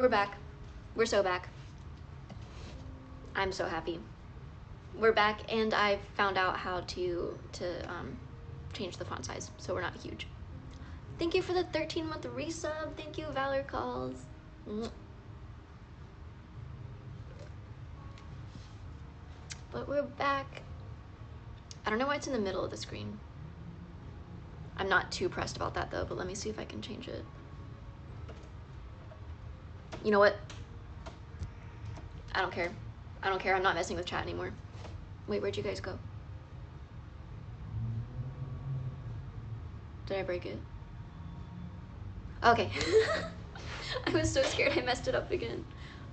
We're back. We're so back. I'm so happy. We're back, and I found out how to change the font size, so we're not huge. Thank you for the 13-month resub. Thank you, Valor Calls. But we're back. I don't know why it's in the middle of the screen. I'm not too pressed about that though, but let me see if I can change it. You know what? I don't care. I don't care. I'm not messing with chat anymore. Wait, where'd you guys go? Did I break it? Okay. I was so scared I messed it up again.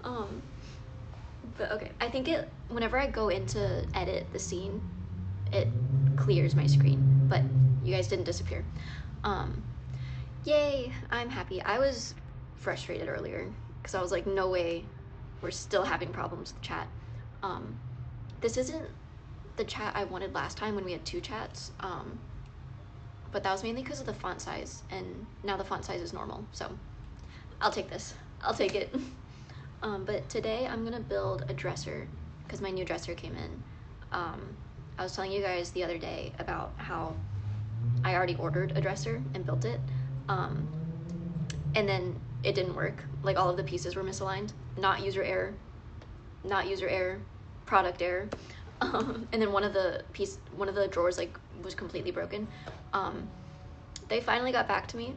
But okay. I think whenever I go in to edit the scene, it clears my screen, but you guys didn't disappear. Yay, I'm happy. I was frustrated earlier because I was like, no way, we're still having problems with chat. This isn't the chat I wanted last time when we had 2 chats, but that was mainly because of the font size, and now the font size is normal, so I'll take this. I'll take it. But today I'm gonna build a dresser because my new dresser came in. I was telling you guys the other day about how I already ordered a dresser and built it, and then it didn't work. Like, all of the pieces were misaligned. Not user error, product error. And then one of the drawers like was completely broken. They finally got back to me.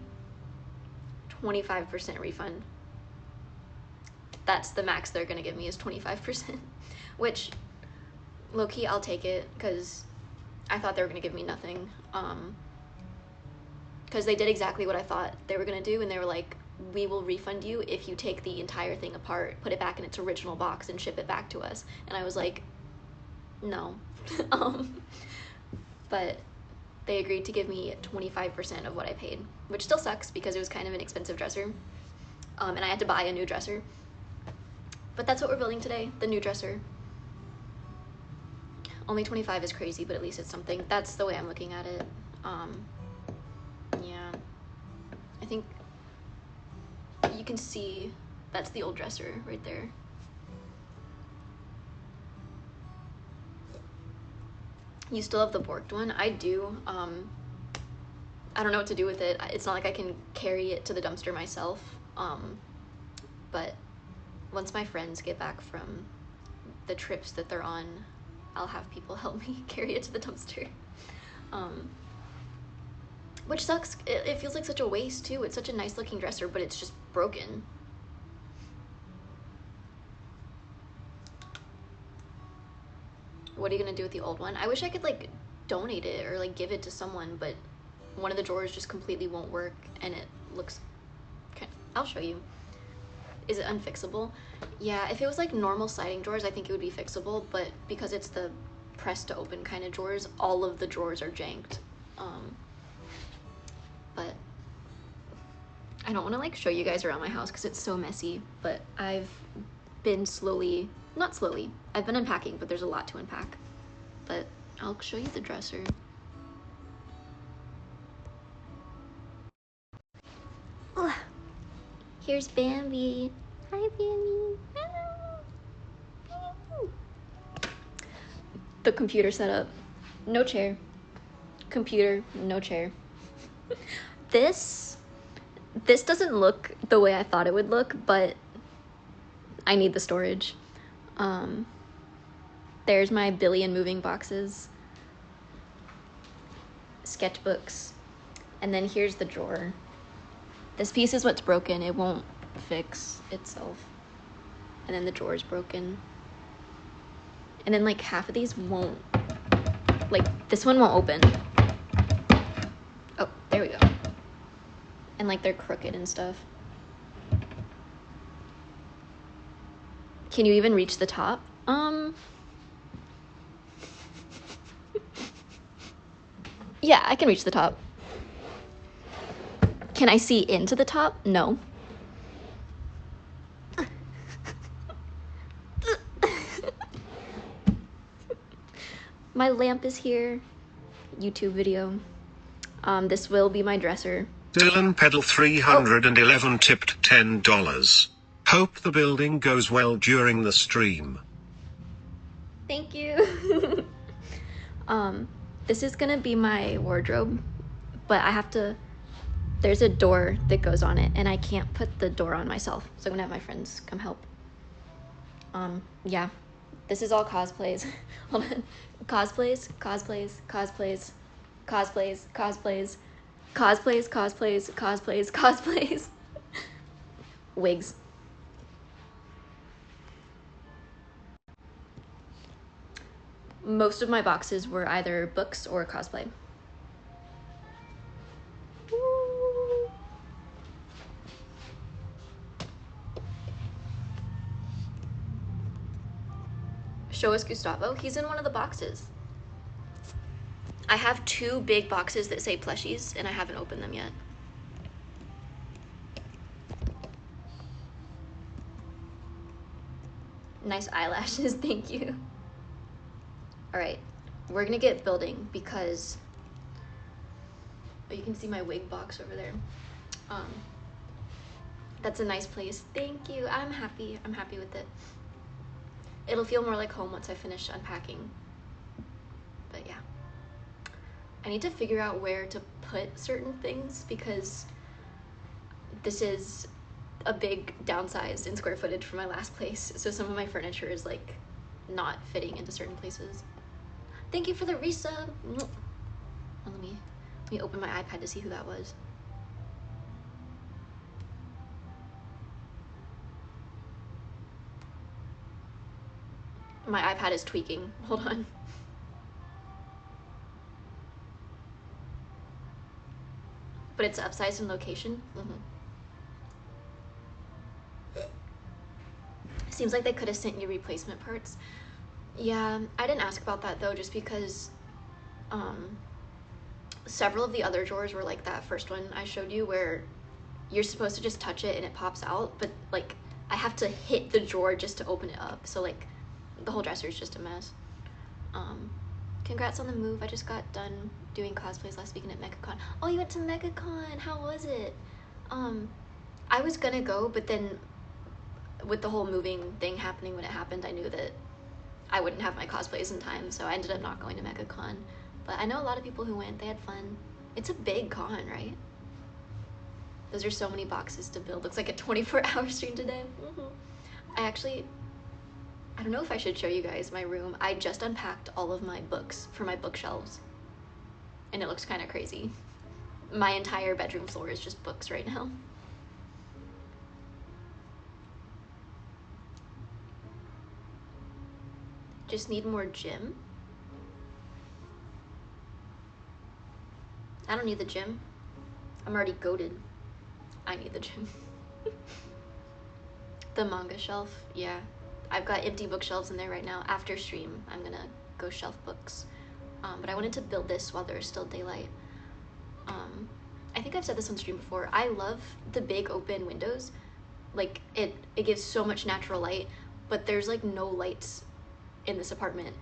25% refund. That's the max they're gonna give me, is 25%, which low-key I'll take it because I thought they were gonna give me nothing. Because they did exactly what I thought they were gonna do, and they were like, we will refund you if you take the entire thing apart, put it back in its original box, and ship it back to us. And I was like, no. But they agreed to give me 25% of what I paid, which still sucks because it was kind of an expensive dresser, and I had to buy a new dresser. But that's what we're building today, the new dresser. Only 25 is crazy, but at least it's something. That's the way I'm looking at it. Yeah, I think you can see that's the old dresser right there. You still have the borked one? I do. I don't know what to do with it. It's not like I can carry it to the dumpster myself. But once my friends get back from the trips that they're on, I'll have people help me carry it to the dumpster. Which sucks. It feels like such a waste too. It's such a nice looking dresser, but it's just broken. What are you gonna do with the old one? I wish I could like donate it or like give it to someone, but one of the drawers just completely won't work, and it looks I'll show you. Is it unfixable? Yeah, if it was like normal sliding drawers, I think it would be fixable, but because it's the press to open kind of drawers, all of the drawers are janked. But I don't want to like show you guys around my house because it's so messy, but I've been not slowly, I've been unpacking, but there's a lot to unpack. But I'll show you the dresser. Oh, here's Bambi. Hi, Bambi. The computer setup. No chair. Computer, no chair. This doesn't look the way I thought it would look, but I need the storage. There's my billion moving boxes, sketchbooks, and then here's the drawer. This piece is what's broken. It won't fix itself. And then the drawer's broken. And then like half of these won't, like this one won't open. Oh, there we go. And like they're crooked and stuff. Can you even reach the top? Yeah, I can reach the top. Can I see into the top? No. My lamp is here. YouTube video. This will be my dresser. Dylan Pedal 311 tipped $10. Hope the building goes well during the stream. Thank you. This is gonna be my wardrobe, but I have to, there's a door that goes on it and I can't put the door on myself. So I'm gonna have my friends come help. Yeah, this is all cosplays. Hold on. Cosplays, cosplays, cosplays, cosplays, cosplays, cosplays, cosplays, cosplays, cosplays. Wigs. Most of my boxes were either books or cosplay. Woo. Show us Gustavo. He's in one of the boxes. I have 2 big boxes that say plushies and I haven't opened them yet. Nice eyelashes, thank you. All right, we're gonna get building because, oh, you can see my wig box over there. That's a nice place. Thank you. I'm happy with it. It'll feel more like home once I finish unpacking. But yeah. I need to figure out where to put certain things because this is a big downsize in square footage from my last place. So some of my furniture is like not fitting into certain places. Thank you for the resub. Oh, let me open my iPad to see who that was. My iPad is tweaking. Hold on. But it's upsized in location. Seems like they could have sent you replacement parts. Yeah, I didn't ask about that though, just because several of the other drawers were like that first one I showed you where you're supposed to just touch it and it pops out, but like I have to hit the drawer just to open it up. So like the whole dresser is just a mess. Congrats on the move. I just got done doing cosplays last weekend at MegaCon. Oh, you went to MegaCon. How was it? I was gonna go, but then with the whole moving thing happening when it happened, I knew that I wouldn't have my cosplays in time, so I ended up not going to MegaCon. But I know a lot of people who went. They had fun. It's a big con, right? Those are so many boxes to build. Looks like a 24-hour stream today. I don't know if I should show you guys my room. I just unpacked all of my books for my bookshelves, and it looks kind of crazy. My entire bedroom floor is just books right now. Just need more gym. I don't need the gym. I'm already goated. I need the gym. The manga shelf, yeah. I've got empty bookshelves in there right now. After stream, I'm gonna go shelf books. But I wanted to build this while there's still daylight. I think I've said this on stream before. I love the big open windows. Like it gives so much natural light, but there's like no lights in this apartment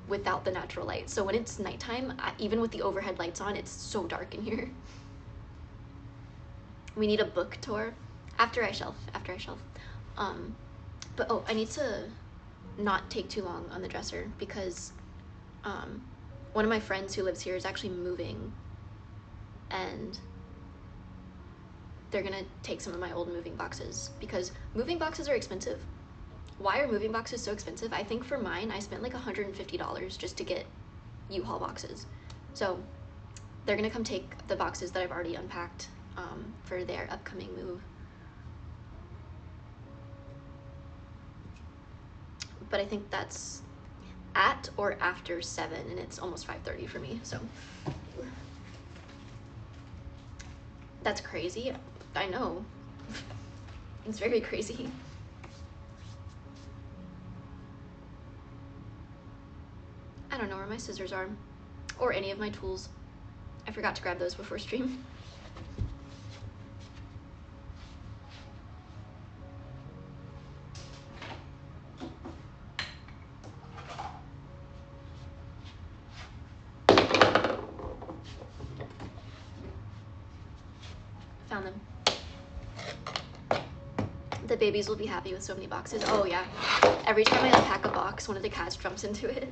without the natural light. So when it's nighttime, even with the overhead lights on, it's so dark in here. We need a book tour after I shelf. But oh, I need to not take too long on the dresser because one of my friends who lives here is actually moving, and they're gonna take some of my old moving boxes because moving boxes are expensive. Why are moving boxes so expensive? I think for mine, I spent like $150 just to get U-Haul boxes. So they're gonna come take the boxes that I've already unpacked for their upcoming move. But I think that's at or after 7, and it's almost 5:30 for me, so. That's crazy. I know. It's very crazy. I don't know where my scissors are, or any of my tools. I forgot to grab those before stream. Found them. The babies will be happy with so many boxes. Oh yeah. Every time I unpack a box, one of the cats jumps into it.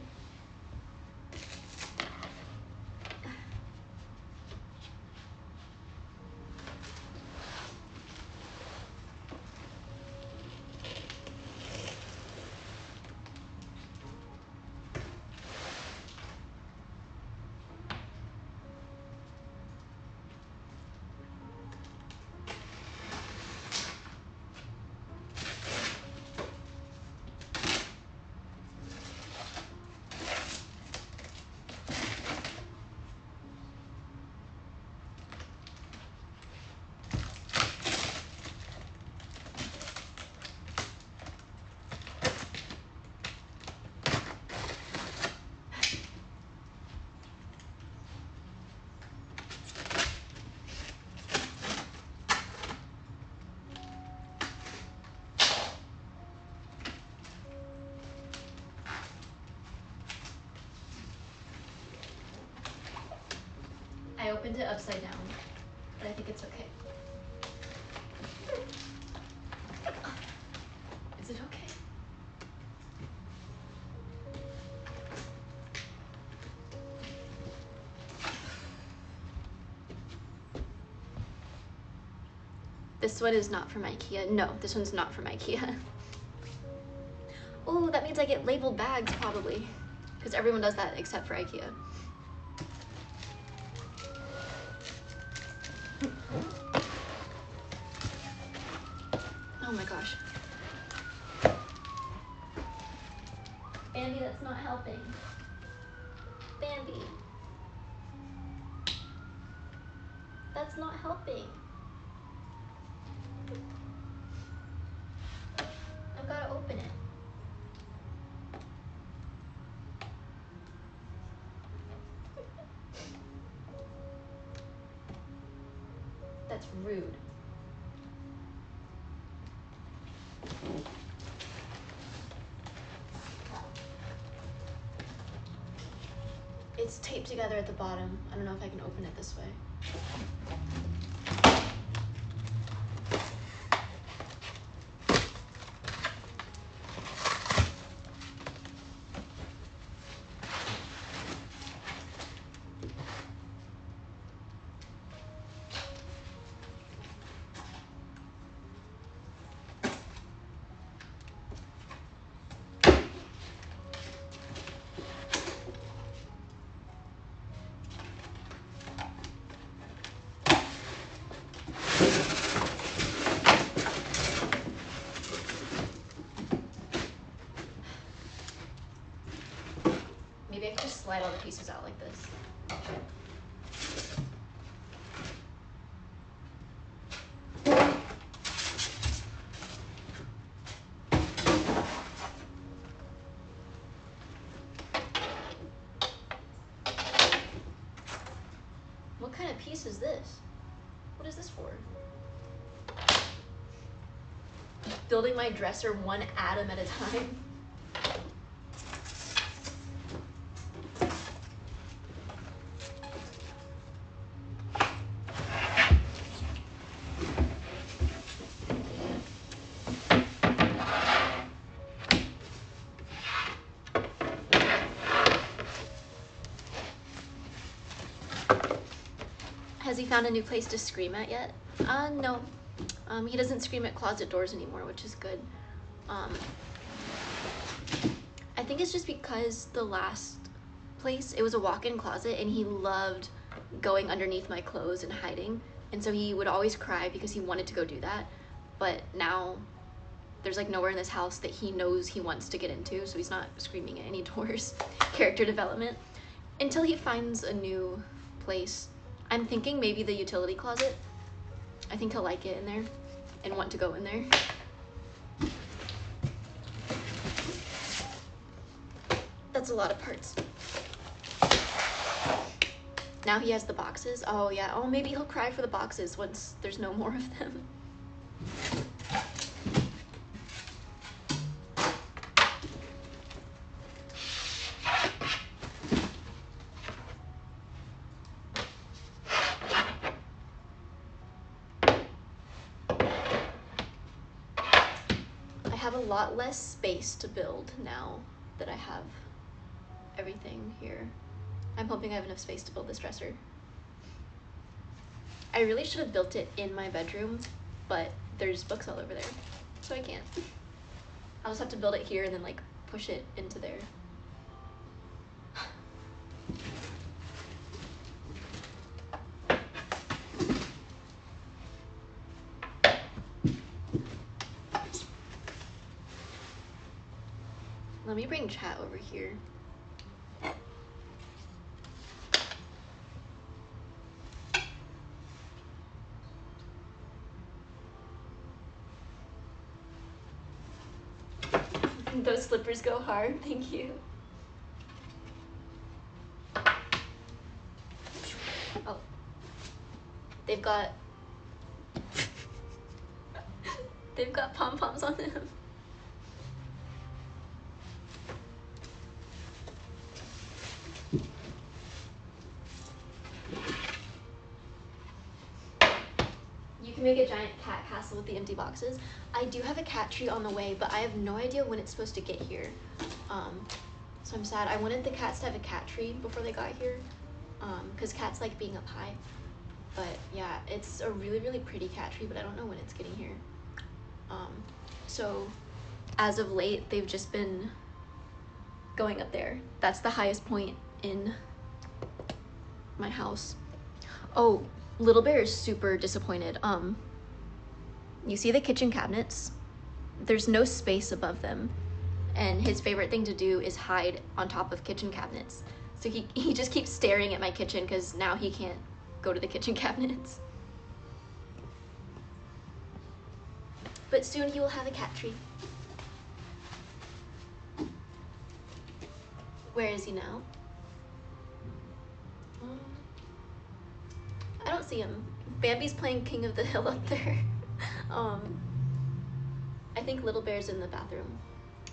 I opened it upside down, but I think it's okay. Is it okay? This one is not from IKEA. No, this one's not from IKEA. Oh, that means I get labeled bags probably, because everyone does that except for IKEA. Oh my gosh. Bambi, that's not helping. Bambi. That's not helping. I've got to open it. That's rude. It's taped together at the bottom. I don't know if I can open it this way. Maybe I can just slide all the pieces out like this. What kind of piece is this? What is this for? Building my dresser one atom at a time. Has he found a new place to scream at yet? No. He doesn't scream at closet doors anymore, which is good. I think it's just because the last place, it was a walk-in closet, and he loved going underneath my clothes and hiding. And so he would always cry because he wanted to go do that. But now there's like nowhere in this house that he knows he wants to get into, so he's not screaming at any doors. Character development. Until he finds a new place. I'm thinking maybe the utility closet. I think he'll like it in there and want to go in there. That's a lot of parts. Now he has the boxes. Oh yeah, oh maybe he'll cry for the boxes once there's no more of them. have a lot less space to build now that I have everything here. I'm hoping I have enough space to build this dresser. I really should have built it in my bedroom, but there's books all over there, so I can't. I'll just have to build it here and then like push it into there. Let me bring chat over here. Those slippers go hard, thank you. Oh, they've got pom-poms on them. You can make a giant cat castle with the empty boxes. I do have a cat tree on the way, but I have no idea when it's supposed to get here. So I'm sad. I wanted the cats to have a cat tree before they got here, because cats like being up high. But yeah, it's a really, really pretty cat tree, but I don't know when it's getting here. So as of late, they've just been going up there. That's the highest point in my house. Oh, Little Bear is super disappointed. You see the kitchen cabinets? There's no space above them. And his favorite thing to do is hide on top of kitchen cabinets. So he just keeps staring at my kitchen because now he can't go to the kitchen cabinets. But soon he will have a cat tree. Where is he now? I don't see him. Bambi's playing King of the Hill up there. I think Little Bear's in the bathroom.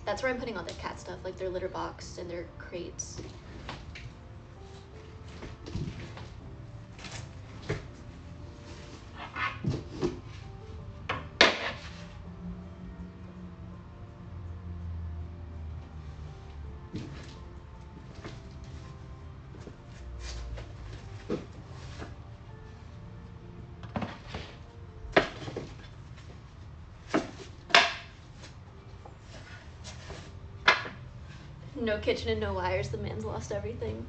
That's where I'm putting all the cat stuff, like their litter box and their crates. No kitchen and no wires, the man's lost everything.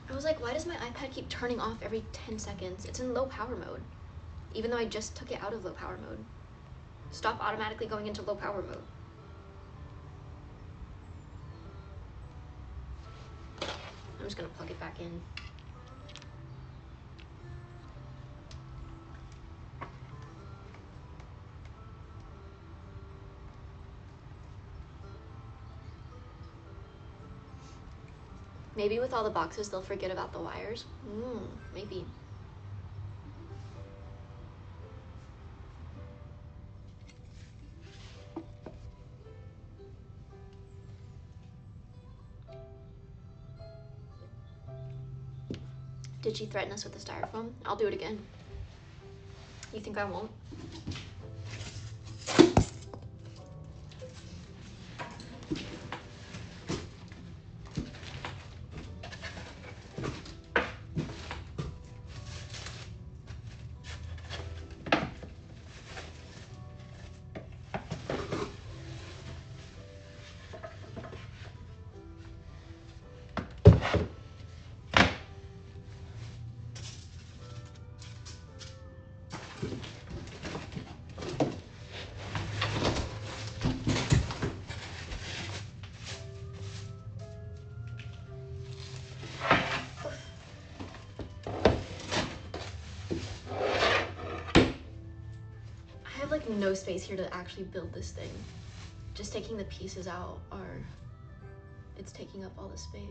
I was like, why does my iPad keep turning off every 10 seconds? It's in low power mode, even though I just took it out of low power mode. Stop automatically going into low power mode. I'm just gonna plug it back in. Maybe with all the boxes, they'll forget about the wires. Maybe. Did she threaten us with the styrofoam? I'll do it again. You think I won't? Like no space here to actually build this thing. Just taking the pieces out it's taking up all the space.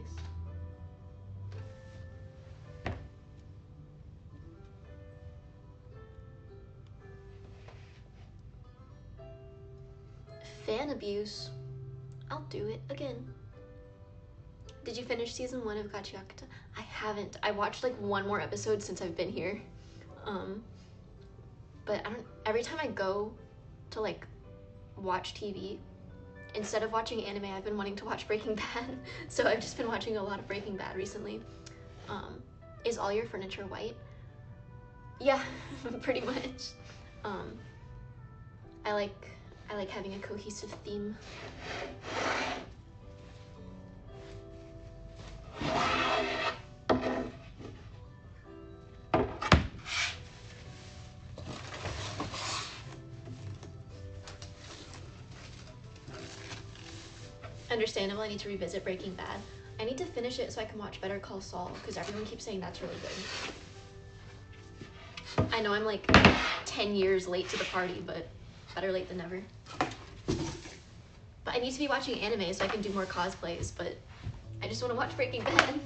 fan abuse, I'll do it again. Did you finish season 1 of Gachiakata? I haven't. I watched like one more episode since I've been here. But I don't, every time I go to like watch TV, instead of watching anime, I've been wanting to watch Breaking Bad. So I've just been watching a lot of Breaking Bad recently. Is all your furniture white? Yeah, pretty much. I like having a cohesive theme. Understandable, I need to revisit Breaking Bad. I need to finish it so I can watch Better Call Saul, because everyone keeps saying that's really good. I know I'm like 10 years late to the party, but better late than never. But I need to be watching anime so I can do more cosplays, but I just want to watch Breaking Bad.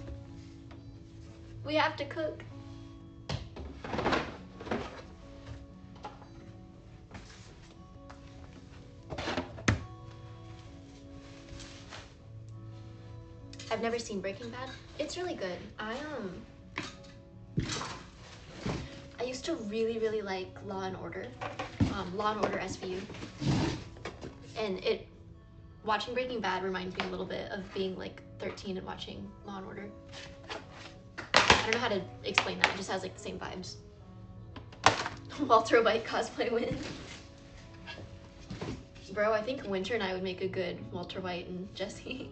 We have to cook. I've never seen Breaking Bad. It's really good. I used to really like Law and Order, Law and Order SVU, and watching Breaking Bad reminds me a little bit of being like 13 and watching Law and Order. I don't know how to explain that. It just has like the same vibes. Walter White cosplay win. Bro, I think Winter and I would make a good Walter White and Jesse.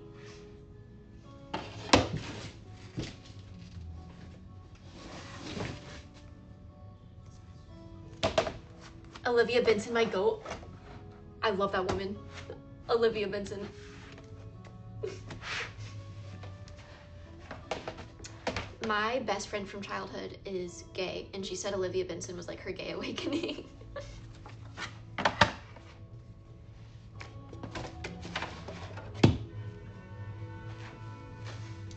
Olivia Benson, my goat. I love that woman. Olivia Benson. My best friend from childhood is gay, and she said Olivia Benson was like her gay awakening.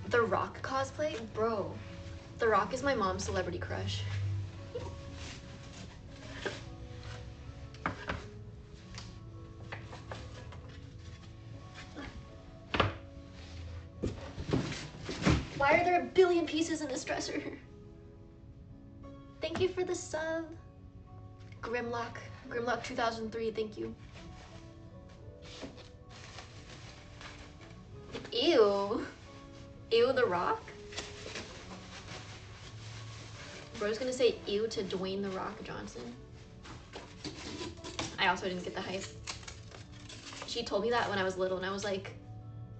The Rock cosplay? Bro, The Rock is my mom's celebrity crush. Why are there a billion pieces in this dresser? Thank you for the sub. Grimlock 2003, thank you. Ew. Ew, The Rock? Bro's gonna say ew to Dwayne The Rock Johnson. I also didn't get the hype. She told me that when I was little and I was like,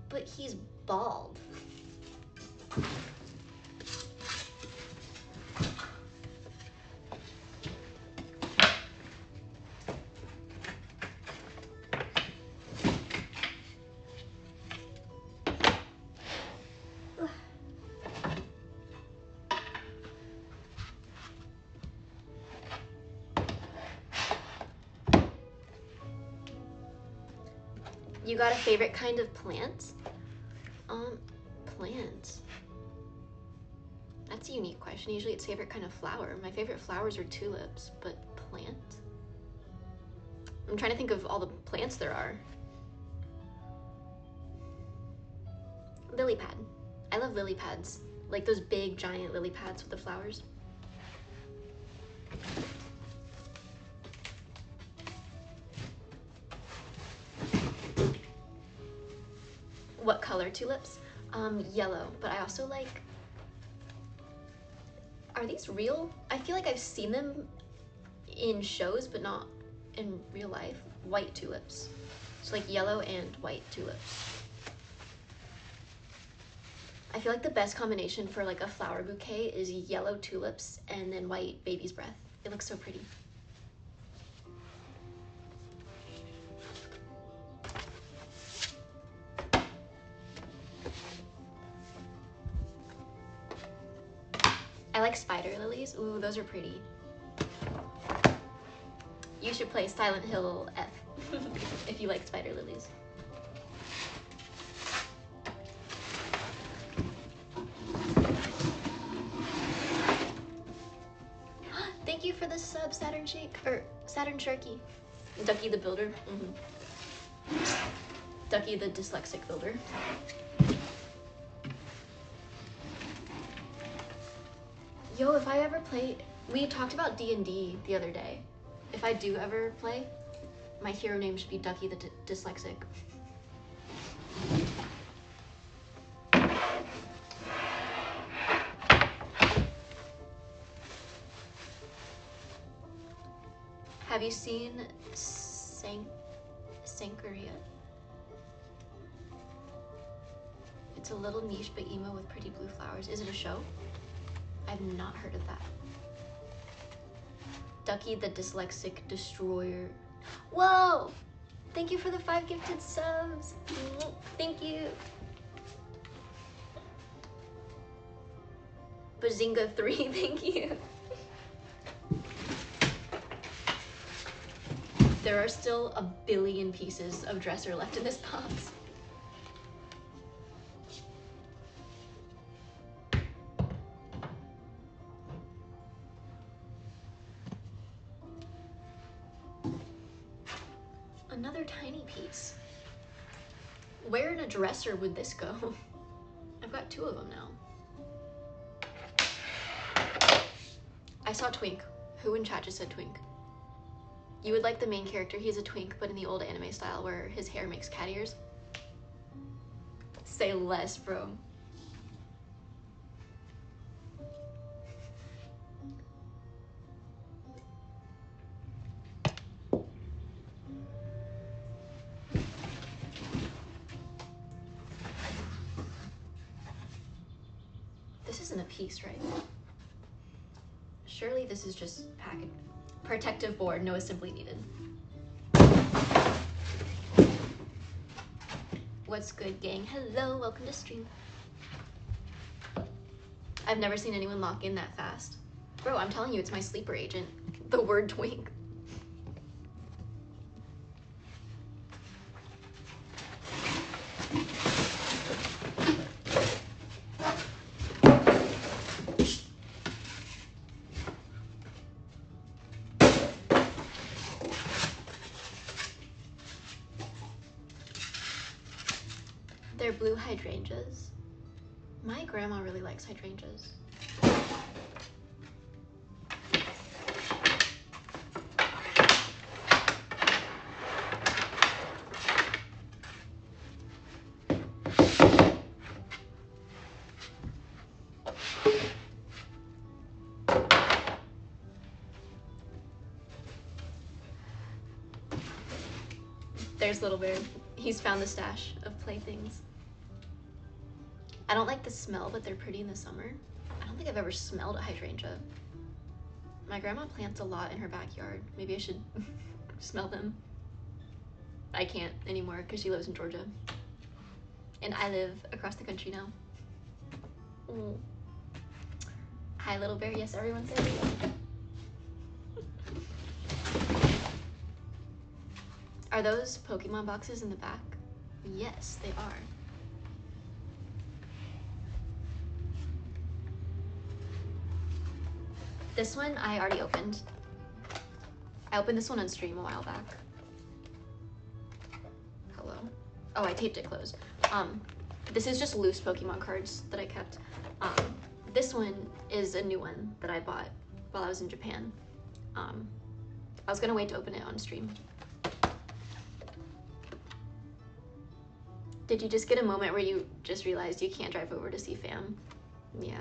but he's bald. You got a favorite kind of plant? Plants. That's a unique question. Usually it's favorite kind of flower. My favorite flowers are tulips, but plant? I'm trying to think of all the plants there are. Lily pad. I love lily pads. Like those big giant lily pads with the flowers. What color tulips? Yellow, but I also like, are these real? I feel like I've seen them in shows, but not in real life. White tulips. So like yellow and white tulips. I feel like the best combination for like a flower bouquet is yellow tulips and then white baby's breath. It looks so pretty. I like spider lilies. Ooh, those are pretty. You should play Silent Hill F if you like spider lilies. Thank you for the sub, Saturn Shake, or Saturn Sharky. Ducky the Builder. Ducky the dyslexic builder. Yo, if I ever play, we talked about D&D the other day. If I do ever play, my hero name should be Ducky the dyslexic. Have you seen Sankaria? It's a little niche but emo with pretty blue flowers. Is it a show? I've not heard of that. Ducky the dyslexic destroyer. Whoa! Thank you for the 5 gifted subs. Thank you. Bazinga 3, thank you. There are still a billion pieces of dresser left in this box. Another tiny piece. Where in a dresser would this go? I've got 2 of them now. I saw Twink. Who in chat just said Twink? You would like the main character. He's a twink, but in the old anime style where his hair makes cat ears. Say less, bro. This isn't a piece, right? Surely this is just packaged. Protective board, no assembly needed. What's good, gang? Hello, welcome to stream. I've never seen anyone lock in that fast. Bro, I'm telling you, it's my sleeper agent. The word twink. They're blue hydrangeas. My grandma really likes hydrangeas. There's Little Bear. He's found the stash of playthings. I don't like the smell, but they're pretty in the summer. I don't think I've ever smelled a hydrangea. My grandma plants a lot in her backyard. Maybe I should smell them. I can't anymore because she lives in Georgia. And I live across the country now. Ooh. Hi, Little Bear. Yes, everyone says hello. Are those Pokemon boxes in the back? Yes, they are. This one I already opened. I opened this one on stream a while back. Hello. Oh, I taped it closed. This is just loose Pokemon cards that I kept. This one is a new one that I bought while I was in Japan. I was gonna wait to open it on stream. Did you just get a moment where you just realized you can't drive over to see fam? Yeah.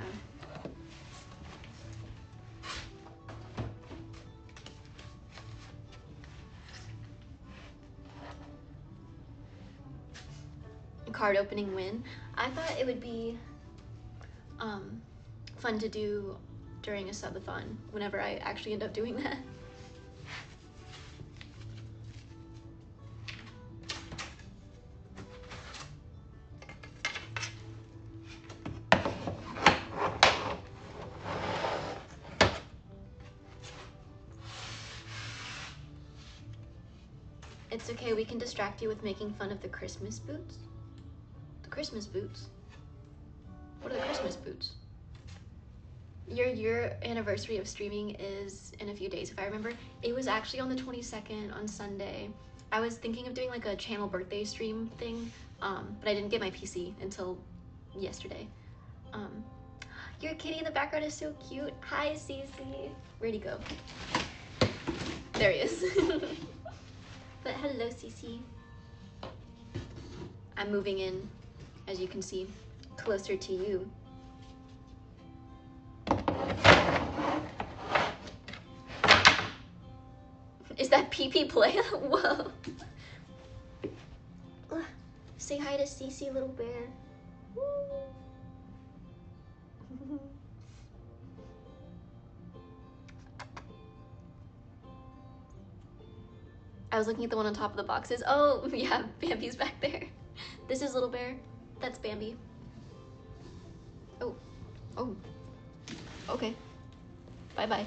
Card opening win. I thought it would be fun to do during a subathon whenever I actually end up doing that. It's okay, we can distract you with making fun of the Christmas boots. The Christmas boots? What are the Christmas boots? Your year anniversary of streaming is in a few days, if I remember. It was actually on the 22nd on Sunday, I was thinking of doing like a channel birthday stream thing, but I didn't get my PC until yesterday. Your kitty in the background is so cute. Hi, Cece. Where'd he go? There he is. But hello, Cece. I'm moving in, as you can see, closer to you. Is that pee-pee play? Whoa. Say hi to Cece, little bear. I was looking at the one on top of the boxes. Oh, yeah, Bambi's back there. This is Little Bear. That's Bambi. Oh. Oh. Okay. Bye-bye.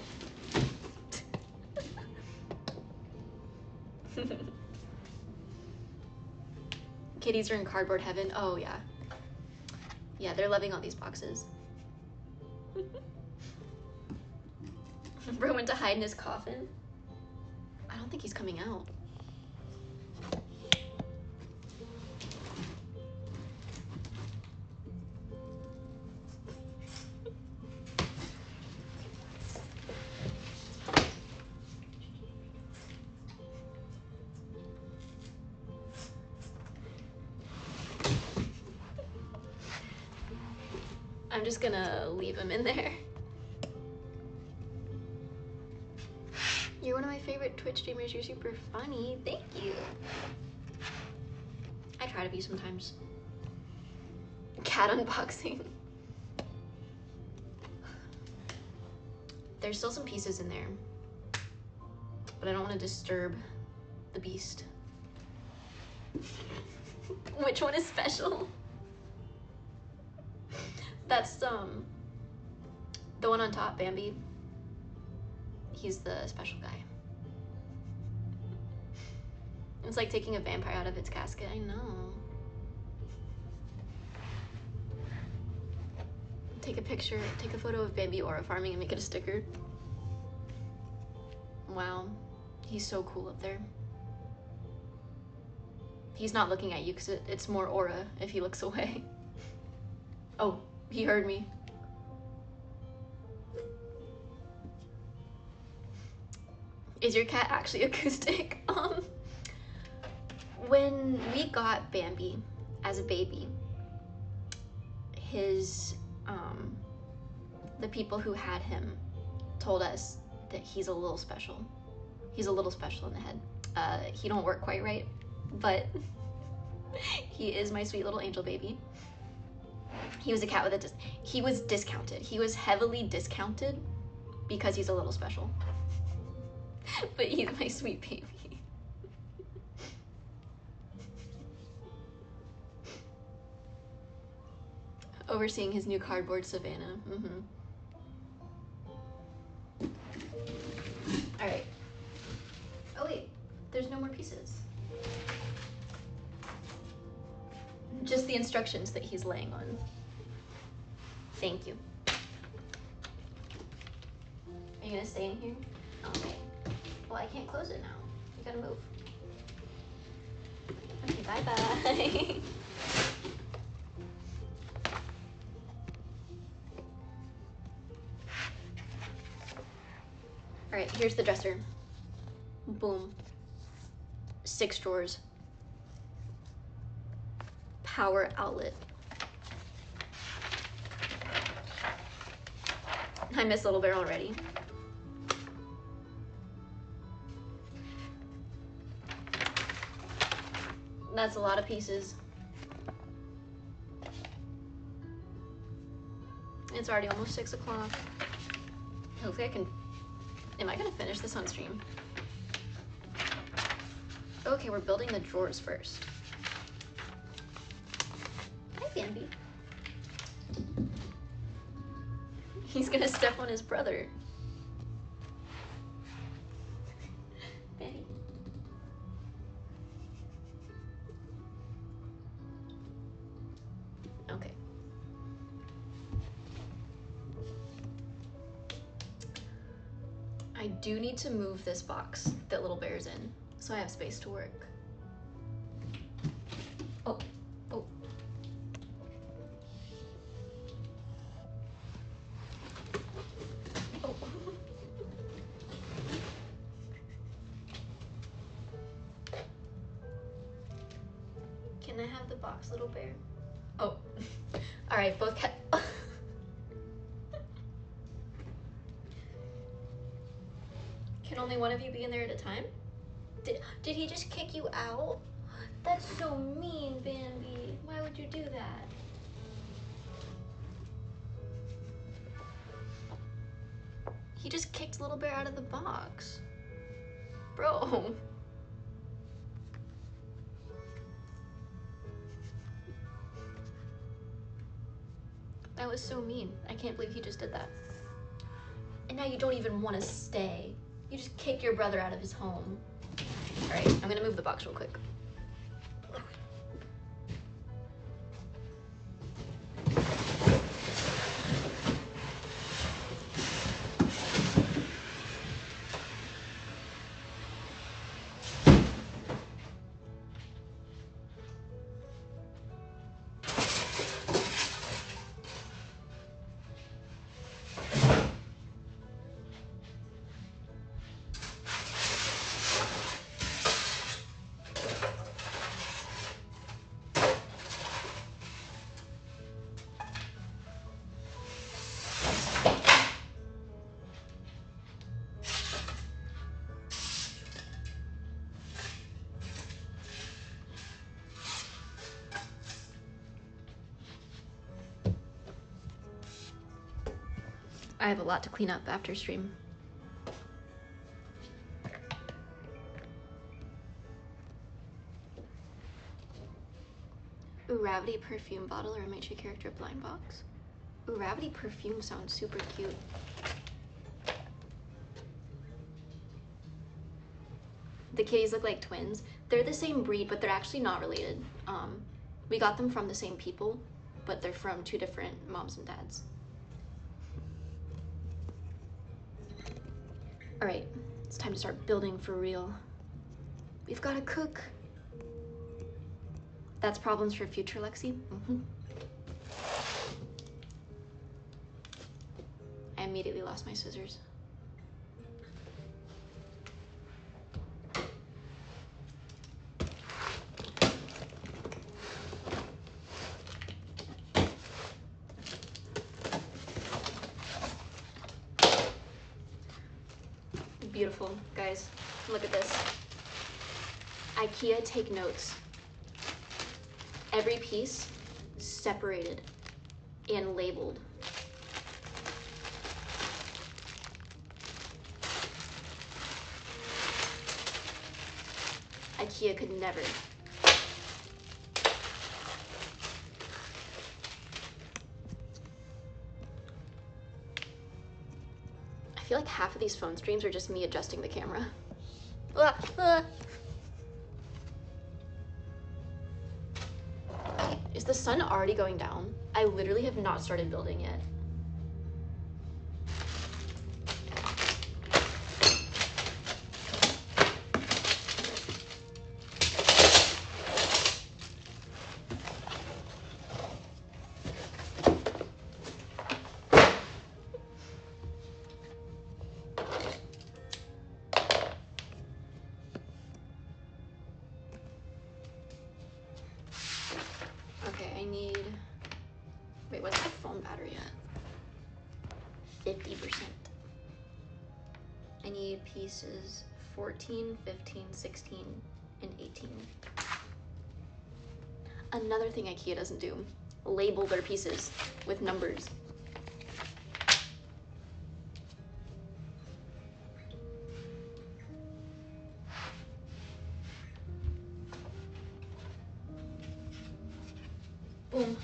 Kitties are in cardboard heaven. Oh, yeah. Yeah, they're loving all these boxes. Bro went to hide in his coffin. I don't think he's coming out. I'm just gonna leave him in there. You're one of my favorite Twitch streamers. You're super funny. Thank you. I try to be sometimes. Cat unboxing. There's still some pieces in there, but I don't want to disturb the beast. Which one is special? That's the one on top, Bambi. He's the special guy. It's like taking a vampire out of its casket. I know. Take a picture, take a photo of Bambi aura farming and make it a sticker. Wow, he's so cool up there. He's not looking at you because it's more aura if he looks away. Oh, he heard me. Is your cat actually acoustic? When we got Bambi as a baby, the people who had him told us that he's a little special. He's a little special in the head. He don't work quite right, but he is my sweet little angel baby. He was a cat with he was discounted. He was heavily discounted because he's a little special. But he's my sweet baby. Overseeing his new cardboard savannah. All right. Oh wait, there's no more pieces. Just the instructions that he's laying on. Thank you. Are you gonna stay in here? Okay. Well, I can't close it now. You gotta move. Okay, bye-bye. All right, here's the dresser. Boom. 6 drawers. Power outlet. I miss Little Bear already. That's a lot of pieces. It's already almost 6 o'clock. Hopefully I can... Am I gonna finish this on stream? Okay, we're building the drawers first. Hi, Bambi. He's gonna step on his brother. Bambi. Okay. I do need to move this box that Little Bear's in so I have space to work. Oh, oh. Oh. Can I have the box, little bear? Oh. All right, both cat. Can only one of you be in there at a time? Did he just kick you out? That's so mean, Bambi. Why would you do that? He just kicked Little Bear out of the box. Bro. That was so mean. I can't believe he just did that. And now you don't even want to stay. You just kicked your brother out of his home. All right, I'm gonna move the box real quick. I have a lot to clean up after stream. Ooh, Ravity perfume bottle or make your character blind box. Ooh, Ravity perfume sounds super cute. The kitties look like twins. They're the same breed, but they're actually not related. We got them from the same people, but they're from 2 different moms and dads. All right, it's time to start building for real. We've got to cook. That's problems for future, Lexi. I immediately lost my scissors. Beautiful, guys. Look at this. IKEA, take notes. Every piece separated and labeled. IKEA could never. I feel like half of these phone streams are just me adjusting the camera. Is the sun already going down? I literally have not started building yet. Okay, I need, wait, what's my phone battery at? 50%. I need pieces 14, 15, 16, and 18. Another thing IKEA doesn't do, label their pieces with numbers. Boom.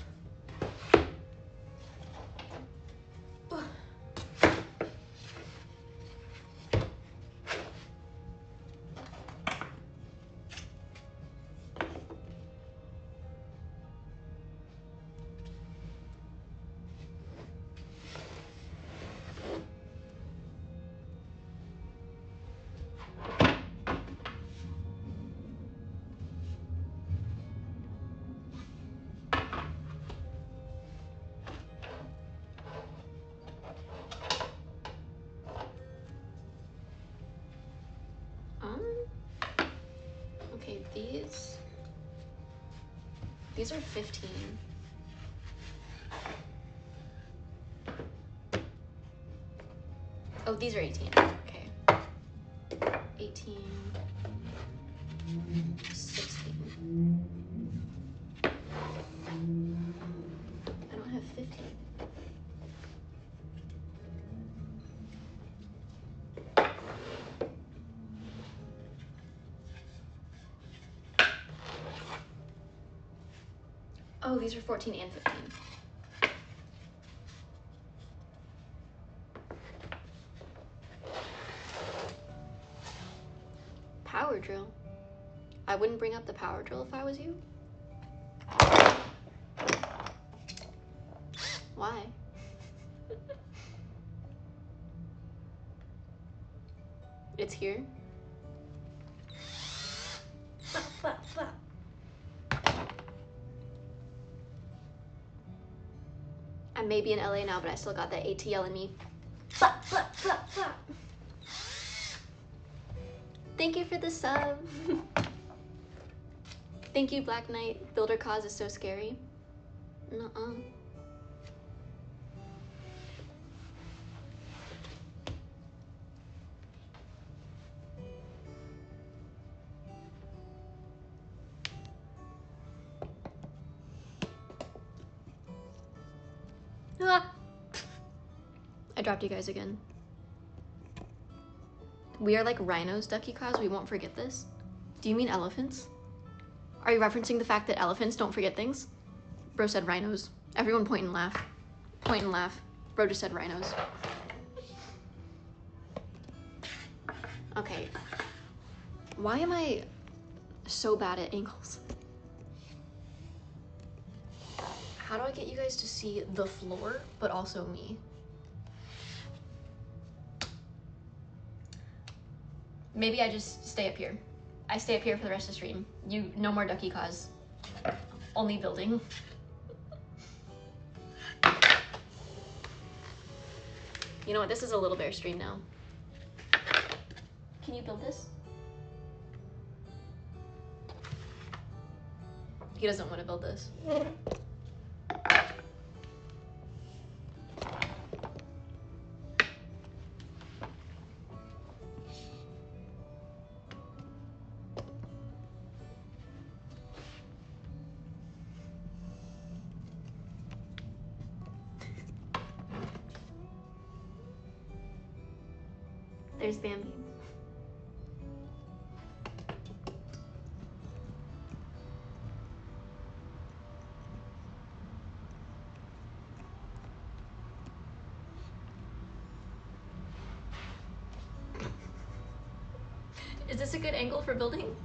Okay, these are 15. Oh, these are 18. Okay. 18, 16. I don't have 15. Oh, these are 14 and 15. Power drill. I wouldn't bring up the power drill if I was you. Why? It's here. I may be in LA now, but I still got that ATL in me. Thank you for the sub. Thank you, Black Knight. Builder cause is so scary. Nuh-uh. Ah. I dropped you guys again. We are like rhinos, Ducky cause. We won't forget this. Do you mean elephants? Are you referencing the fact that elephants don't forget things? Bro said rhinos. Everyone point and laugh. Point and laugh. Bro just said rhinos. Okay. Why am I so bad at angles? How do I get you guys to see the floor, but also me? Maybe I just stay up here. I stay up here for the rest of the stream. You, no more Ducky cause. Only building. You know what, this is a Little Bear stream now. Can you build this? He doesn't want to build this. There's Bambi. Is this a good angle for building?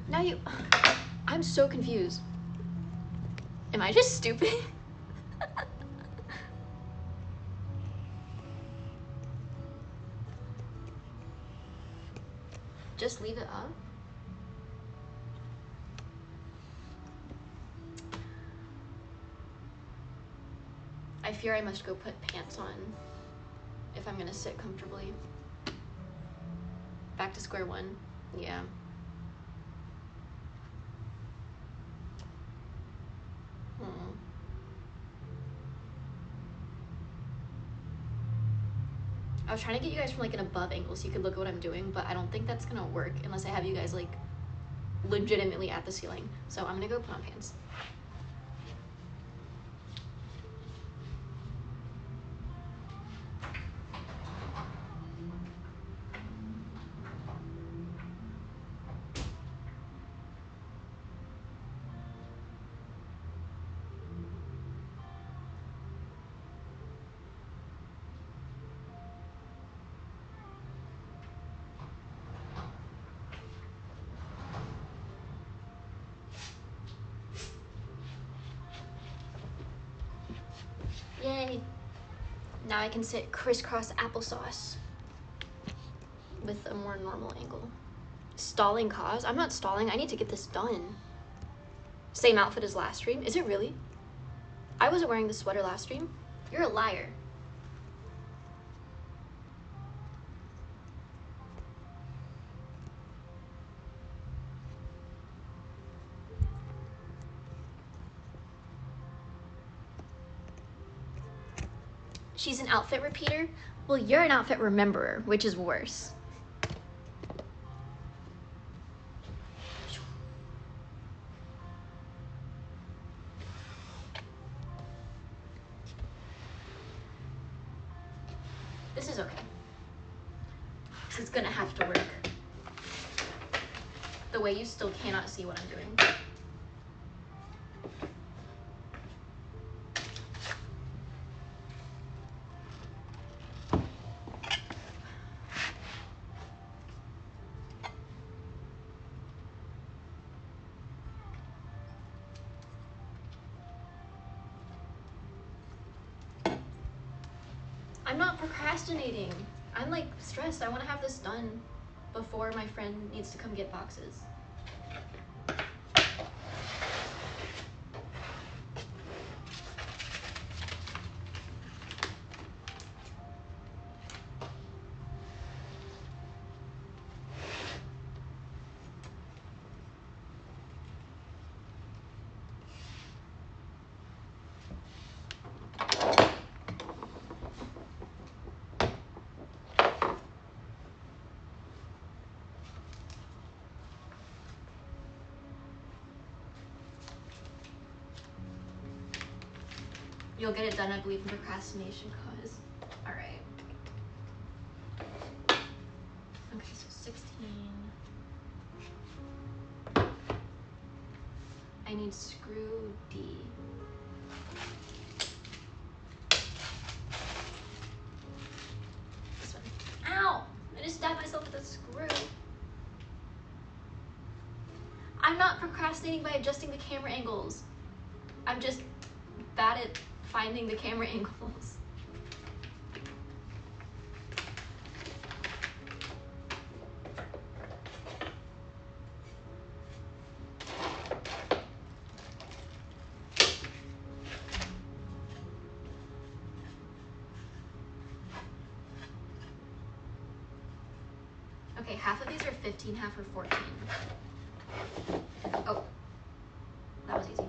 Now you... I'm so confused. Am I just stupid? Just leave it up? I fear I must go put pants on if I'm gonna sit comfortably. Back to square one. Yeah. I was trying to get you guys from like an above angle so you could look at what I'm doing, but I don't think that's gonna work unless I have you guys like legitimately at the ceiling. So I'm gonna go put on pants. Yay! Now I can sit crisscross applesauce with a more normal angle. Stalling cause? I'm not stalling. I need to get this done. Same outfit as last stream? Is it really? I wasn't wearing this sweater last stream. You're a liar. She's an outfit repeater? Well, you're an outfit rememberer, which is worse. This is okay. It's gonna have to work. The way you still cannot see what I'm doing. I'm not procrastinating. I'm like stressed. I want to have this done before my friend needs to come get boxes. You'll get it done, I believe, in procrastination cause. All right. Okay, so 16. I need screw D. This one. Ow! I just stabbed myself with a screw. I'm not procrastinating by adjusting the camera angles. I'm just bad at finding the camera angles. Okay, half of these are 15, half are 14. Oh, that was easy.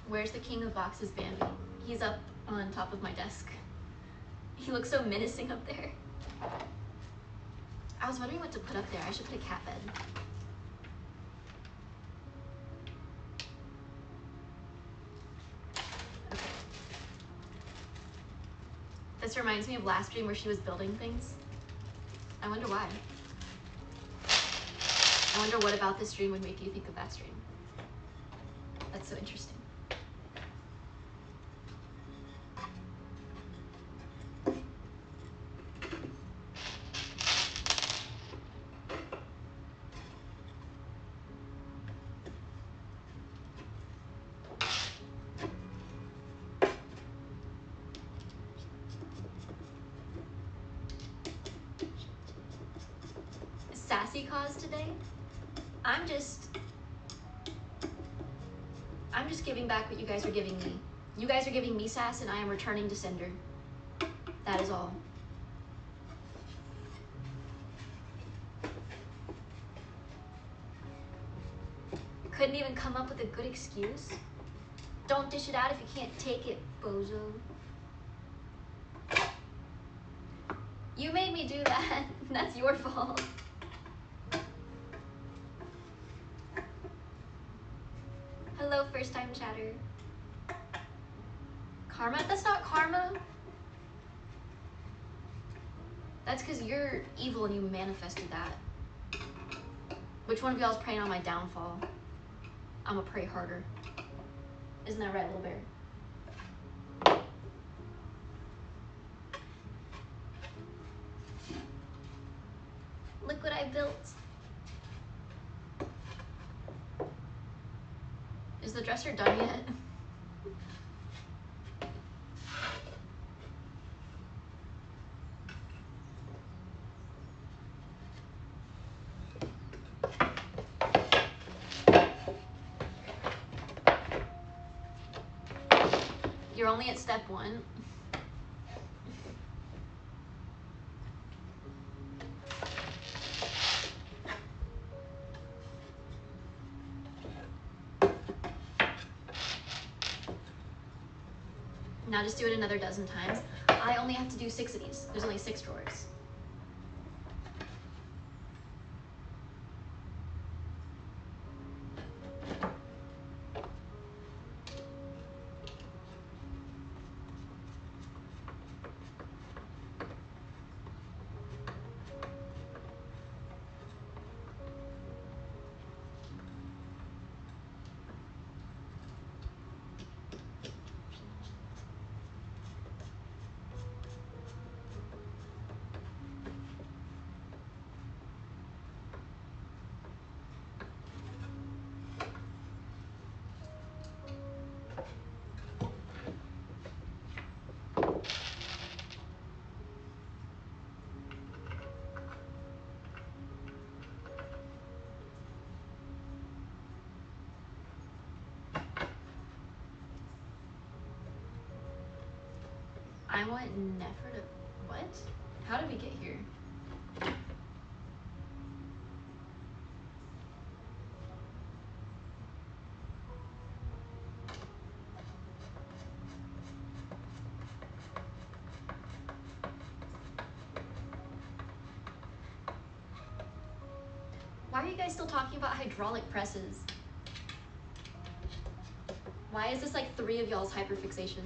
Where's the king of boxes, Bambi? He's up on top of my desk. He looks so menacing up there. I was wondering what to put up there. I should put a cat bed. Okay. This reminds me of last stream where she was building things. I wonder why. I wonder what about this stream would make you think of that stream. That's so interesting. Sassy cause today? I'm just giving back what you guys are giving me. You guys are giving me sass and I am returning to sender. That is all. Couldn't even come up with a good excuse? Don't dish it out if you can't take it, bozo. You made me do that. That's your fault. Hello, first time chatter. Karma? That's not karma. That's because you're evil and you manifested that. Which one of y'all is preying on my downfall? I'ma pray harder. Isn't that right, little bear? Look what I built. Is the dresser done yet? You're only at step 1. Now just do it another dozen times. I only have to do 6 of these. There's only 6 drawers. I want never to... What? How did we get here? Why are you guys still talking about hydraulic presses? Why is this like 3 of y'all's hyperfixation?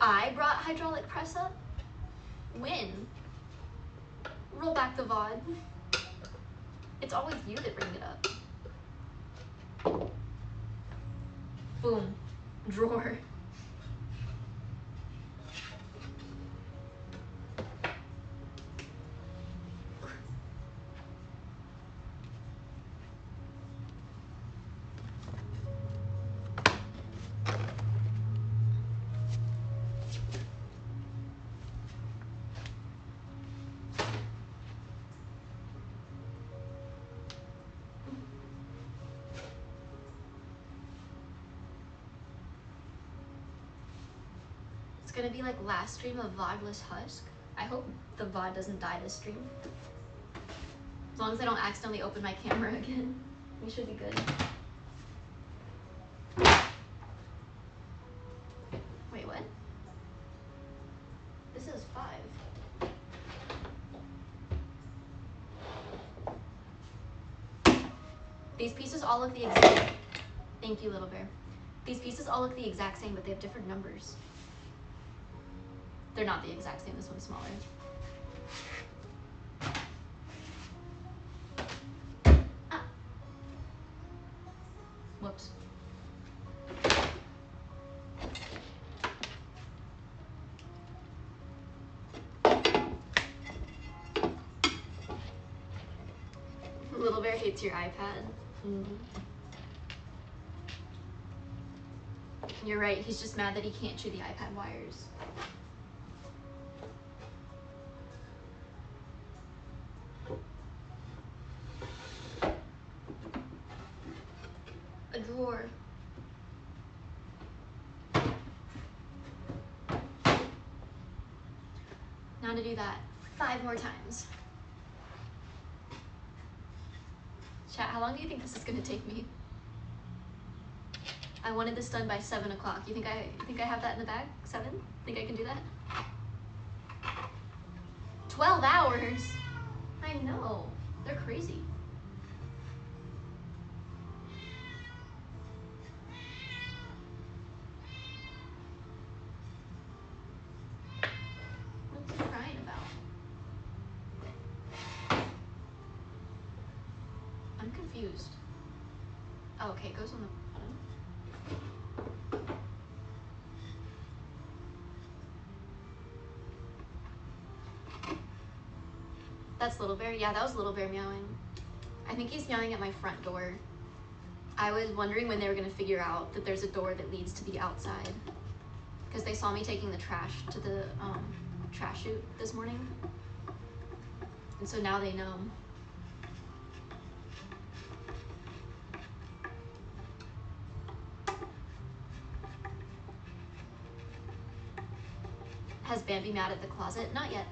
I brought hydraulic press up? When? Roll back the VOD. It's always you that bring it up. Boom. Drawer. It's gonna be like last stream of VODless Husk. I hope the VOD doesn't die this stream. As long as I don't accidentally open my camera again, we should be good. Wait, what? This is 5. These pieces all look the exact... Thank you, Little Bear. These pieces all look the exact same, but they have different numbers. They're not the exact same, this one's smaller. Ah. Whoops. Little Bear hates your iPad. Mm-hmm. You're right, he's just mad that he can't chew the iPad wires. A drawer. Now to do that 5 more times. Chat, how long do you think this is gonna take me? I wanted this done by 7 o'clock. You think I have that in the bag? 7? Think I can do that? 12 hours? I know. They're crazy. What's he crying about? I'm confused. Oh, okay, it goes on the bottom. That's Little Bear? Yeah, that was Little Bear meowing. I think he's meowing at my front door. I was wondering when they were gonna figure out that there's a door that leads to the outside. Because they saw me taking the trash to the trash chute this morning. And so now they know. Has Bambi mad at the closet? Not yet.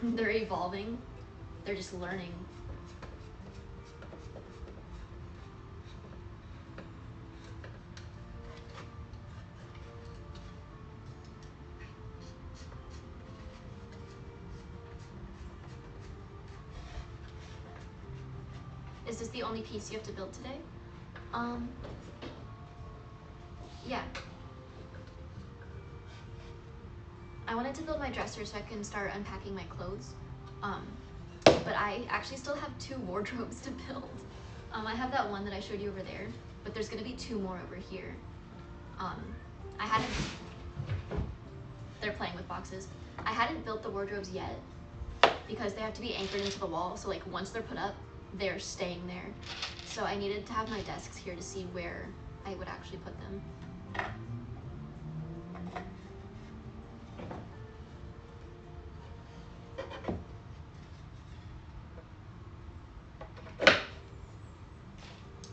They're evolving. They're just learning. Is this the only piece you have to build today? Yeah. I wanted to build my dresser so I can start unpacking my clothes. But I actually still have 2 wardrobes to build. I have that one that I showed you over there, but there's gonna be 2 more over here. I hadn't, they're playing with boxes. I hadn't built the wardrobes yet because they have to be anchored into the wall. So like once they're put up, they're staying there. So I needed to have my desks here to see where I would actually put them.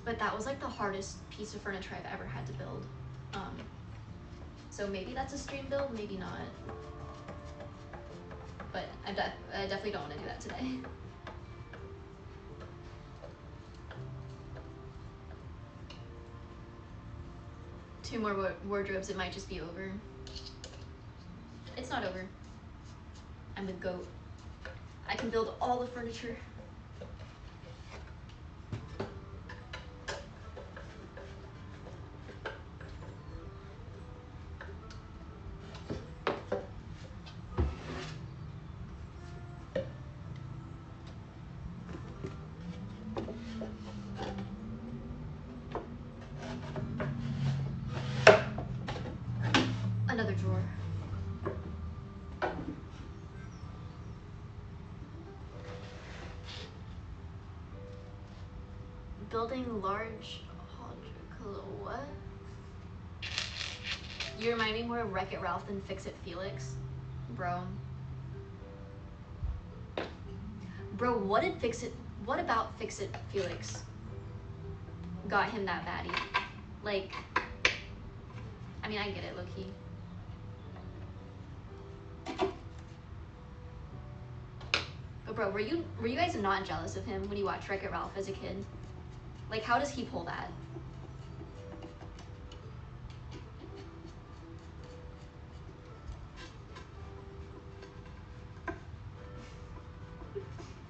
But that was like the hardest piece of furniture I've ever had to build. So maybe that's a stream build, maybe not. But I definitely don't want to do that today. Two more wardrobes, it might just be over. It's not over. I'm the goat. I can build all the furniture. Another drawer. Building large, what? You remind me more of Wreck-It Ralph than Fix-It Felix. Bro, what about Fix-It Felix got him that baddie? Like, I mean, I get it, low-key. But bro, were you guys not jealous of him when you watched Wreck-It Ralph as a kid? Like, how does he pull that?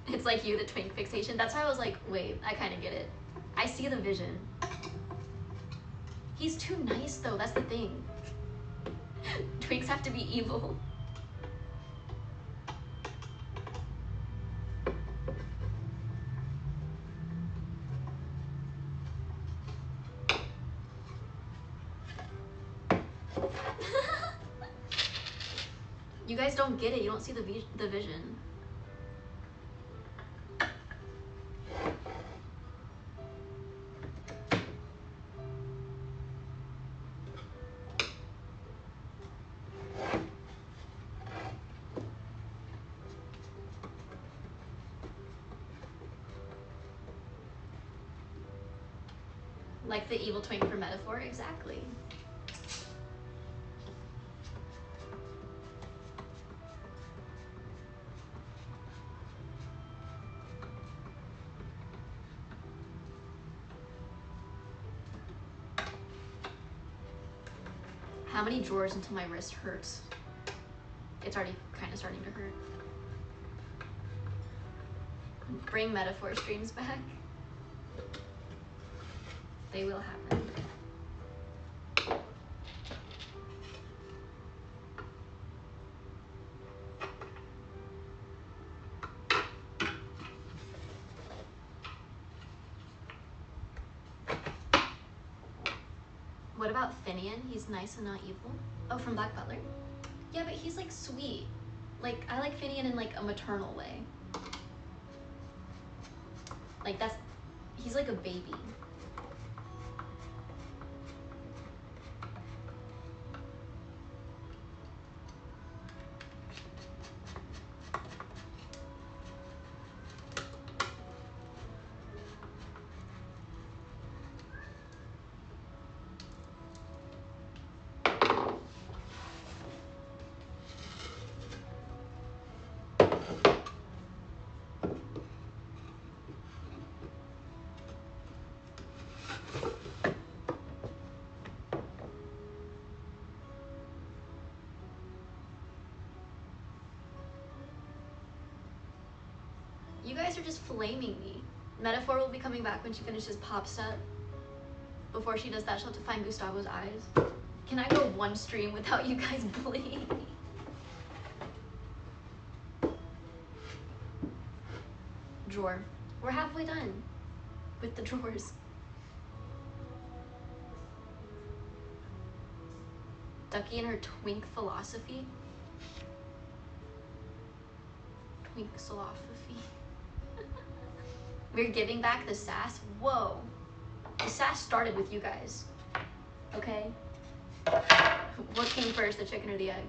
It's like you, the twink fixation. That's why I was like, wait, I kind of get it. I see the vision. He's too nice though, that's the thing. Twinks have to be evil. You guys don't get it, you don't see the vision. Like the evil twink for metaphor, exactly. How many drawers until my wrist hurts? It's already kind of starting to hurt. Bring metaphor streams back. They will happen. What about Finian? He's nice and not evil. Oh, from Black Butler? Yeah, but he's like sweet. Like, I like Finian in like a maternal way. Like he's like a baby. You guys are just flaming me. Metaphor will be coming back when she finishes Pop Step. Before she does that, she'll have to find Gustavo's eyes. Can I go one stream without you guys bullying me? Drawer. We're halfway done with the drawers. Ducky and her twink philosophy. Twink philosophy. We're giving back the sass. Whoa. The sass started with you guys. Okay? What came first, the chicken or the egg?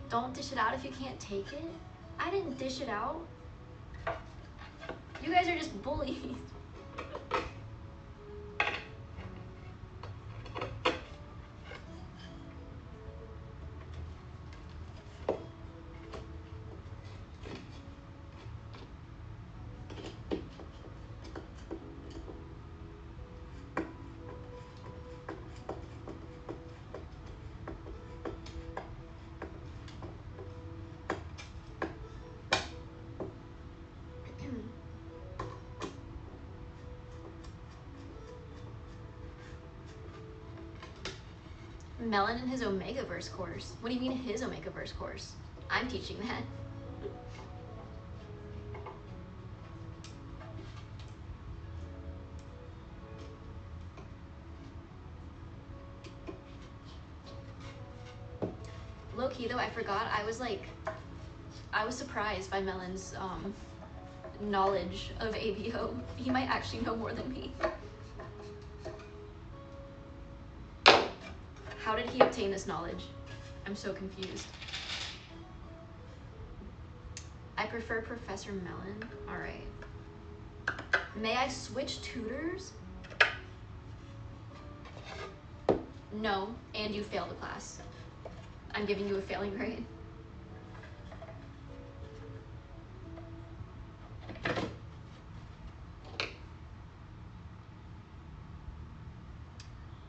Don't dish it out if you can't take it. I didn't dish it out. You guys are just bullies. Melon and his Omegaverse course. What do you mean his Omegaverse course? I'm teaching that. Low key though, I forgot. I was surprised by Melon's knowledge of ABO. He might actually know more than me. How did he obtain this knowledge? I'm so confused. I prefer Professor Melon. All right. May I switch tutors? No, and you failed the class. I'm giving you a failing grade.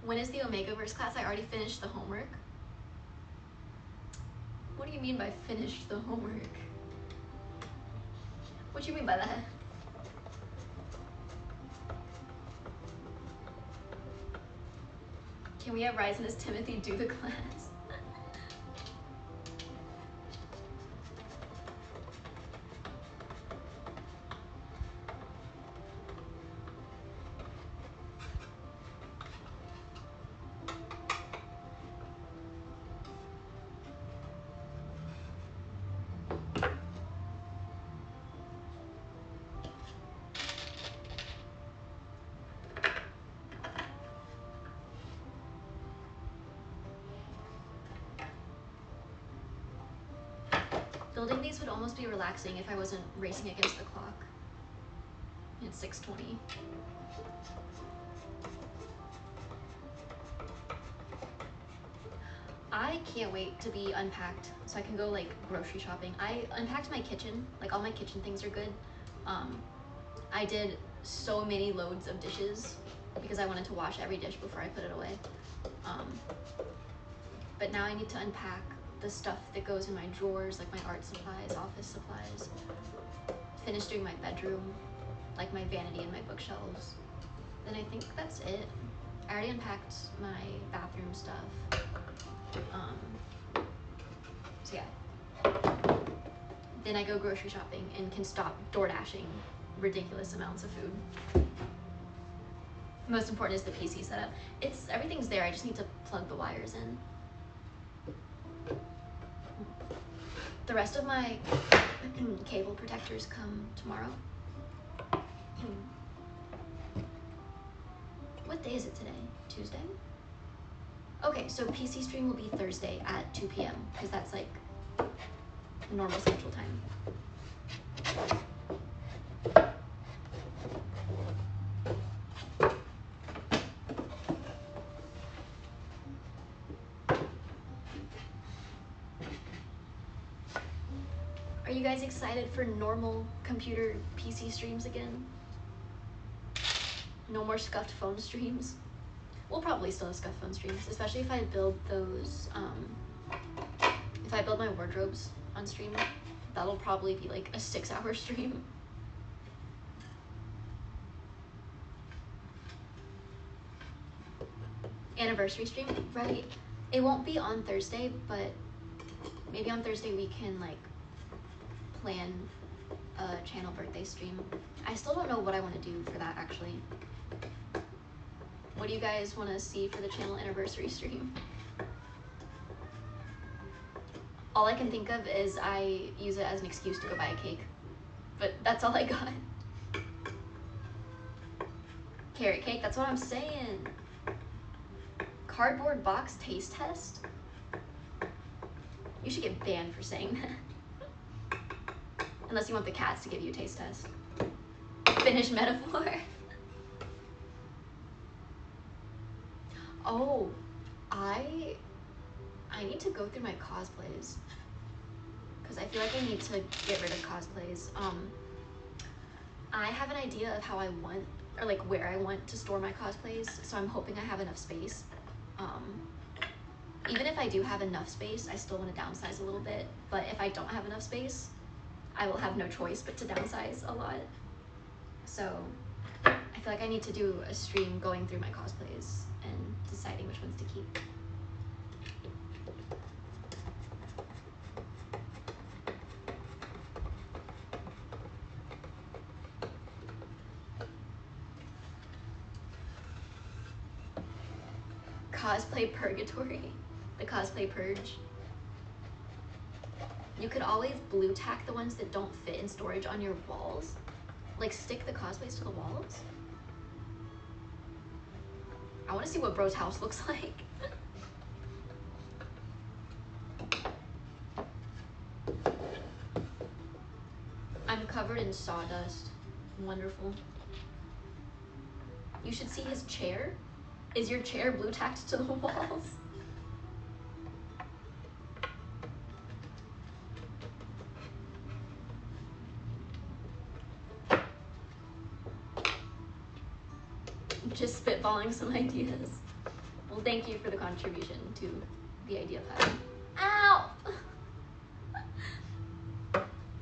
When is the Omegaverse class? I already finished the homework. What do you mean by finished the homework? What do you mean by that? Can we have Ryzen as Timothy do the class? Building these would almost be relaxing if I wasn't racing against the clock. It's 6:20. I can't wait to be unpacked so I can go like grocery shopping. I unpacked my kitchen, like all my kitchen things are good. I did so many loads of dishes because I wanted to wash every dish before I put it away. But now I need to unpack the stuff that goes in my drawers, like my art supplies, office supplies. Finish doing my bedroom, like my vanity and my bookshelves. Then I think that's it. I already unpacked my bathroom stuff. So yeah. Then I go grocery shopping and can stop door dashing ridiculous amounts of food. Most important is the PC setup. Everything's there, I just need to plug the wires in. The rest of my cable protectors come tomorrow. What day is it today? Tuesday? Okay, so PC stream will be Thursday at 2 p.m. because that's like normal Central Time. Are you guys excited for normal computer PC streams again? No more scuffed phone streams? We'll probably still have scuffed phone streams, especially if I build those wardrobes on stream. That'll probably be like a 6-hour stream. Anniversary stream, right? It won't be on Thursday, but maybe on Thursday we can like plan a channel birthday stream. I still don't know what I want to do for that actually. What do you guys want to see for the channel anniversary stream? All I can think of is I use it as an excuse to go buy a cake, but that's all I got. Carrot cake, that's what I'm saying. Cardboard box taste test? You should get banned for saying that. Unless you want the cats to give you a taste test. Finished metaphor. Oh, I need to go through my cosplays. Because I feel like I need to get rid of cosplays. I have an idea of how I want, or like where I want to store my cosplays, so I'm hoping I have enough space. Even if I do have enough space, I still want to downsize a little bit, but if I don't have enough space, I will have no choice but to downsize a lot. So I feel like I need to do a stream going through my cosplays and deciding which ones to keep. Cosplay purgatory, the cosplay purge. You could always blue tack the ones that don't fit in storage on your walls. Like stick the cosplays to the walls. I want to see what bro's house looks like. I'm covered in sawdust. Wonderful. You should see his chair. Is your chair blue tacked to the walls? Just spitballing some ideas. Well, thank you for the contribution to the idea pad. Ow!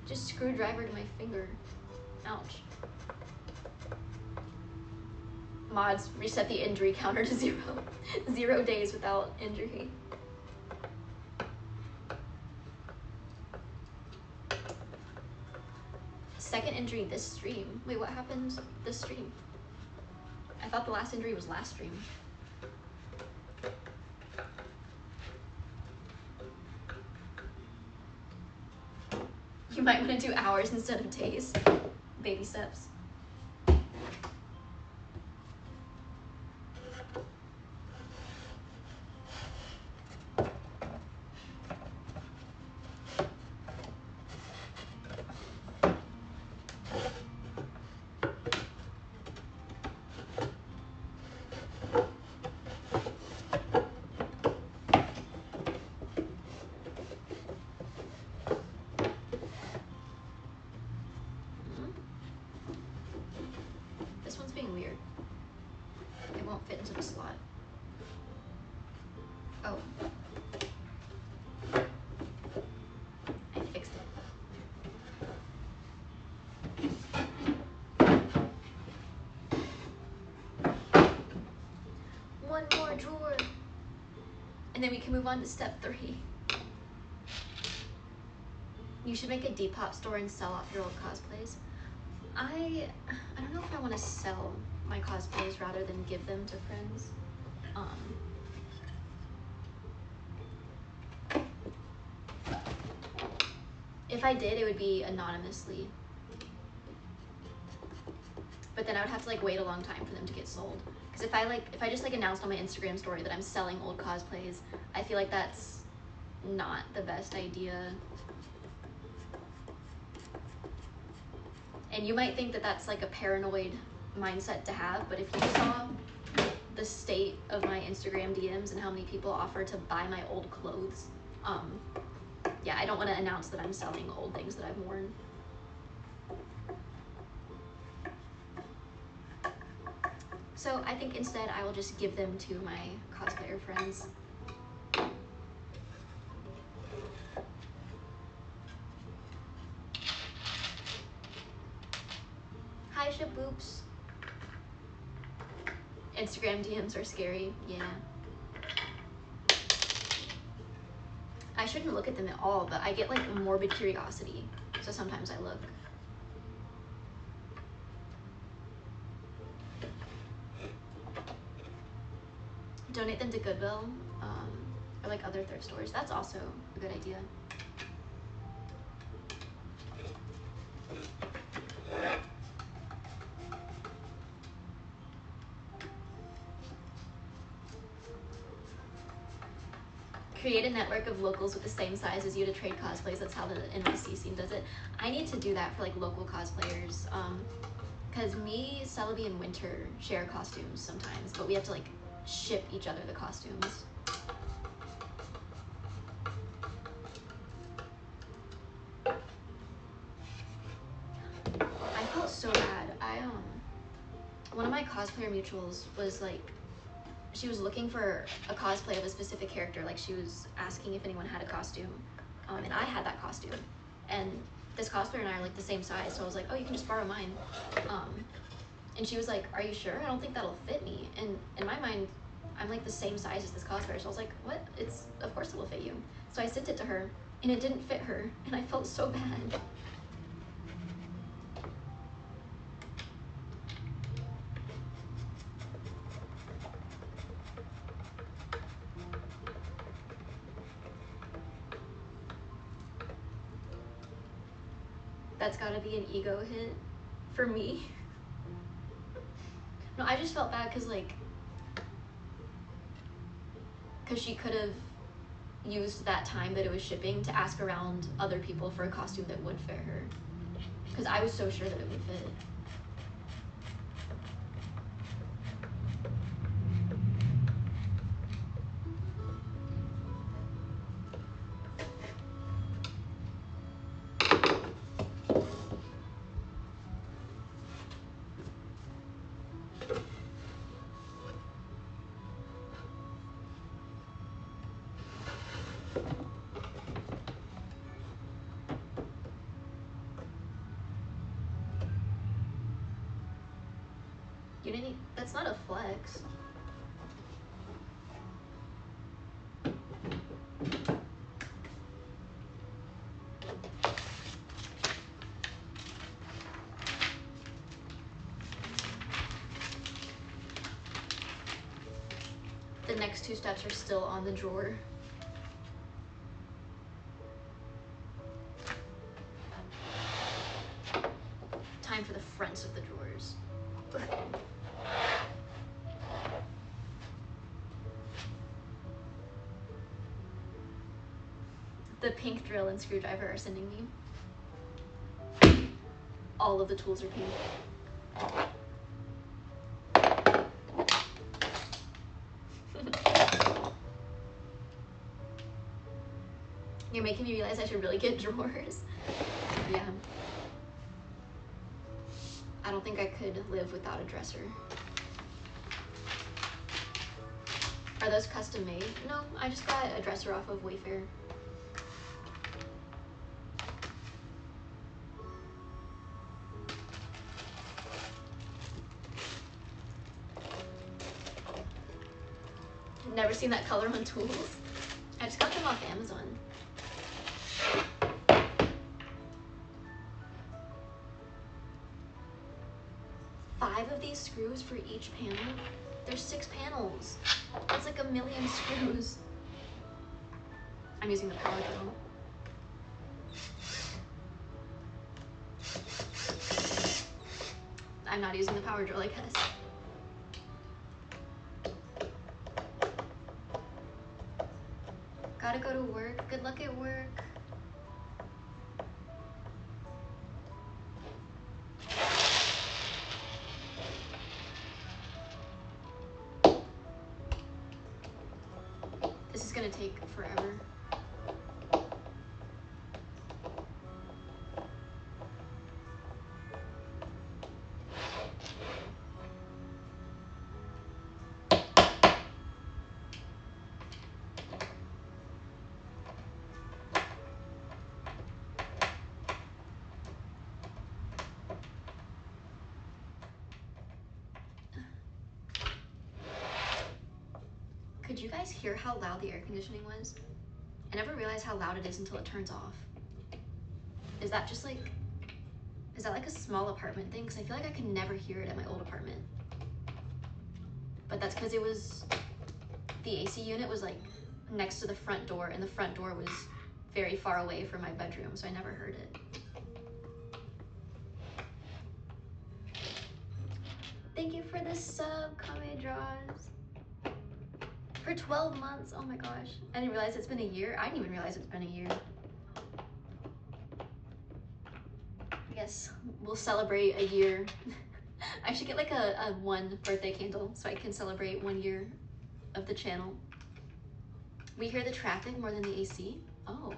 Just screwdrivered my finger. Ouch. Mods, reset the injury counter to 0. 0 days without injury. Second injury this stream. Wait, what happened this stream? I thought the last injury was last stream. You might want to do hours instead of days. Baby steps. Drawer. And then we can move on to step 3. You should make a Depop store and sell off your old cosplays. I don't know if I want to sell my cosplays rather than give them to friends. If I did, it would be anonymously. But then I would have to like wait a long time for them to get sold. Because if I just like announced on my Instagram story that I'm selling old cosplays, I feel like that's not the best idea. And you might think that that's like a paranoid mindset to have, but if you saw the state of my Instagram DMs and how many people offer to buy my old clothes, yeah, I don't want to announce that I'm selling old things that I've worn. So I think instead I will just give them to my cosplayer friends. ship boobs. Instagram DMs are scary, yeah. I shouldn't look at them at all, but I get like morbid curiosity, so sometimes I look. Donate them to Goodwill, or like other thrift stores. That's also a good idea. Create a network of locals with the same size as you to trade cosplays. That's how the NYC scene does it. I need to do that for like local cosplayers. Cause me, Celebi, and Winter share costumes sometimes, but we have to like ship each other the costumes. I felt so bad. One of my cosplayer mutuals was like, she was looking for a cosplay of a specific character. Like she was asking if anyone had a costume, and I had that costume. And this cosplayer and I are like the same size, so I was like, oh, you can just borrow mine. And she was like, are you sure? I don't think that'll fit me. And in my mind, I'm like the same size as this cosplayer. So I was like, what? Of course it'll fit you. So I sent it to her, and it didn't fit her, and I felt so bad. That's gotta be an ego hit for me. No, I just felt bad because she could have used that time that it was shipping to ask around other people for a costume that would fit her. Because I was so sure that it would fit. You didn't. That's not a flex. The next two steps are still on the drawer. Time for the fronts of the drawers. The pink drill and screwdriver are sending me. All of the tools are pink. You're making me realize I should really get drawers. Yeah. I don't think I could live without a dresser. Are those custom made? No, I just got a dresser off of Wayfair. Never seen that color on tools. I just got them off Amazon. Five of these screws for each panel? There's 6 panels. That's like 1,000,000 screws. I'm using the power drill. I'm not using the power drill, I guess. Gotta go to work. Good luck at work. This is gonna take forever. Could you guys hear how loud the air conditioning was? I never realized how loud it is until it turns off. Is that just like, is that like a small apartment thing? Because I feel like I could never hear it at my old apartment. But that's because it was, the AC unit was like next to the front door, and the front door was very far away from my bedroom, so I never heard it. Thank you for the sub, Kame Draws. For 12 months, oh my gosh. I didn't realize it's been a year. I didn't even realize it's been a year. I guess we'll celebrate a year. I should get like a 1 birthday candle so I can celebrate 1 year of the channel. We hear the traffic more than the AC? Oh.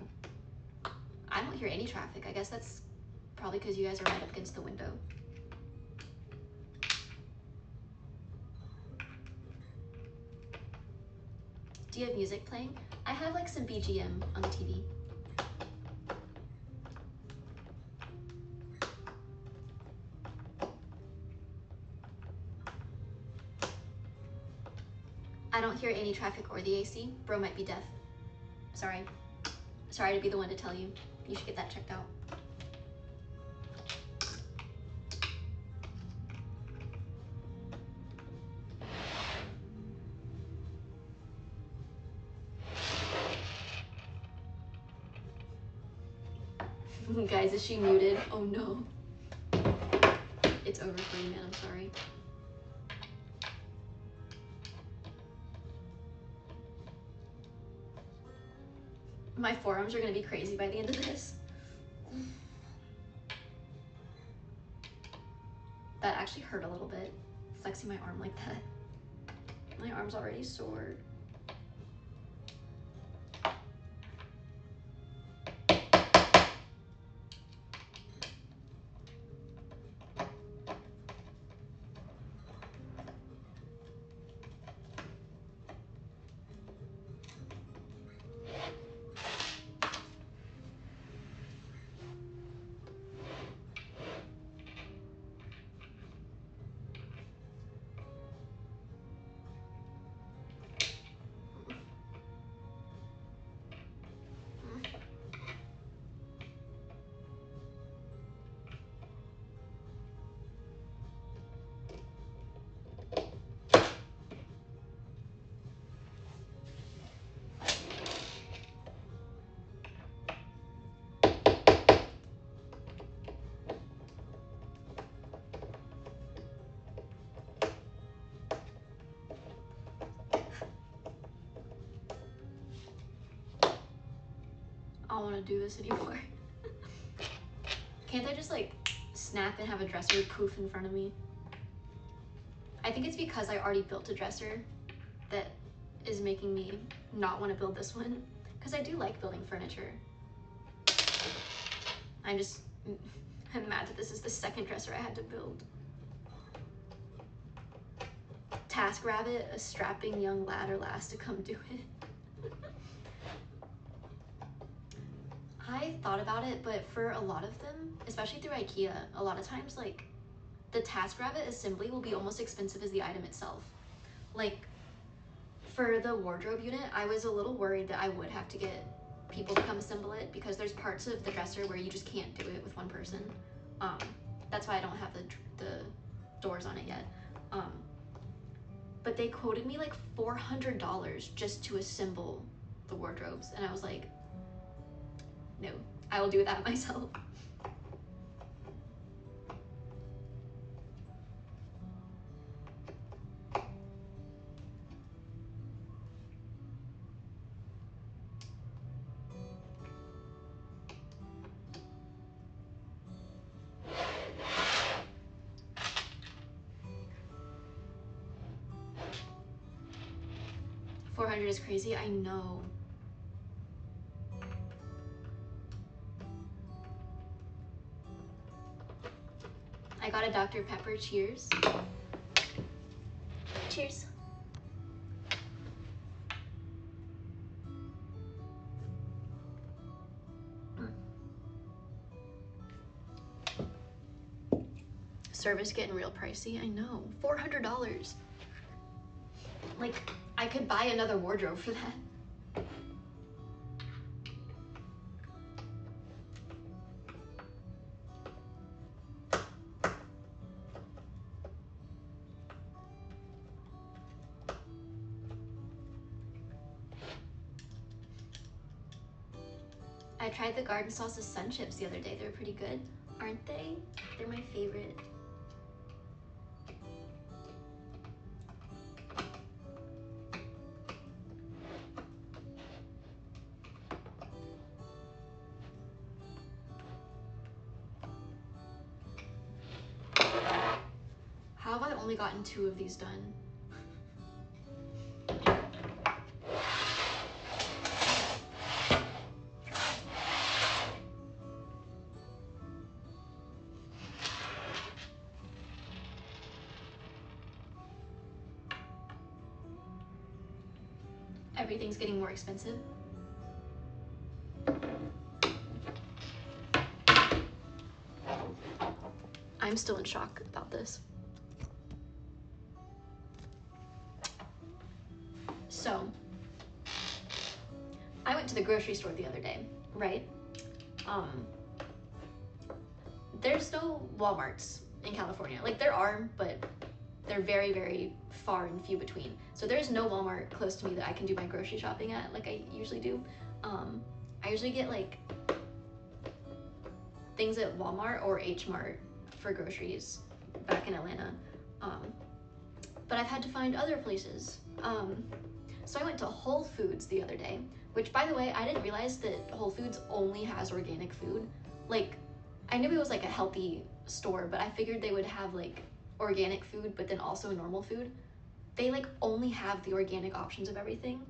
I don't hear any traffic. I guess that's probably because you guys are right up against the window. Do you have music playing? I have like some BGM on the TV. I don't hear any traffic or the AC. Bro might be deaf. Sorry. Sorry to be the one to tell you. You should get that checked out. Guys, is she muted? Oh no. It's over for you, man. I'm sorry. My forearms are gonna be crazy by the end of this. That actually hurt a little bit, flexing my arm like that. My arm's already sore. I don't want to do this anymore. Can't I just like snap and have a dresser poof in front of me? I think it's because I already built a dresser that is making me not want to build this one. Because I do like building furniture. I'm mad that this is the second dresser I had to build. TaskRabbit, a strapping young lad or lass to come do it. I thought about it, but for a lot of them, especially through IKEA, a lot of times like the TaskRabbit assembly will be almost expensive as the item itself. Like for the wardrobe unit, I was a little worried that I would have to get people to come assemble it because there's parts of the dresser where you just can't do it with one person. That's why I don't have the doors on it yet. But they quoted me like $400 just to assemble the wardrobes, and I was like, no, I will do that myself. $400 is crazy, I know. I got a Dr. Pepper, cheers. Cheers. Service getting real pricey, I know. $400. Like, I I could buy another wardrobe for that. I tried the garden salsa sun chips the other day. They're pretty good, aren't they? They're my favorite. How have I only gotten 2 of these done? Everything's getting more expensive. I'm still in shock about this. So, I went to the grocery store the other day, right? There's no Walmarts in California. Like, there are, but they're very, very far and few between. So there's no Walmart close to me that I can do my grocery shopping at like I usually do. I usually get like things at Walmart or H Mart for groceries back in Atlanta. But I've had to find other places. So I went to Whole Foods the other day, which, by the way, I didn't realize that Whole Foods only has organic food. Like, I knew it was like a healthy store, but I figured they would have like organic food, but then also normal food. They like only have the organic options of everything.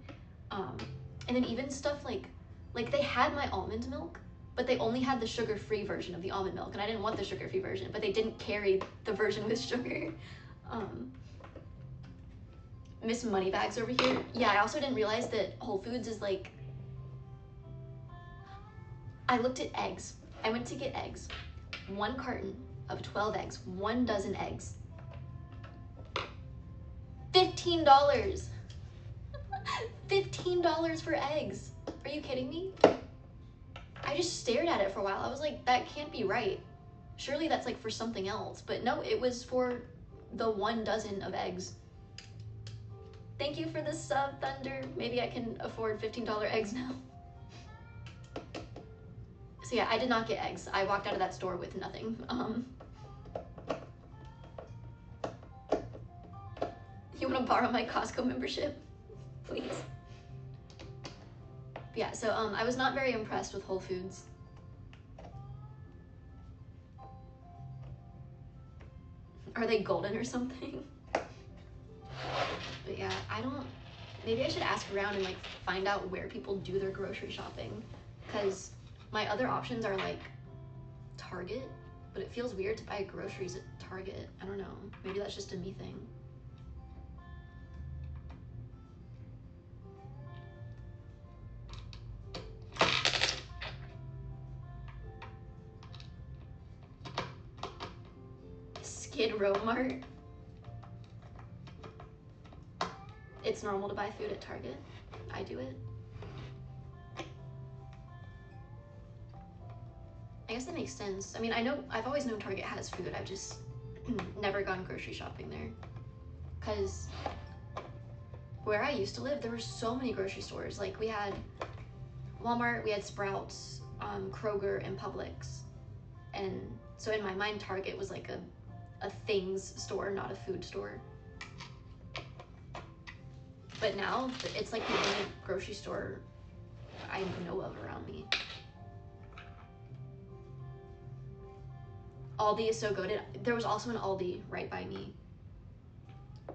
And then even stuff like they had my almond milk, but they only had the sugar-free version of the almond milk, and I didn't want the sugar-free version, but they didn't carry the version with sugar. Miss Moneybags over here. Yeah, I also didn't realize that Whole Foods is like, I looked at eggs. I went to get eggs. 1 carton of 12 eggs, 1 dozen eggs. $15. $15 for eggs. Are you kidding me? I just stared at it for a while. I was like, that can't be right. Surely that's like for something else. But no, it was for the 1 dozen of eggs. Thank you for the sub, Thunder. Maybe I can afford $15 eggs now. So yeah, I did not get eggs. I walked out of that store with nothing. You want to borrow my Costco membership? Please. But yeah, so I was not very impressed with Whole Foods. Are they golden or something? But yeah, maybe I should ask around and like find out where people do their grocery shopping, because my other options are like Target, but it feels weird to buy groceries at Target. I don't know, maybe that's just a me thing. Skid Row Mart. It's normal to buy food at Target. I do it. I guess that makes sense. I mean, I've always known Target has food. I've just never gone grocery shopping there. Because where I used to live, there were so many grocery stores. Like, we had Walmart, we had Sprouts, Kroger, and Publix. And so in my mind, Target was like a things store, not a food store. But now, it's like the only grocery store I know of around me. Aldi is so good. There was also an Aldi right by me.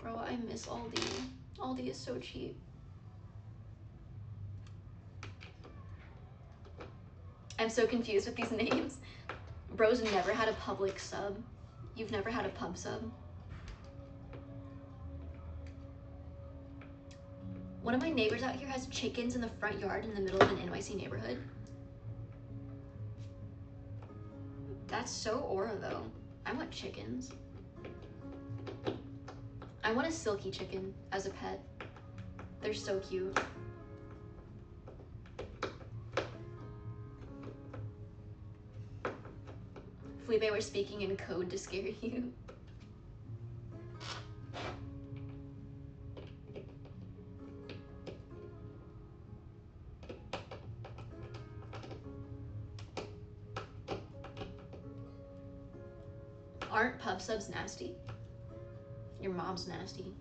Bro, I miss Aldi. Aldi is so cheap. I'm so confused with these names. Bro's never had a Publix sub. You've never had a pub sub? One of my neighbors out here has chickens in the front yard in the middle of an NYC neighborhood. That's so aura though. I want chickens. I want a silky chicken as a pet. They're so cute. Felipe, we're speaking in code to scare you. Aren't pub subs nasty? Your mom's nasty.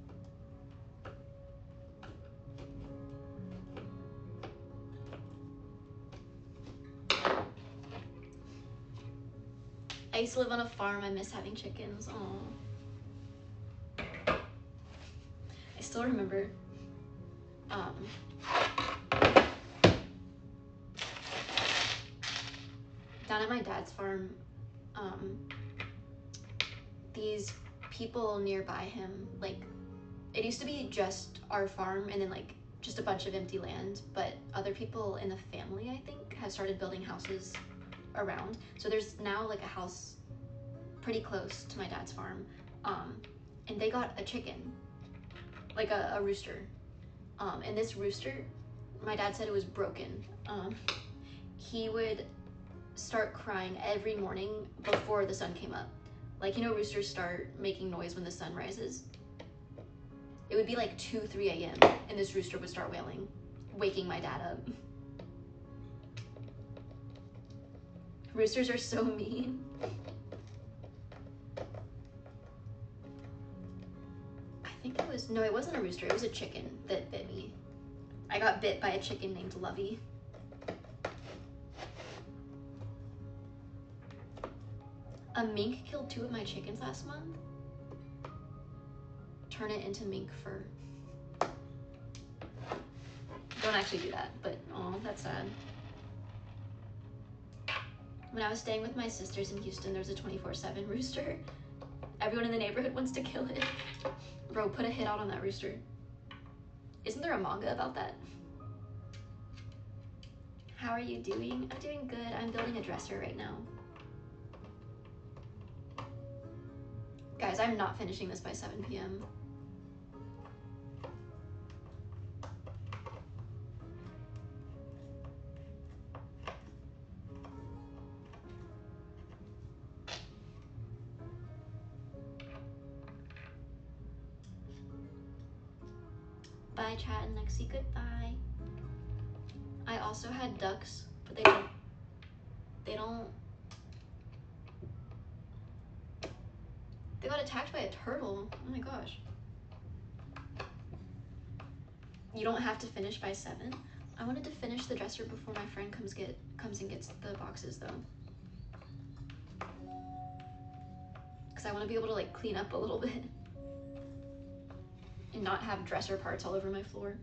I used to live on a farm. I miss having chickens. Aww. I still remember. Down at my dad's farm, these people nearby him, like, it used to be just our farm and then like just a bunch of empty land, but other people in the family, I think, have started building houses around. So there's now like a house pretty close to my dad's farm, and they got a chicken, like a rooster, and this rooster, my dad said it was broken. He would start crying every morning before the sun came up. Like, you know, roosters start making noise when the sun rises. It would be like 2, 3 a.m. and this rooster would start wailing, waking my dad up. Roosters are so mean. I think it was, no, it wasn't a rooster, it was a chicken that bit me. I got bit by a chicken named Lovey. A mink killed 2 of my chickens last month. Turn it into mink fur. Don't actually do that, but oh, that's sad. When I was staying with my sisters in Houston, there's a 24/7 rooster. Everyone in the neighborhood wants to kill it. Bro, put a hit out on that rooster. Isn't there a manga about that? How are you doing? I'm doing good. I'm building a dresser right now. Guys, I'm not finishing this by 7 p.m. Bye, chat and Lexi, goodbye. I also had ducks, but they don't, they got attacked by a turtle. Oh my gosh. You don't have to finish by 7. I wanted to finish the dresser before my friend comes and gets the boxes though. Cause I want to be able to like clean up a little bit and not have dresser parts all over my floor.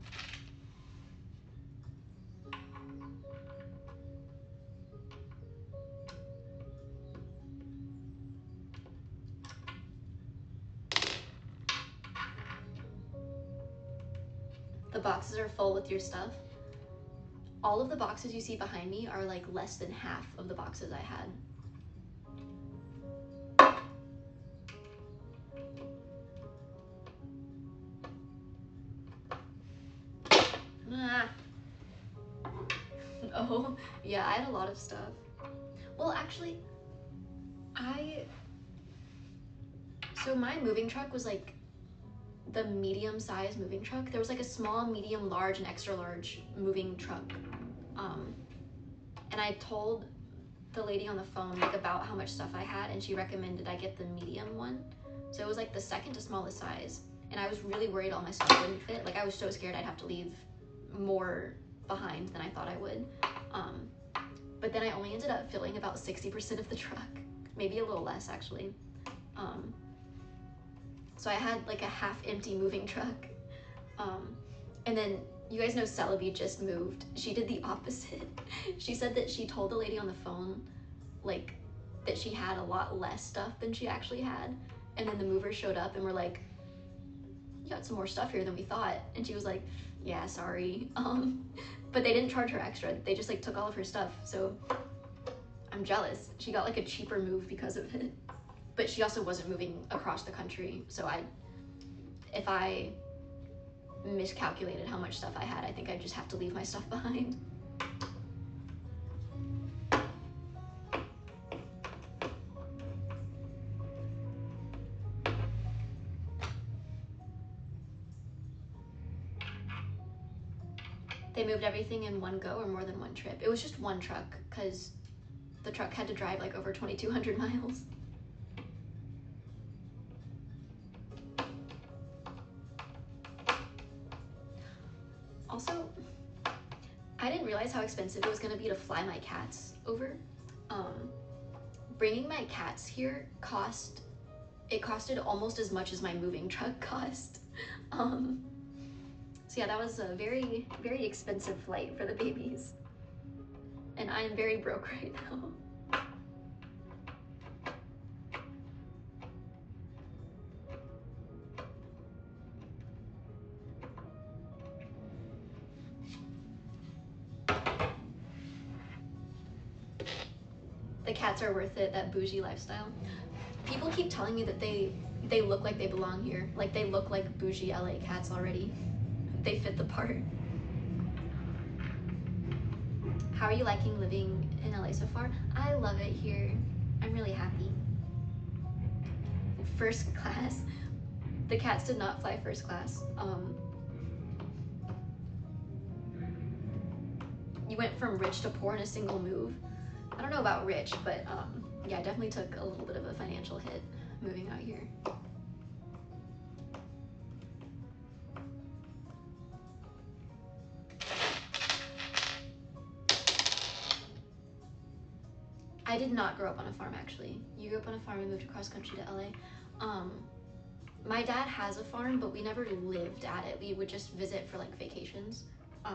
The boxes are full with your stuff. All of the boxes you see behind me are like less than half of the boxes I had. Ah. Oh, yeah, I had a lot of stuff. Well, actually, so my moving truck was like the medium-sized moving truck. There was like a small, medium, large, and extra large moving truck. And I told the lady on the phone like about how much stuff I had, and she recommended I get the medium one. So it was like the second to smallest size. And I was really worried all my stuff wouldn't fit. Like I was so scared I'd have to leave more behind than I thought I would. But then I only ended up filling about 60% of the truck, maybe a little less actually. So I had like a half empty moving truck. And then you guys know Celebi just moved. She did the opposite. She said that she told the lady on the phone like that she had a lot less stuff than she actually had. And then the movers showed up and were like, you got some more stuff here than we thought. And she was like, yeah, sorry. But they didn't charge her extra. They just like took all of her stuff. So I'm jealous. She got like a cheaper move because of it. But she also wasn't moving across the country. So if I miscalculated how much stuff I had. I think I just have to leave my stuff behind. They moved everything in one go or more than one trip? It was just one truck because the truck had to drive like over 2,200 miles. Also, I didn't realize how expensive it was going to be to fly my cats over. Bringing my cats here costed almost as much as my moving truck cost. So yeah, that was a very, very expensive flight for the babies. And I am very broke right now. The cats are worth it, that bougie lifestyle. People keep telling me that they look like they belong here. Like they look like bougie LA cats already. They fit the part. How are you liking living in LA so far? I love it here. I'm really happy. First class. The cats did not fly first class. You went from rich to poor in a single move. I don't know about rich, but yeah, I definitely took a little bit of a financial hit moving out here. I did not grow up on a farm, actually. You grew up on a farm and moved across country to LA. My dad has a farm, but we never lived at it. We would just visit for like vacations. I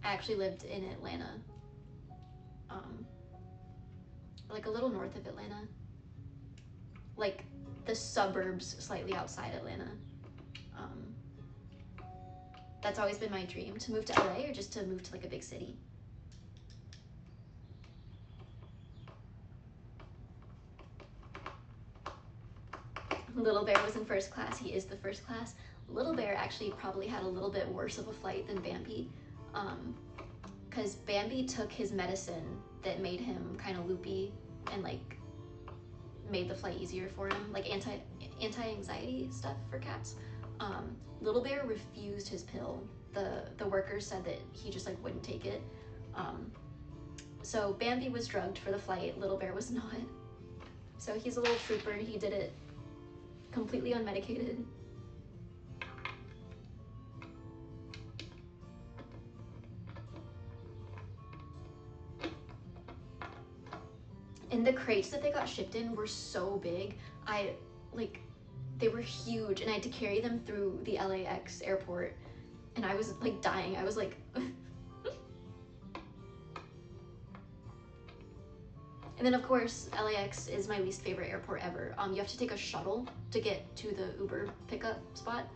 actually lived in Atlanta, like a little north of Atlanta, like the suburbs slightly outside Atlanta. That's always been my dream, to move to LA or just to move to like a big city. Little Bear was in first class. He is the first class. Little Bear actually probably had a little bit worse of a flight than Bambi, because Bambi took his medicine that made him kind of loopy and like made the flight easier for him, like anti-anxiety stuff for cats. Little Bear refused his pill. The workers said that he just like wouldn't take it. So Bambi was drugged for the flight. Little Bear was not. So he's a little trooper. He did it completely unmedicated. And the crates that they got shipped in were so big. They were huge, and I had to carry them through the LAX airport, and I was like dying. I was like, and then of course, LAX is my least favorite airport ever. You have to take a shuttle to get to the Uber pickup spot.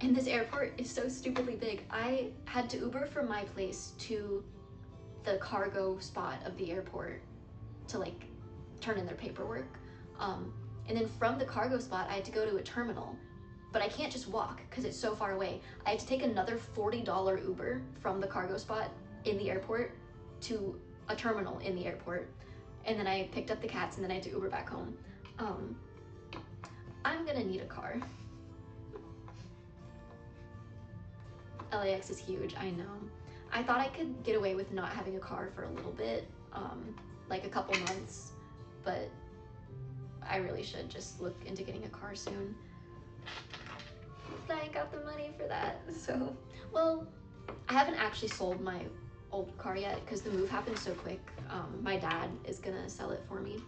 And this airport is so stupidly big. I had to Uber from my place to the cargo spot of the airport to like turn in their paperwork. And then from the cargo spot, I had to go to a terminal, but I can't just walk because it's so far away. I had to take another $40 Uber from the cargo spot in the airport to a terminal in the airport. And then I picked up the cats and then I had to Uber back home. I'm gonna need a car. LAX is huge, I know. I thought I could get away with not having a car for a little bit, like a couple months, but I really should just look into getting a car soon. I ain't got the money for that, so. Well, I haven't actually sold my old car yet because the move happened so quick. My dad is gonna sell it for me.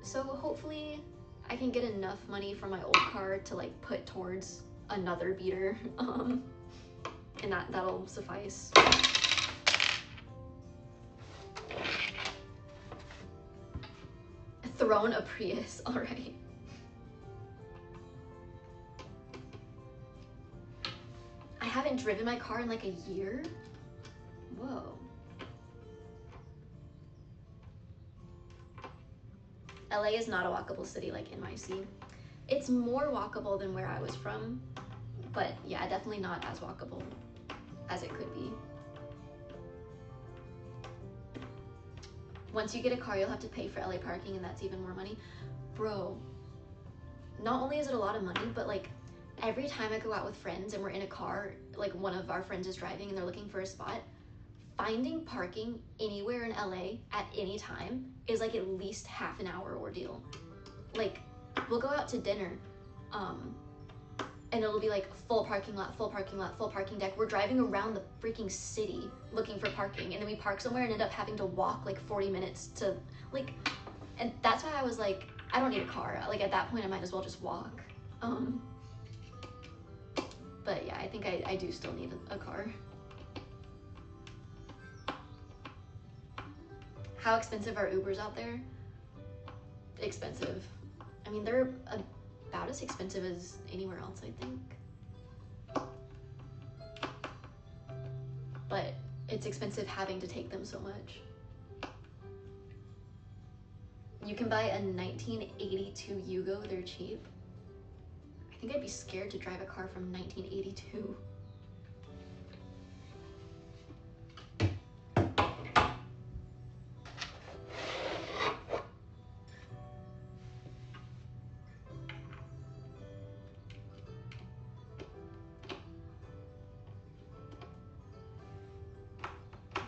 So hopefully I can get enough money from my old car to like put towards another beater, and that'll suffice. Thrown a Prius, all right. I haven't driven my car in like a year. Whoa. LA is not a walkable city like NYC. It's more walkable than where I was from, but yeah, definitely not as walkable as it could be. Once you get a car, you'll have to pay for LA parking, and that's even more money. Bro, not only is it a lot of money, but like every time I go out with friends and we're in a car, like one of our friends is driving and they're looking for a spot, finding parking anywhere in LA at any time is like at least half an hour ordeal. Like, we'll go out to dinner, and it'll be like full parking lot, full parking lot, full parking deck. We're driving around the freaking city looking for parking, and then we park somewhere and end up having to walk like 40 minutes to like, and that's why I was like, I don't need a car. Like at that point I might as well just walk. But yeah, I think I do still need a car. How expensive are Ubers out there? Expensive. I mean, they're about as expensive as anywhere else, I think. But it's expensive having to take them so much. You can buy a 1982 Yugo, they're cheap. I think I'd be scared to drive a car from 1982.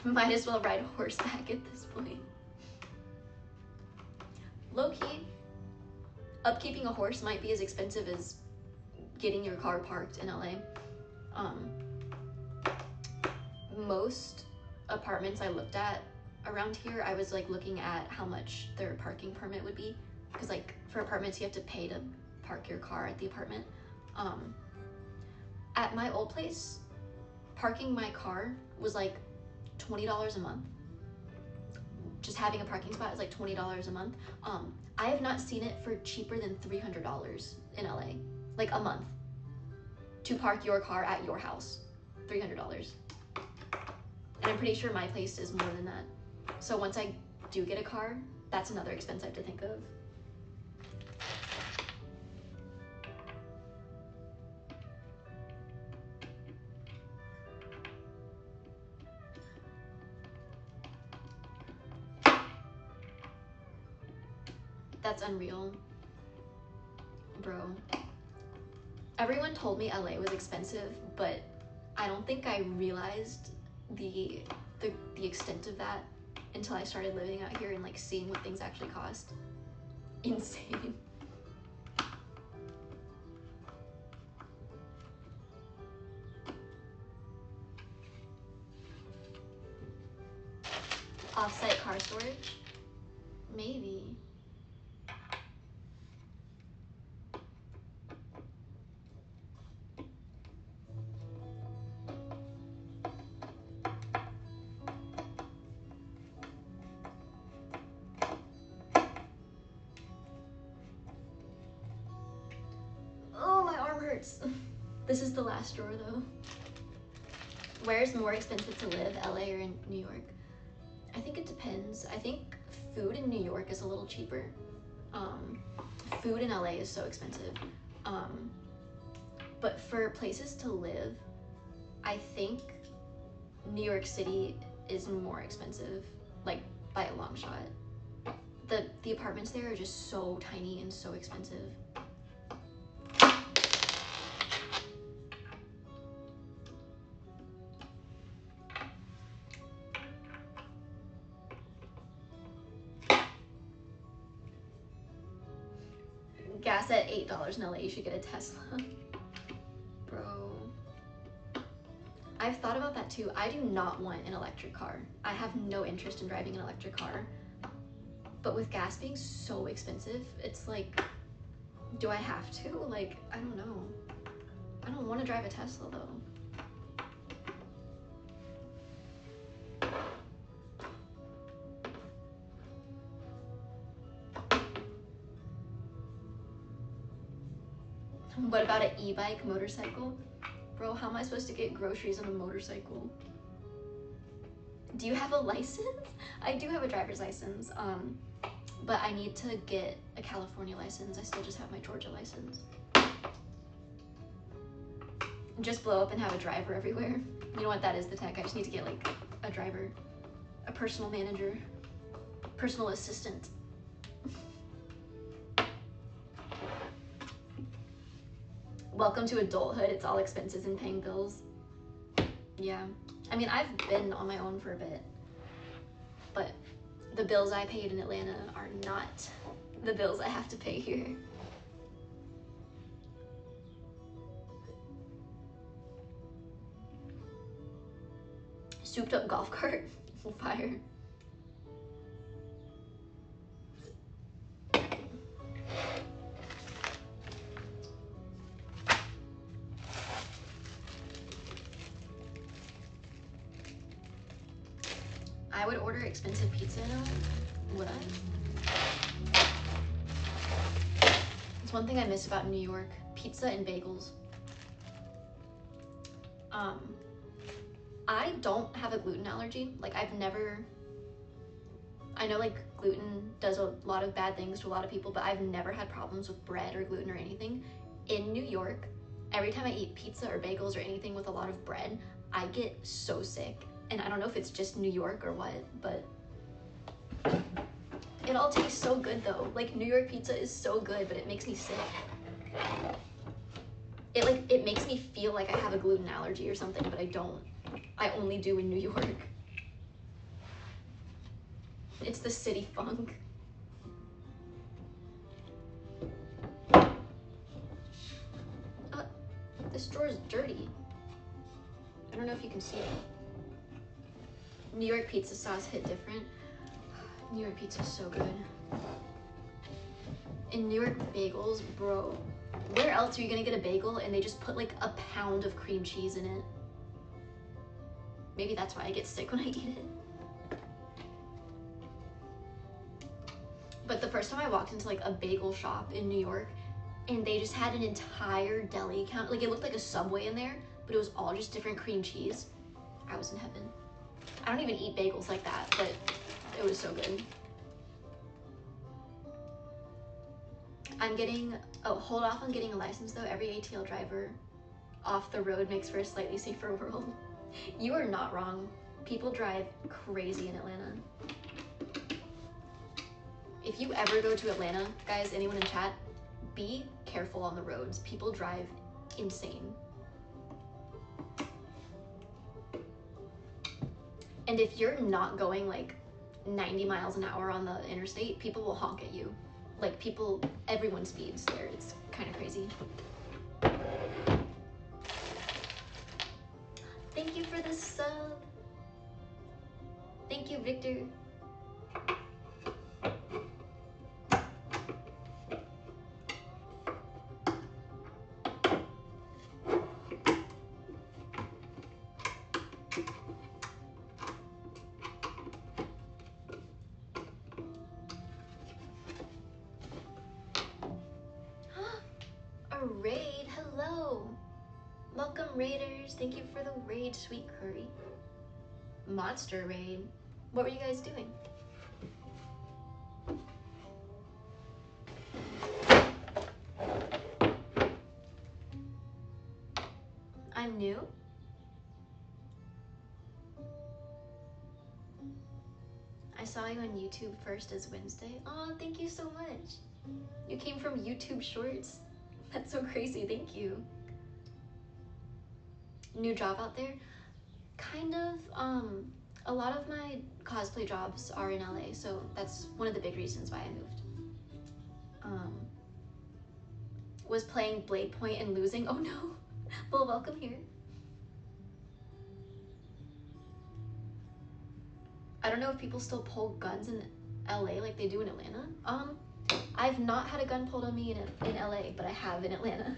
Might as well ride horseback at this point. Low-key, upkeeping a horse might be as expensive as getting your car parked in LA. Most apartments I looked at around here, I was like looking at how much their parking permit would be, because like for apartments you have to pay to park your car at the apartment. At my old place, parking my car was like $20 a month. Just having a parking spot is like $20 a month. I have not seen it for cheaper than $300 in LA, like a month, to park your car at your house. $300. And I'm pretty sure my place is more than that. So once I do get a car, that's another expense I have to think of. That's unreal. Bro. Everyone told me LA was expensive, but I don't think I realized the extent of that until I started living out here and like seeing what things actually cost. Insane. Off-site car storage? Maybe. Oh, my arm hurts. This is the last drawer though. Where's more expensive to live, LA or in New York? I think it depends. I think food in New York is a little cheaper. Food in LA is so expensive. But for places to live, I think New York City is more expensive, like by a long shot. The apartments there are just so tiny and so expensive. Gas at $8 in LA, you should get a Tesla. Bro. I've thought about that too. I do not want an electric car. I have no interest in driving an electric car. But with gas being so expensive, it's like, do I have to? Like, I don't know. I don't want to drive a Tesla though. What about an e-bike, motorcycle? Bro, how am I supposed to get groceries on a motorcycle? Do you have a license? I do have a driver's license, But I need to get a California license. I still just have my Georgia license. Just blow up and have a driver everywhere. You know what that is, the tech. I just need to get like a driver, a personal manager, personal assistant. Welcome to adulthood. It's all expenses and paying bills. Yeah. I mean, I've been on my own for a bit, but the bills I paid in Atlanta are not the bills I have to pay here. Souped up golf cart. Fire. I would order expensive pizza now, would I? It's one thing I miss about New York, pizza and bagels. I don't have a gluten allergy. Like I know like gluten does a lot of bad things to a lot of people, but I've never had problems with bread or gluten or anything. In New York, every time I eat pizza or bagels or anything with a lot of bread, I get so sick. And I don't know if it's just New York or what, but it all tastes so good though. Like New York pizza is so good, but it makes me sick. It makes me feel like I have a gluten allergy or something, but I don't. I only do in New York. It's the city funk. This drawer is dirty. I don't know if you can see it. New York pizza sauce hit different. New York pizza is so good. In New York bagels, bro, where else are you gonna get a bagel and they just put like a pound of cream cheese in it? Maybe that's why I get sick when I eat it. But the first time I walked into like a bagel shop in New York and they just had an entire deli count, like it looked like a Subway in there, but it was all just different cream cheese. I was in heaven. I don't even eat bagels like that, but it was so good. Hold off on getting a license though. Every ATL driver off the road makes for a slightly safer world. You are not wrong. People drive crazy in Atlanta. If you ever go to Atlanta, guys, anyone in chat, be careful on the roads. People drive insane. And if you're not going like 90 miles an hour on the interstate, people will honk at you. Like everyone speeds there. It's kind of crazy. Thank you for the sub. Thank you, Victor. A raid, hello. Welcome, raiders. Thank you for the raid, Sweet Curry. Monster raid. What were you guys doing? I'm new. I saw you on YouTube first as Wednesday. Aw, thank you so much. You came from YouTube Shorts. That's so crazy, thank you. New job out there? Kind of. A lot of my cosplay jobs are in LA, so that's one of the big reasons why I moved. Was playing Blade Point and losing. Oh no. Well, welcome here. I don't know if people still pull guns in LA like they do in Atlanta. I've not had a gun pulled on me in LA, but I have in Atlanta.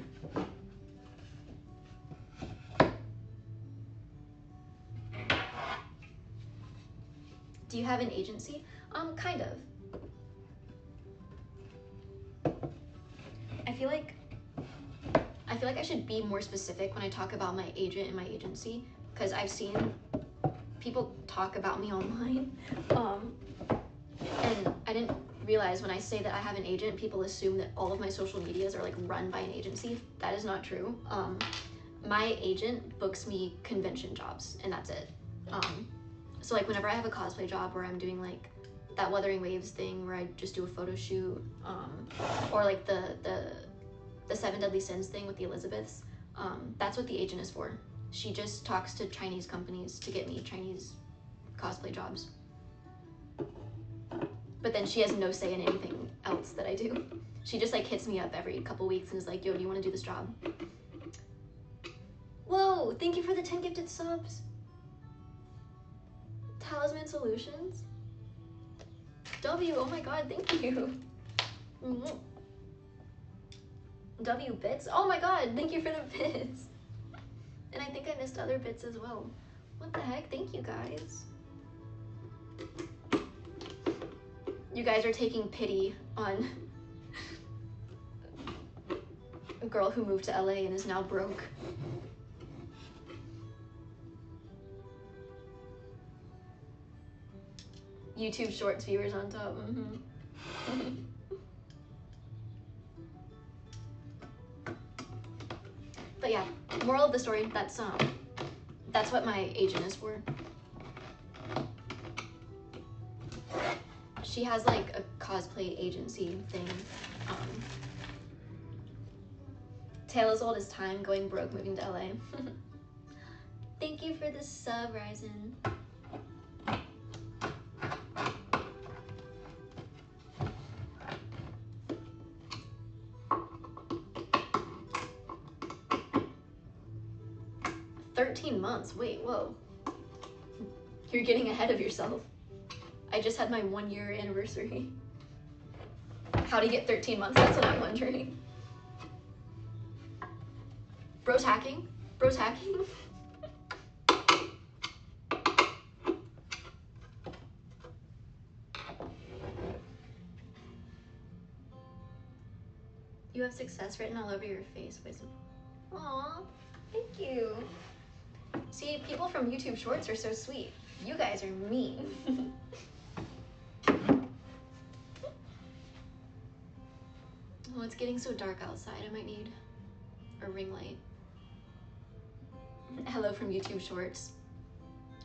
Do you have an agency? Kind of. I feel like I should be more specific when I talk about my agent and my agency, because I've seen people talk about me online, and I didn't realize when I say that I have an agent, people assume that all of my social medias are like run by an agency. That is not true. My agent books me convention jobs, and that's it. So like whenever I have a cosplay job where I'm doing like that Wuthering Waves thing where I just do a photo shoot, or like the 7 Deadly Sins thing with the Elizabeths, that's what the agent is for. She just talks to Chinese companies to get me Chinese cosplay jobs. But then she has no say in anything else that I do. She just like hits me up every couple weeks and is like, yo, do you want to do this job? Whoa, thank you for the 10 gifted subs. Talisman Solutions. W, oh my god, thank you. W bits, oh my god, thank you for the bits. And I think I missed other bits as well. What the heck, thank you guys. You guys are taking pity on a girl who moved to LA and is now broke. YouTube Shorts viewers on top. But yeah, moral of the story, that's what my agent is for. She has like a cosplay agency thing. Tale as old as time, going broke, moving to LA. Thank you for the sub, Ryzen. Months. Wait, whoa. You're getting ahead of yourself. I just had my 1-year anniversary. How to get 13 months? That's what I'm wondering. Bro's hacking? Bro's hacking? You have success written all over your face. Aww, thank you. See, people from YouTube Shorts are so sweet. You guys are mean. Oh, it's getting so dark outside. I might need a ring light. Hello from YouTube Shorts.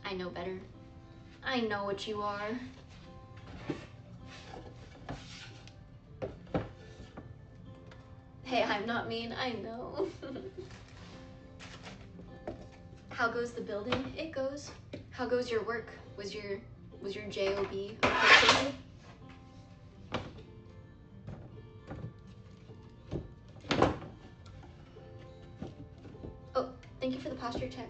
I know better. I know what you are. Hey, I'm not mean. I know. How goes the building? It goes. How goes your work? Was your job okay? Oh, thank you for the posture check.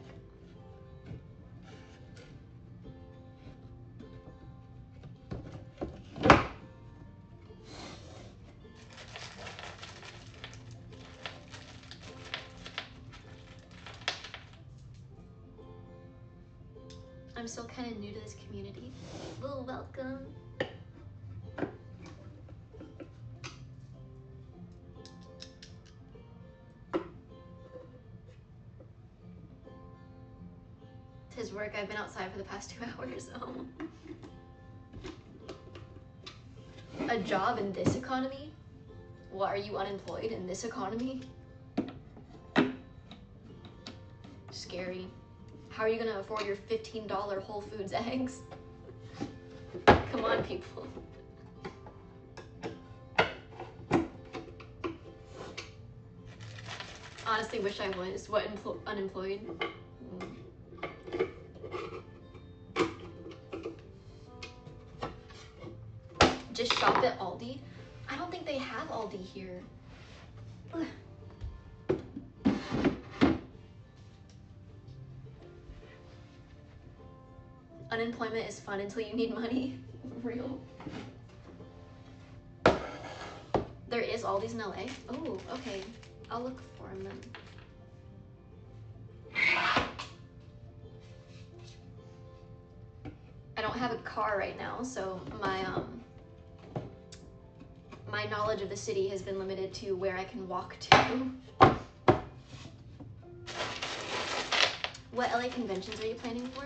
I'm still kind of new to this community. Well, welcome. It's his work. I've been outside for the past 2 hours. Oh. A job in this economy? Well, are you unemployed in this economy? Scary. How are you gonna afford your $15 Whole Foods eggs? Come on, people. Honestly, wish I was. What, unemployed? Just shop at Aldi? I don't think they have Aldi here. Ugh. Unemployment is fun until you need money. Real. There is Aldi's in LA? Oh, okay. I'll look for them then. I don't have a car right now, so my knowledge of the city has been limited to where I can walk to. What LA conventions are you planning for?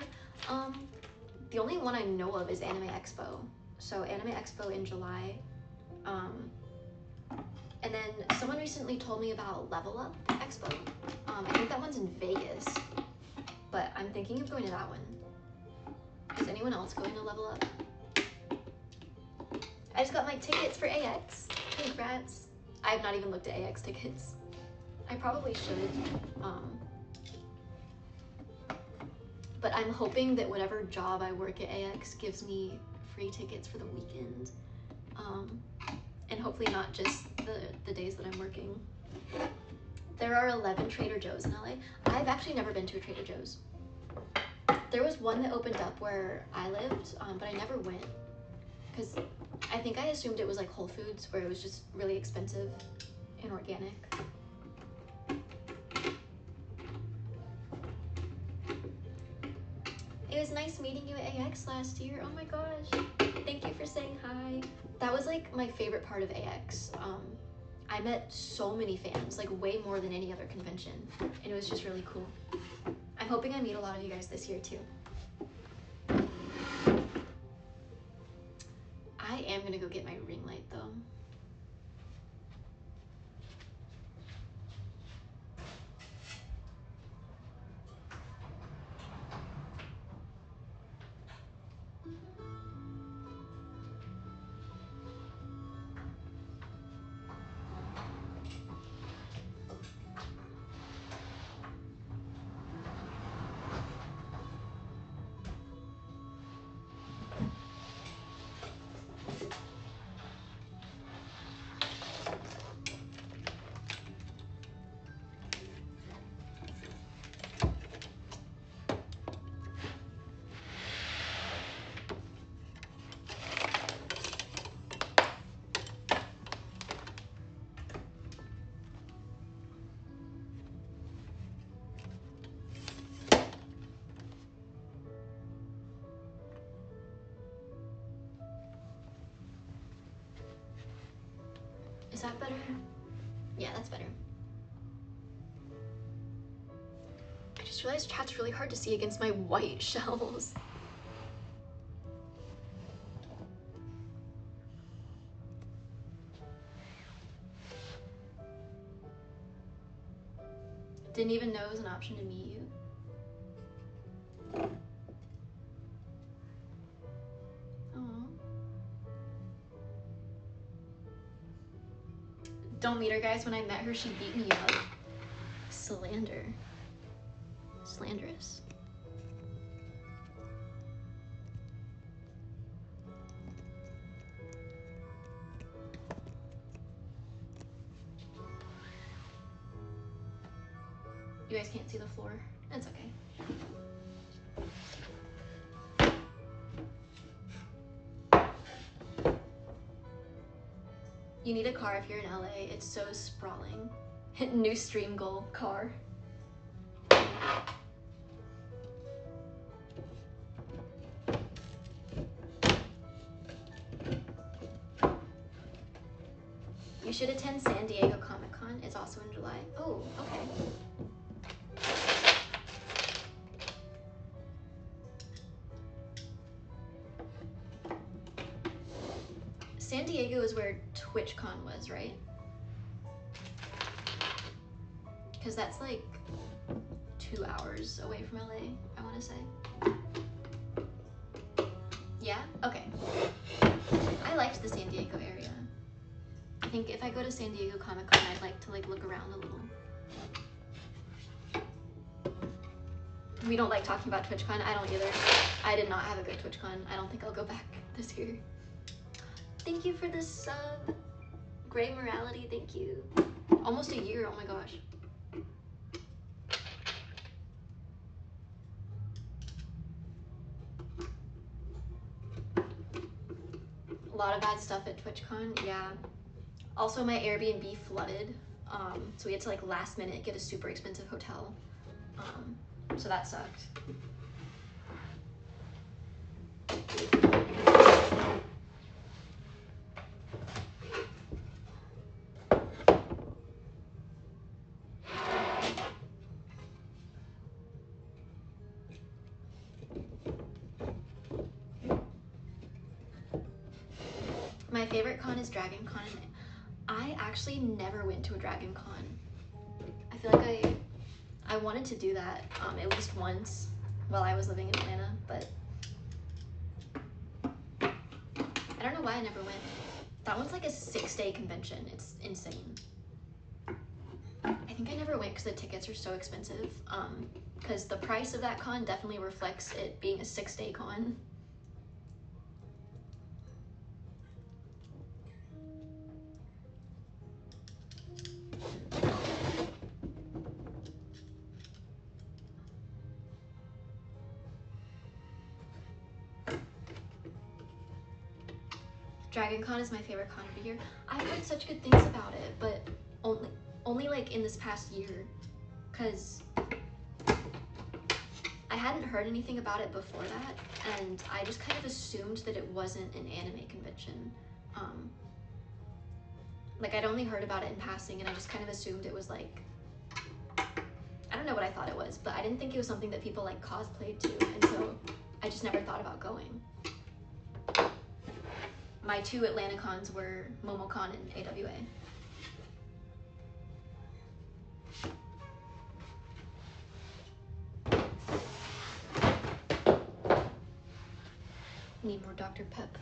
The only one I know of is Anime Expo. So Anime Expo in July, And then someone recently told me about Level Up Expo. I think that one's in Vegas, but I'm thinking of going to that one. Is anyone else going to Level Up? I just got my tickets for AX. Congrats. I have not even looked at AX tickets. I probably should. But I'm hoping that whatever job I work at AX gives me free tickets for the weekend. And hopefully not just the days that I'm working. There are 11 Trader Joe's in LA. I've actually never been to a Trader Joe's. There was one that opened up where I lived, but I never went. Because I think I assumed it was like Whole Foods, where it was just really expensive and organic. It was nice meeting you at AX last year. Oh my gosh. Thank you for saying hi. That was like my favorite part of AX. I met so many fans, like way more than any other convention. And it was just really cool. I'm hoping I meet a lot of you guys this year too. I am gonna go get my ring light though. Is that better? Yeah, that's better. I just realized chat's really hard to see against my white shells. Didn't even know it was an option to meet you. Aww. Don't meet her, guys. When I met her, she beat me up. Slander. Slanderous. You guys can't see the floor. That's okay. You need a car if you're in LA. It's so sprawling. New stream goal, car. You should attend San Diego Comic-Con. It's also in July. Oh, okay. San Diego is where TwitchCon was, right? Because that's like 2 hours away from LA, I want to say. Yeah? Okay. I liked the San Diego area. I think if I go to San Diego Comic-Con, I'd like to like look around a little. We don't like talking about TwitchCon. I don't either. I did not have a good TwitchCon. I don't think I'll go back this year. Thank you for the sub. Gray Morality, thank you. Almost a year, oh my gosh. A lot of bad stuff at TwitchCon, yeah. Also, my Airbnb flooded, so we had to like last minute get a super expensive hotel. So that sucked. My favorite con is Dragon Con. I actually never went to a Dragon Con. I feel like I wanted to do that at least once while I was living in Atlanta, but I don't know why I never went. That one's like a 6-day convention. It's insane. I think I never went because the tickets are so expensive. Because the price of that con definitely reflects it being a 6-day con. Dragon Con is my favorite con of the year. I've heard such good things about it, but only like in this past year, because I hadn't heard anything about it before that, and I just kind of assumed that it wasn't an anime convention. Like I'd only heard about it in passing, and I just kind of assumed it was like, I don't know what I thought it was, but I didn't think it was something that people like cosplayed to, and so I just never thought about going. My 2 Atlanta cons were MomoCon and AWA. Need more Dr. Pep.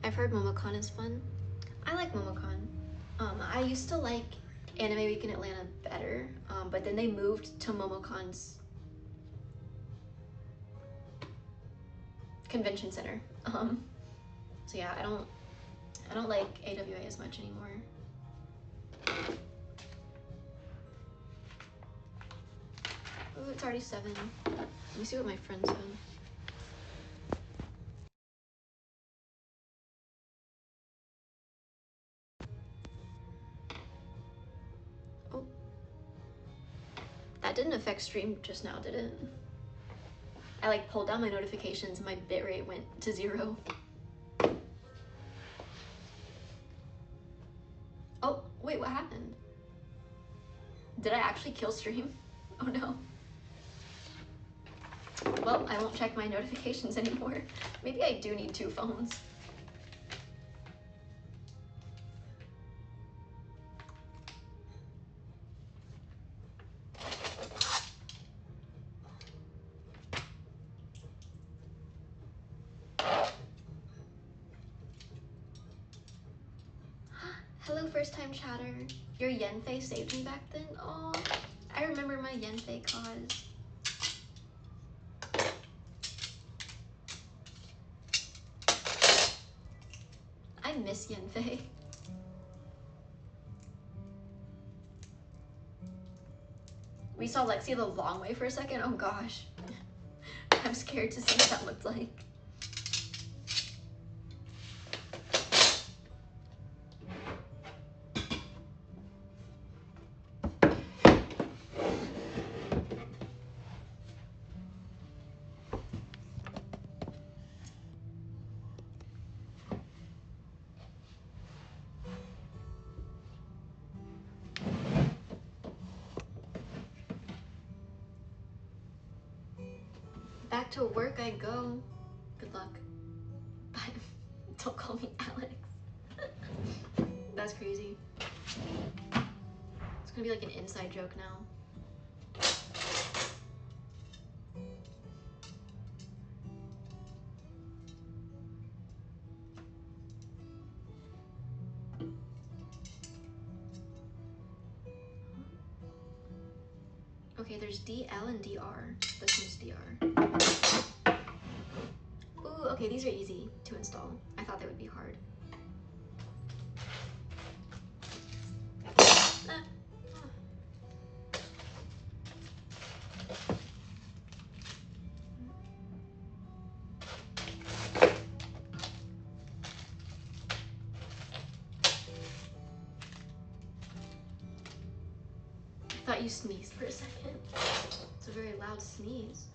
I've heard MomoCon is fun. I like MomoCon. I used to like Anime Week in Atlanta better, but then they moved to MomoCon's convention center. So yeah, I don't like AWA as much anymore. Oh, it's already 7. Let me see what my friend said. Oh, that didn't affect stream just now, did it? I like pulled down my notifications and my bitrate went to 0. Oh, wait, what happened? Did I actually kill stream? Oh no. Well, I won't check my notifications anymore. Maybe I do need 2 phones. Hello, first time chatter. Your Yenfei saved me back then? Oh, I remember my Yenfei cause. I miss Yenfei. We saw Lexi the long way for a second. Oh gosh. I'm scared to see what that looked like. Back to work I go. Good luck. Bye. Don't call me Alex. That's crazy. It's gonna be like an inside joke now. Okay, there's DL and DR. This one's DR. Ooh, okay, these are easy to install. I thought they would be hard. Ah. I thought you sneezed for a second. It's a very loud sneeze.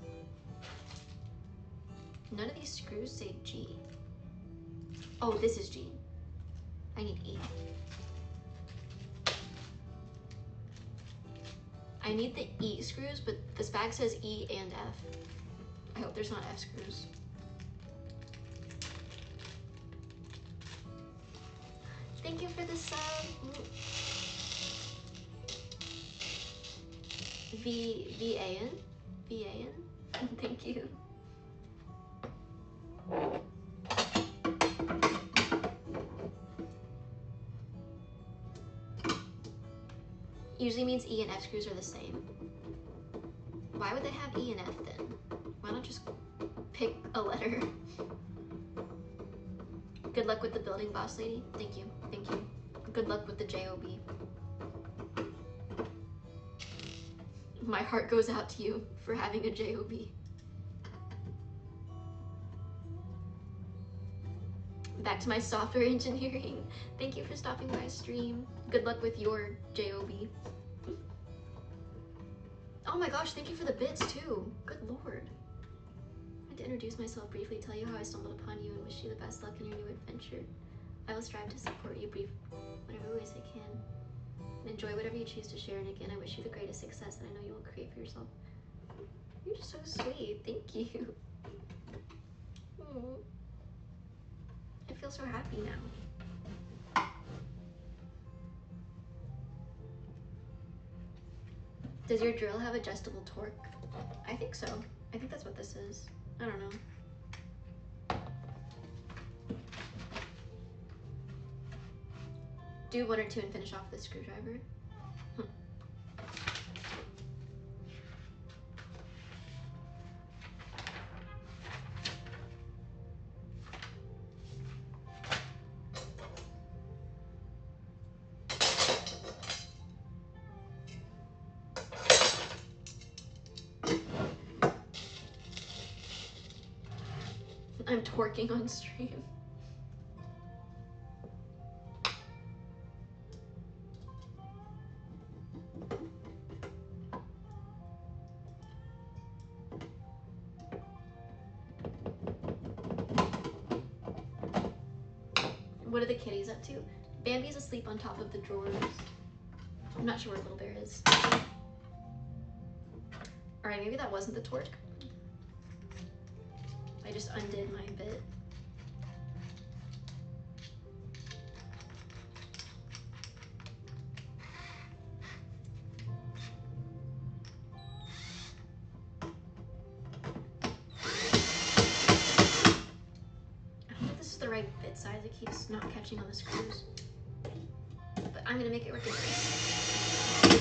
None of these screws say G. Oh, this is G. I need E. I need the E screws, but this bag says E and F. I hope there's not F screws. Thank you for the sub. V-A-N? V-A-N? Thank you. Usually means E and F screws are the same. Why would they have E and F then? Why not just pick a letter? Good luck with the building, boss lady. Thank you, thank you. Good luck with the J-O-B. My heart goes out to you for having a J-O-B. Back to my software engineering. Thank you for stopping by stream. Good luck with your J-O-B. Oh my gosh, thank you for the bits too. Good lord. I had to introduce myself briefly, tell you how I stumbled upon you, and wish you the best luck in your new adventure. I will strive to support you whatever ways I can. Enjoy whatever you choose to share, and again, I wish you the greatest success that I know you will create for yourself. You're so sweet. Thank you. Aww. I feel so happy now. Does your drill have adjustable torque? I think so. I think that's what this is. I don't know. Do 1 or 2 and finish off the screwdriver. I'm twerking on stream. What are the kitties up to? Bambi's asleep on top of the drawers. I'm not sure where Little Bear is. Alright, maybe that wasn't the torque. I just undid my bit. I don't think this is the right bit size. It keeps not catching on the screws. But I'm gonna make it work anyway.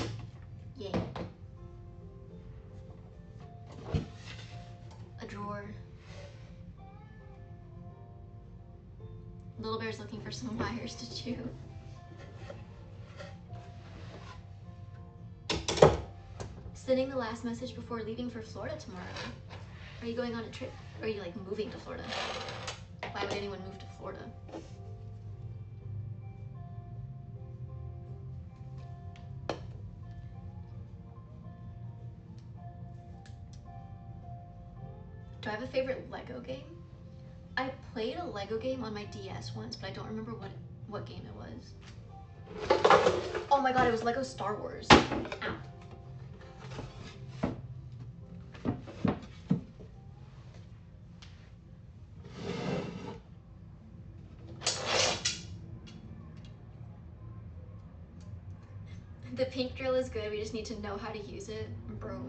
Yay. A drawer. Little Bear's looking for some wires to chew. Sending the last message before leaving for Florida tomorrow. Are you going on a trip? Or are you like moving to Florida? Why would anyone move to Florida? Do I have a favorite Lego game? I played a Lego game on my DS once, but I don't remember what game it was. Oh my god, it was Lego Star Wars. Ow. The pink drill is good, we just need to know how to use it, bro.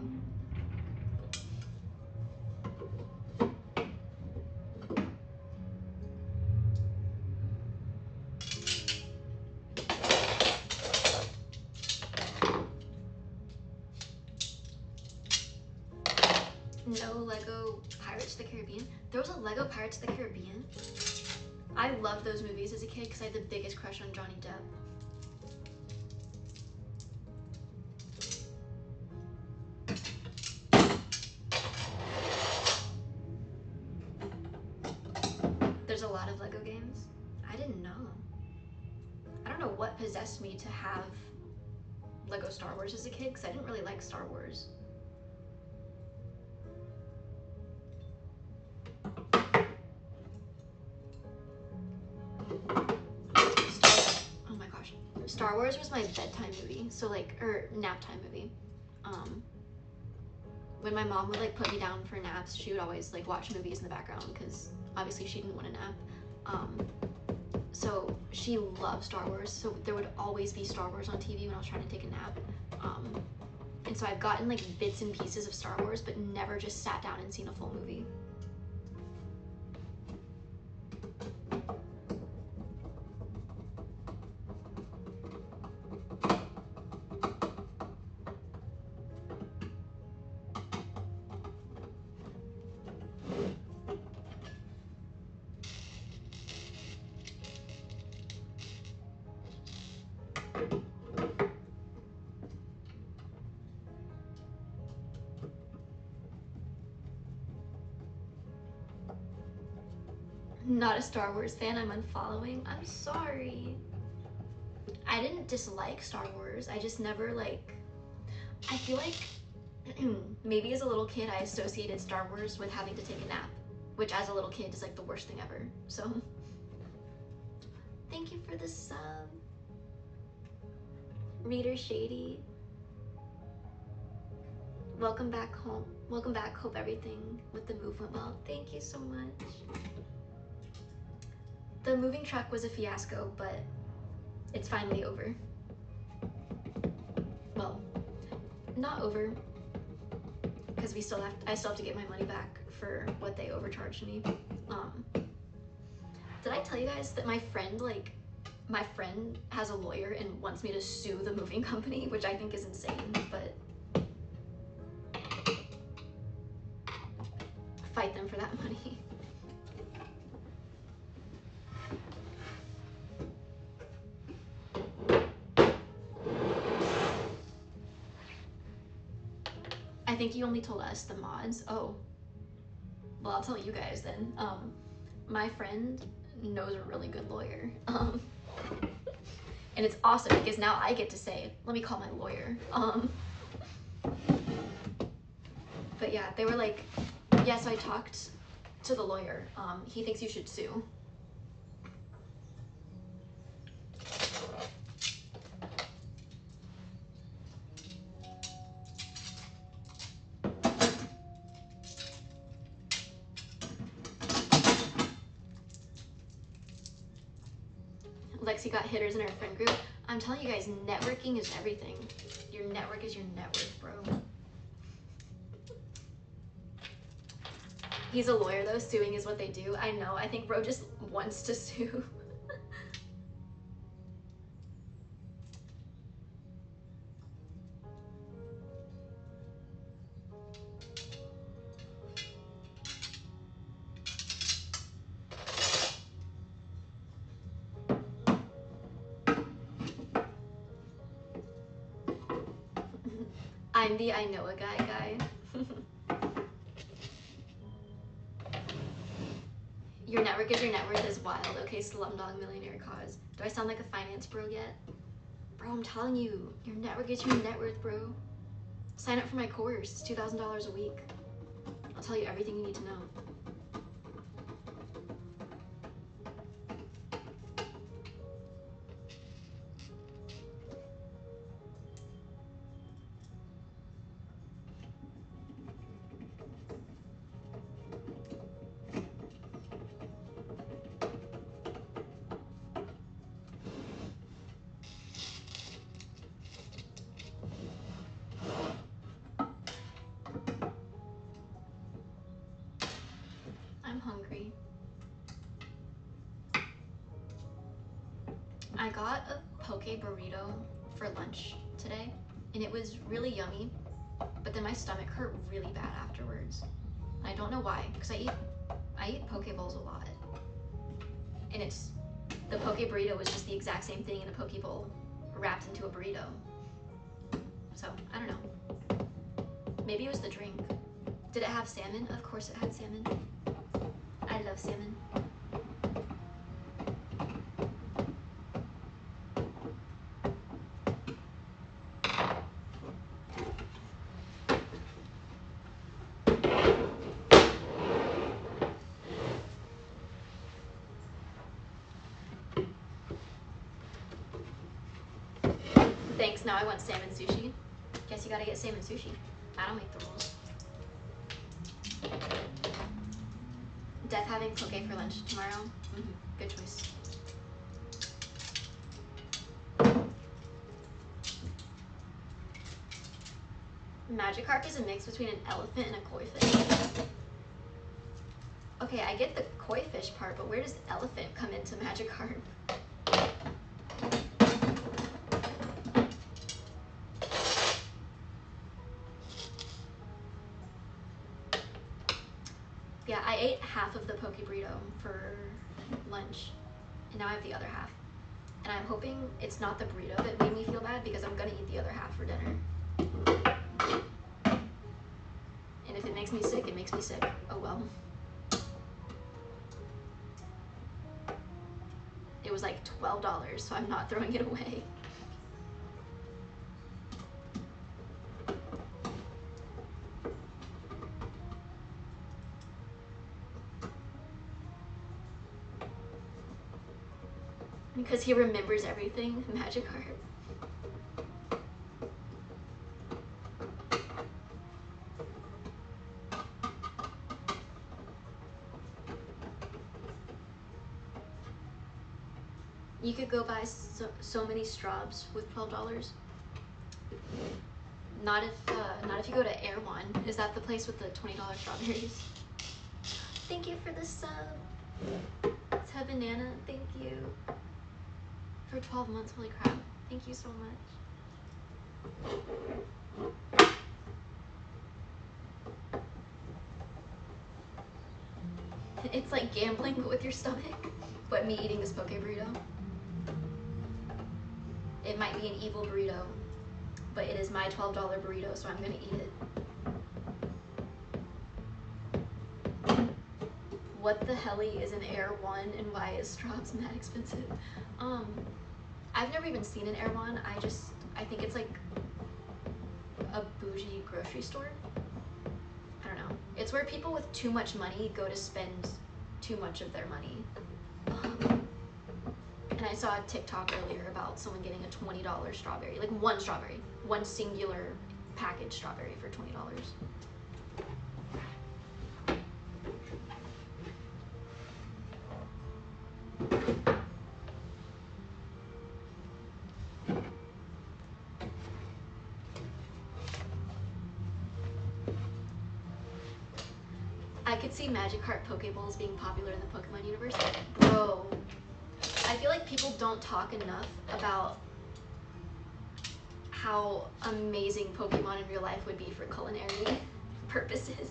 No Lego Pirates of the Caribbean. There was a Lego Pirates of the Caribbean. I loved those movies as a kid because I had the biggest crush on Johnny Depp. There's a lot of Lego games. I didn't know. I don't know what possessed me to have Lego Star Wars as a kid because I didn't really like Star Wars. Oh my gosh. Star Wars was my bedtime movie, so like, or nap time movie. When my mom would like put me down for naps, she would always like watch movies in the background because obviously she didn't want a nap. So she loved Star Wars, so there would always be Star Wars on TV when I was trying to take a nap. And so I've gotten like bits and pieces of Star Wars, but never just sat down and seen a full movie. Not a Star Wars fan, I'm unfollowing. I'm sorry. I didn't dislike Star Wars, I just never like, I feel like maybe as a little kid I associated Star Wars with having to take a nap, which as a little kid is like the worst thing ever, so. Thank you for the sub. Reader Shady. Welcome back home. Welcome back, hope everything with the move went well. Thank you so much. The moving truck was a fiasco, but it's finally over. Well, not over, because I still have to get my money back for what they overcharged me. Did I tell you guys that my friend has a lawyer and wants me to sue the moving company, which I think is insane, but fight them for that money. I think you only told us, the mods. Oh, well, I'll tell you guys then. My friend knows a really good lawyer. And it's awesome because now I get to say, let me call my lawyer. But yeah, they were like, yeah, so I talked to the lawyer. He thinks you should sue. Lexi got hitters in our friend group. I'm telling you guys, networking is everything. Your network is your net worth, bro. He's a lawyer though, suing is what they do. I know, I think bro just wants to sue. I'm the I know a guy. Your network is your net worth is wild. Okay, Slumdog Millionaire cause. Do I sound like a finance bro yet? Bro, I'm telling you, your network is your net worth, bro. Sign up for my course. It's $2,000 a week. I'll tell you everything you need to know. I'm hungry. I got a poke burrito for lunch today, and it was really yummy, but then my stomach hurt really bad afterwards. I don't know why, because I eat poke bowls a lot, and the poke burrito was just the exact same thing in a poke bowl wrapped into a burrito. So I don't know. Maybe it was the drink. Did it have salmon? Of course it had salmon. I love salmon. Thanks, now I want salmon sushi. Guess you gotta get salmon sushi. I don't make the rules. Death having poke for lunch tomorrow. Good choice. Magikarp is a mix between an elephant and a koi fish. Okay, I get the koi fish part, but where does elephant come into Magikarp? Yeah, I ate half of the poke burrito for lunch, and now I have the other half. And I'm hoping it's not the burrito that made me feel bad, because I'm gonna eat the other half for dinner. And if it makes me sick, it makes me sick. Oh well. It was like $12, so I'm not throwing it away. Because he remembers everything, Magikarp. You could go buy so many straws with $12. Not if you go to Air One. Is that the place with the $20 strawberries? Thank you for the sub. It's a banana. Thank you. For 12 months, holy crap. Thank you so much. It's like gambling but with your stomach, but me eating this poke burrito. It might be an evil burrito, but it is my $12 burrito, so I'm gonna eat it. What the helly is an Air One, and why is straws mad expensive? I've never even seen an Air One. I think it's like a bougie grocery store. I don't know. It's where people with too much money go to spend too much of their money. And I saw a TikTok earlier about someone getting a $20 strawberry, like one strawberry, one singular packaged strawberry for $20. I could see Magikarp Pokeballs being popular in the Pokemon universe. Bro, I feel like people don't talk enough about how amazing Pokemon in real life would be for culinary purposes.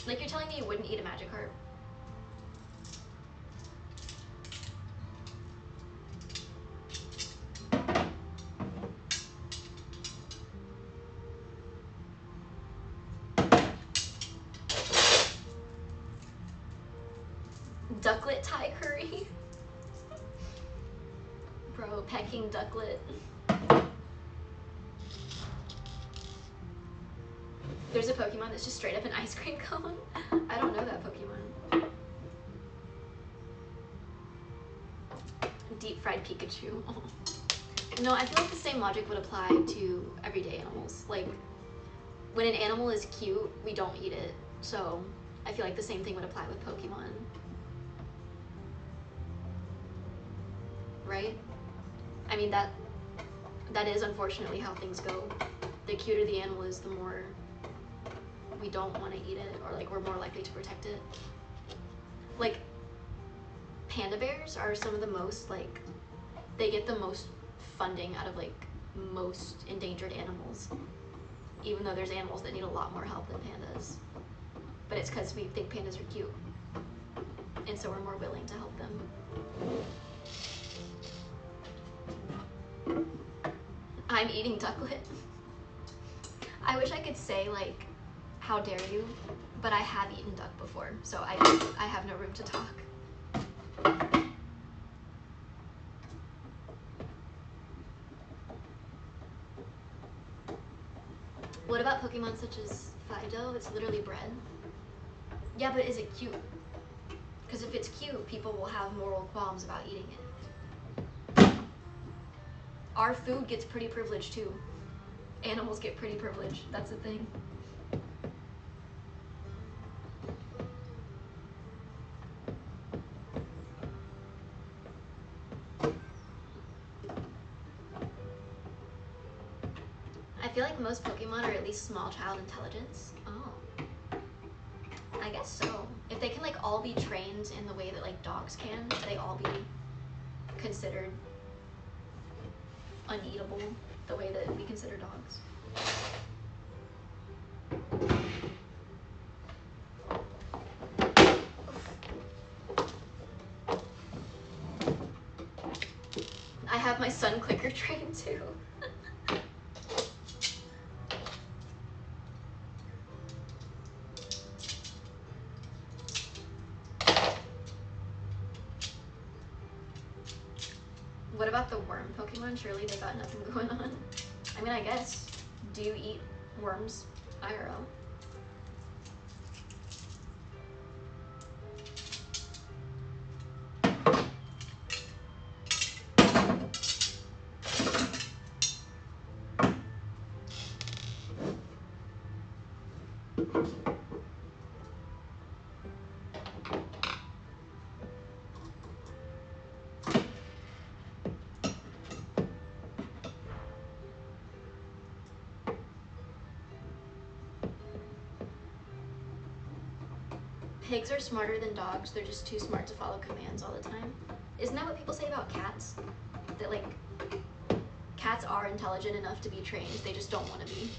Like, you're telling me you wouldn't eat a Magikarp? Ducklet Thai curry? Bro, pecking ducklet. There's a Pokemon that's just straight up an ice cream cone. I don't know that Pokemon. Deep fried Pikachu. Oh. No, I feel like the same logic would apply to everyday animals. Like, when an animal is cute, we don't eat it. So I feel like the same thing would apply with Pokemon. Right? I mean, that is unfortunately how things go. The cuter the animal is, the more we don't want to eat it, or like we're more likely to protect it. Like, panda bears are some of the most, like, they get the most funding out of like most endangered animals, even though there's animals that need a lot more help than pandas. But it's because we think pandas are cute, and so we're more willing to help them. I'm eating ducklet. I wish I could say, like, how dare you, but I have eaten duck before, so I have no room to talk. What about Pokemon such as Fido? It's literally bread. Yeah, but is it cute? Because if it's cute, people will have moral qualms about eating it. our food gets pretty privileged too. Animals get pretty privileged. That's the thing. I feel like most Pokemon are at least small child intelligence. Oh. I guess so. If they can like all be trained in the way that like dogs can, they all be considered uneatable the way that we consider dogs. I have my son clicker trained too. What about the worm Pokemon? Surely they got nothing going on. I mean, I guess. Do you eat worms IRL? Pigs are smarter than dogs. They're just too smart to follow commands all the time. Isn't that what people say about cats? That like, cats are intelligent enough to be trained. They just don't want to be.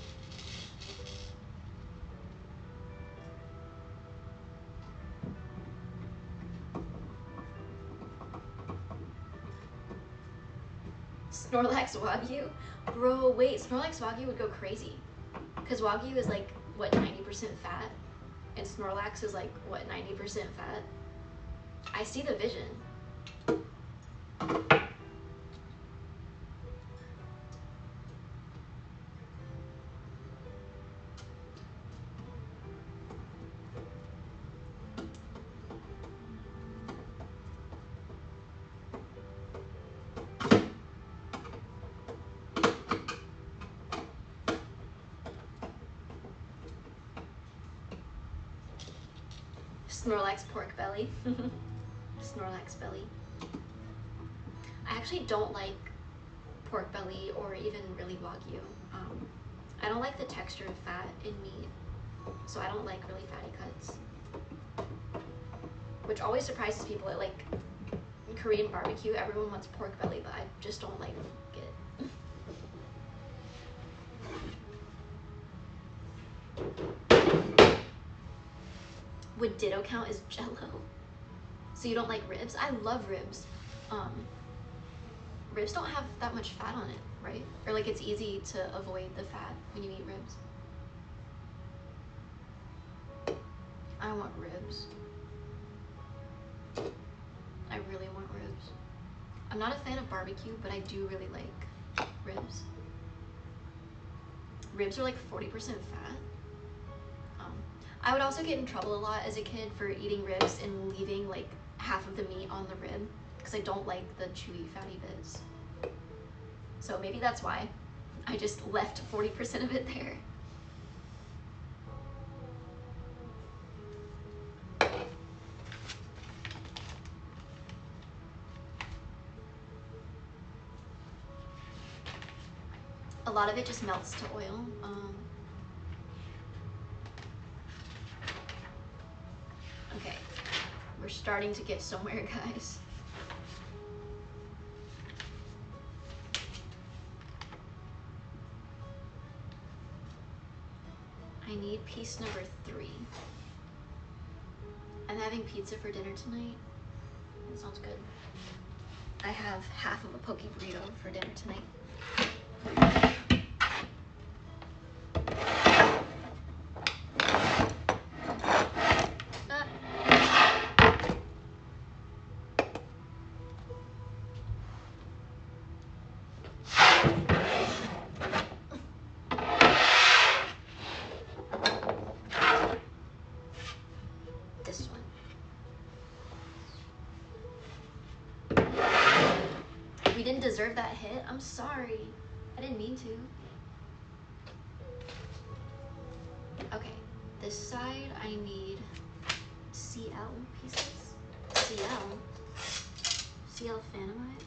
Snorlax Wagyu? Bro, wait, Snorlax Wagyu would go crazy. Because Wagyu is like, what, 90% fat? And Snorlax is like, what, 90% fat? I see the vision. Snorlax pork belly. Snorlax belly. I actually don't like pork belly or even really Wagyu. I don't like the texture of fat in meat, so I don't like really fatty cuts. Which always surprises people at like Korean barbecue. Everyone wants pork belly, but I just don't like it. Would Ditto count as Jello? So you don't like ribs? I love ribs. Ribs don't have that much fat on it, right? Or like it's easy to avoid the fat when you eat ribs. I want ribs. I really want ribs. I'm not a fan of barbecue, but I do really like ribs. Ribs are like 40% fat. I would also get in trouble a lot as a kid for eating ribs and leaving like half of the meat on the rib because I don't like the chewy fatty bits. So maybe that's why I just left 40% of it there. A lot of it just melts to oil. Okay, we're starting to get somewhere, guys. I need piece number 3. I'm having pizza for dinner tonight. That sounds good. I have half of a poke burrito for dinner tonight. deserve that hit. I'm sorry. I didn't mean to. Okay, this side I need CL pieces. CL Phantomite.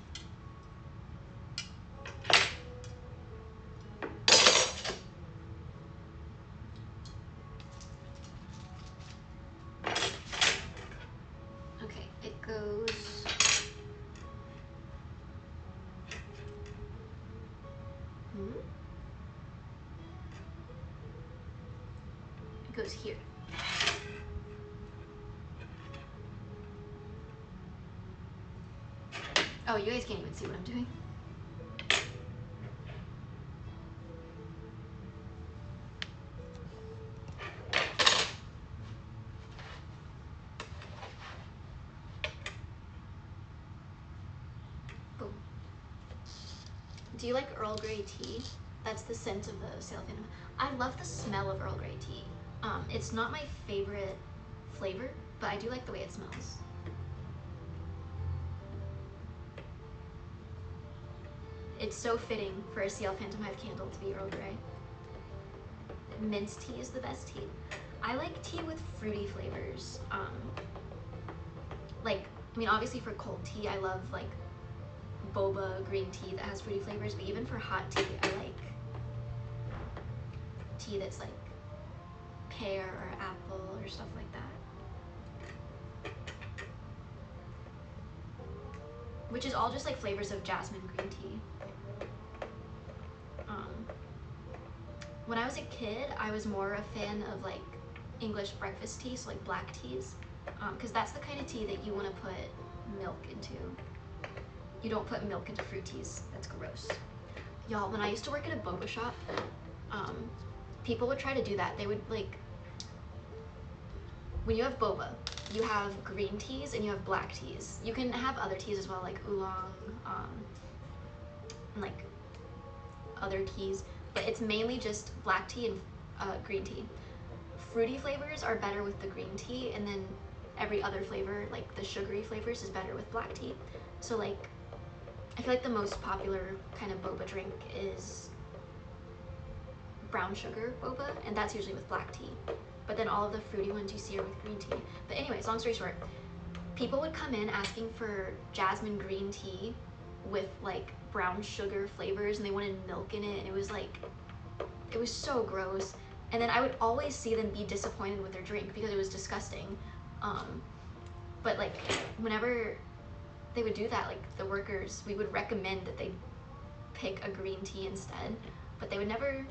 Okay, it goes. It goes here. Oh, you guys can't even see what I'm doing. Boom. Do you like Earl Grey tea? That's the scent of the Sail Phantom. I love the smell of Earl Grey tea. It's not my favorite flavor, but I do like the way it smells. It's so fitting for a CL Phantom Hive candle to be Earl Grey. Mint tea is the best tea. I like tea with fruity flavors. Like, I mean, obviously for cold tea, I love like boba green tea that has fruity flavors, but even for hot tea, I like tea that's like pear or apple or stuff like that. Which is all just like flavors of jasmine green tea. When I was a kid, I was more a fan of like English breakfast tea, so like black teas, because that's the kind of tea that you want to put milk into. You don't put milk into fruit teas. That's gross. Y'all, when I used to work at a boba shop, people would try to do that. They would like, when you have boba, you have green teas and you have black teas. You can have other teas as well, like oolong, and like other teas, but it's mainly just black tea and green tea. Fruity flavors are better with the green tea, and then every other flavor, like the sugary flavors, is better with black tea. So like, I feel like the most popular kind of boba drink is brown sugar boba, and that's usually with black tea. But then all of the fruity ones you see are with green tea. But anyways, long story short, people would come in asking for jasmine green tea with like brown sugar flavors, and they wanted milk in it, and it was like, it was so gross. And then I would always see them be disappointed with their drink because it was disgusting. But like, whenever they would do that, like the workers, we would recommend that they pick a green tea instead, but they would never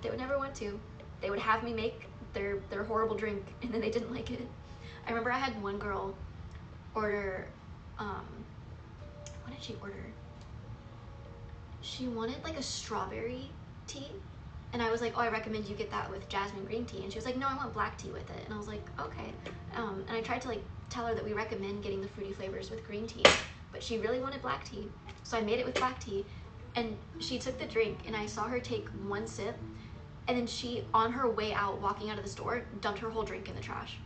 want to. They would have me make their horrible drink, and then they didn't like it. I remember I had one girl order, what did she order? She wanted like a strawberry tea, and I was like, oh, I recommend you get that with jasmine green tea. And she was like, no, I want black tea with it. And I was like, okay. And I tried to like tell her that we recommend getting the fruity flavors with green tea, but she really wanted black tea. So I made it with black tea, and she took the drink, and I saw her take one sip, and then she, on her way out, walking out of the store, dumped her whole drink in the trash.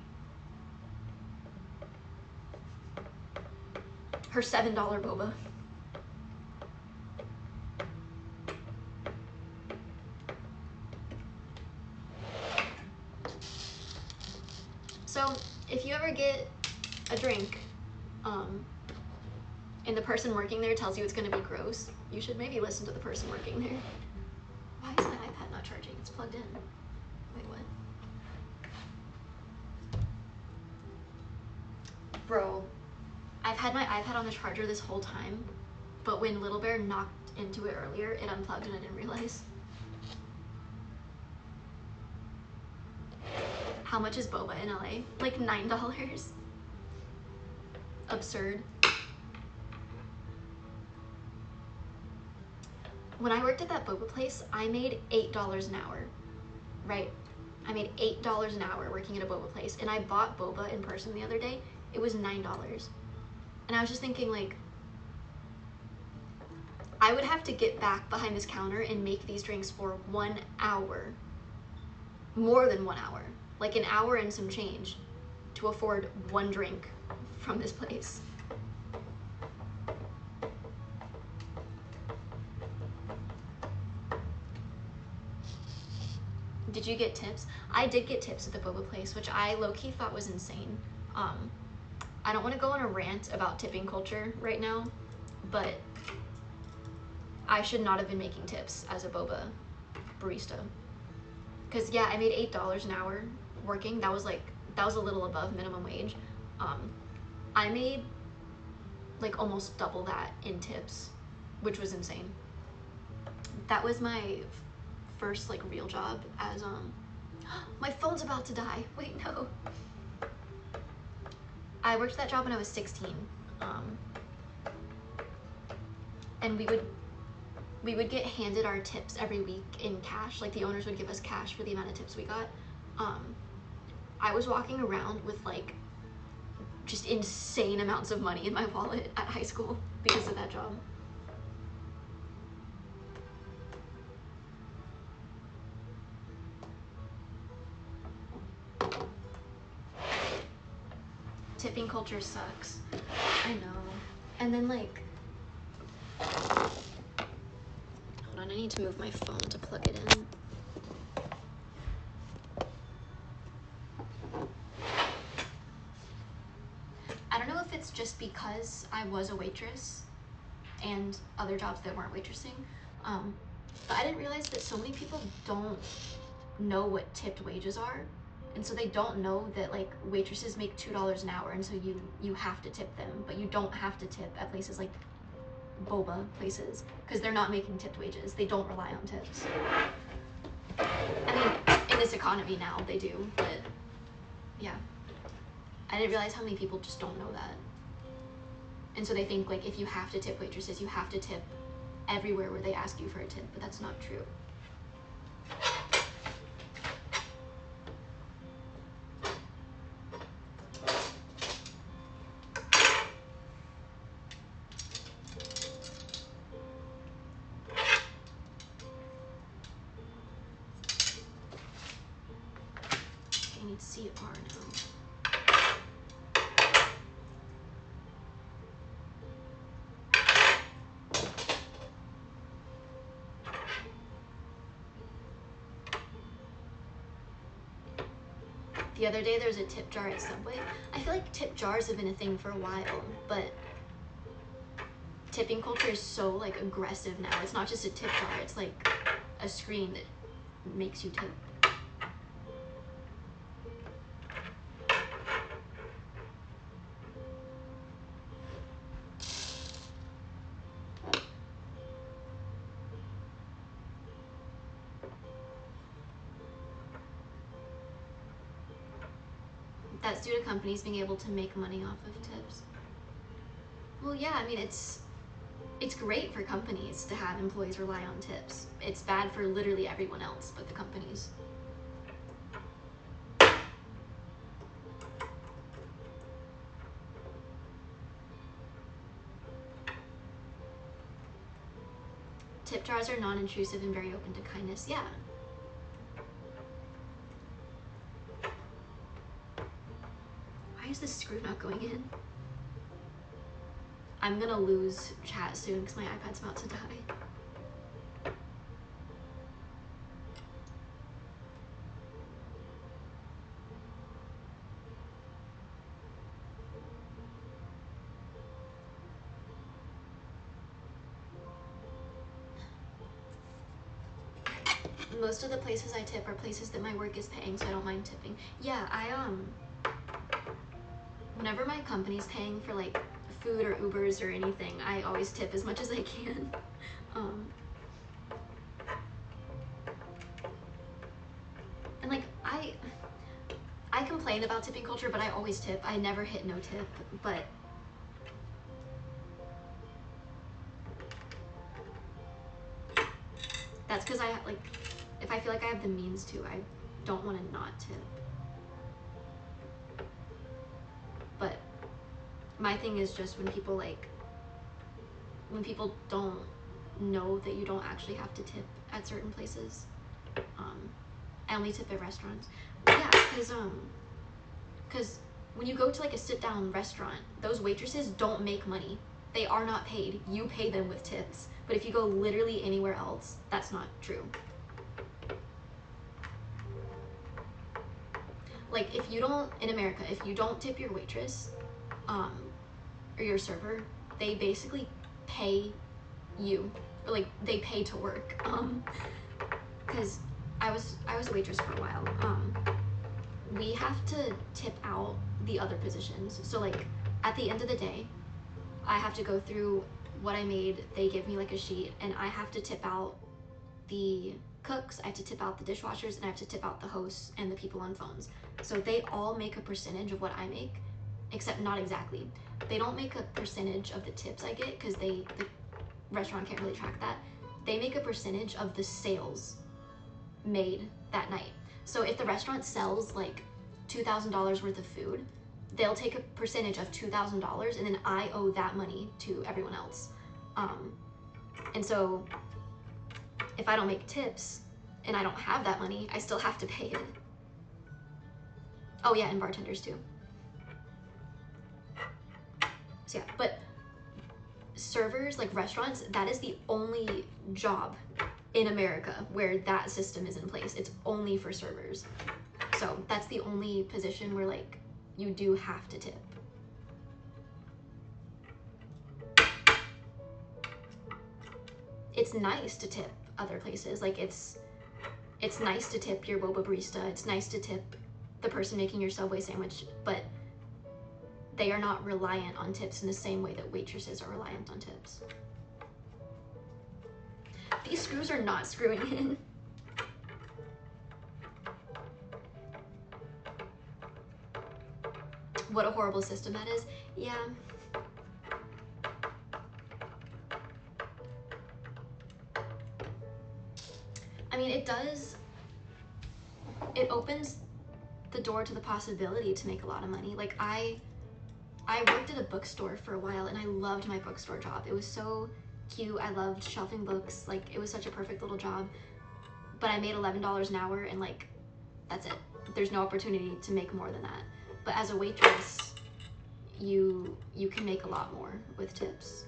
Her $7 boba. So if you ever get a drink, and the person working there tells you it's gonna be gross, you should maybe listen to the person working there. Why is my iPad not charging? It's plugged in. Wait, what? Bro, I've had my iPad on the charger this whole time, but when Little Bear knocked into it earlier, it unplugged and I didn't realize. How much is boba in LA? Like $9. Absurd. When I worked at that boba place, I made $8 an hour, right? I made $8 an hour working at a boba place, and I bought boba in person the other day. It was $9. And I was just thinking, like, I would have to get back behind this counter and make these drinks for 1 hour, more than 1 hour, like an hour and some change, to afford one drink from this place. Did you get tips? I did get tips at the boba place, which I low-key thought was insane. I don't want to go on a rant about tipping culture right now, but I should not have been making tips as a boba barista. Because yeah, I made $8 an hour working. That was a little above minimum wage. I made like almost double that in tips, which was insane. That was my first like real job as my phone's about to die. Wait, no. I worked that job when I was 16. And we would get handed our tips every week in cash. Like the owners would give us cash for the amount of tips we got. I was walking around with like just insane amounts of money in my wallet at high school because of that job. Tipping culture sucks. I know. And then like, hold on, I need to move my phone to plug it in. I don't know if it's just because I was a waitress and other jobs that weren't waitressing, but I didn't realize that so many people don't know what tipped wages are. And so they don't know that like waitresses make $2 an hour, and so you have to tip them, but you don't have to tip at places like boba places because they're not making tipped wages. They don't rely on tips. I mean, in this economy now they do, but yeah. I didn't realize how many people just don't know that. And so they think like if you have to tip waitresses, you have to tip everywhere where they ask you for a tip, but that's not true. I need CR now. The other day there was a tip jar at Subway. I feel like tip jars have been a thing for a while, but tipping culture is so like aggressive now. It's not just a tip jar, it's like a screen that makes you tip. That's due to companies being able to make money off of tips. Well, yeah, I mean, it's great for companies to have employees rely on tips. It's bad for literally everyone else but the companies. Tip jars are non-intrusive and very open to kindness. Yeah. Why is this screw not going in? I'm gonna lose chat soon because my iPad's about to die. Most of the places I tip are places that my work is paying, so I don't mind tipping. Yeah, whenever my company's paying for like food or Ubers or anything, I always tip as much as I can. And like I complain about tipping culture, but I always tip. I never hit no tip, but that's because I like, if I feel like I have the means to, I don't want to not tip. But my thing is just when people don't know that you don't actually have to tip at certain places. I only tip at restaurants. Yeah, because when you go to like a sit-down restaurant, those waitresses don't make money. They are not paid. You pay them with tips. But if you go literally anywhere else, that's not true. Like, if you don't, in America, if you don't tip your waitress, or your server, they basically pay you, or like they pay to work. Because I was a waitress for a while. We have to tip out the other positions. So like at the end of the day, I have to go through what I made. They give me like a sheet, and I have to tip out the cooks, I have to tip out the dishwashers, and I have to tip out the hosts and the people on phones. So they all make a percentage of what I make, except not exactly. They don't make a percentage of the tips I get because the restaurant can't really track that. They make a percentage of the sales made that night. So if the restaurant sells like $2,000 worth of food, they'll take a percentage of $2,000, and then I owe that money to everyone else. And so if I don't make tips and I don't have that money, I still have to pay it. Oh yeah, and bartenders too. So yeah, but servers, like restaurants, that is the only job in America where that system is in place. It's only for servers. So that's the only position where like you do have to tip. It's nice to tip other places. Like it's nice to tip your boba barista. It's nice to tip the person making your Subway sandwich, but they are not reliant on tips in the same way that waitresses are reliant on tips. These screws are not screwing in. What a horrible system that is. Yeah. I mean, it opens the door to the possibility to make a lot of money. Like I worked at a bookstore for a while, and I loved my bookstore job. It was so cute. I loved shelving books. Like it was such a perfect little job. But I made $11 an hour, and like that's it. There's no opportunity to make more than that. But as a waitress, you can make a lot more with tips.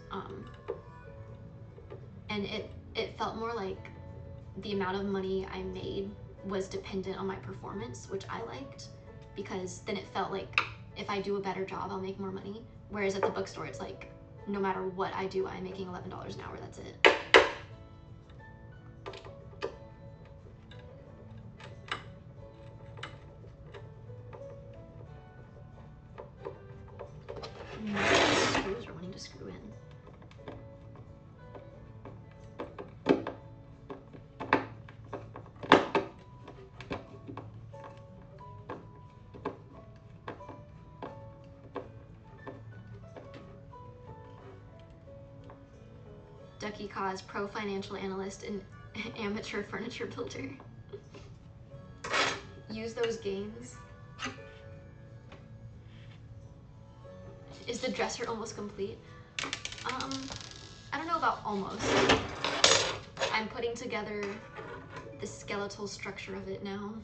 And it felt more like the amount of money I made was dependent on my performance, which I liked, because then it felt like if I do a better job, I'll make more money. Whereas at the bookstore, it's like, no matter what I do, I'm making $11 an hour, that's it. Screws are wanting to screw in. Ducky Cause, pro financial analyst and amateur furniture builder. Use those gains. Is the dresser almost complete? I don't know about almost. I'm putting together the skeletal structure of it now.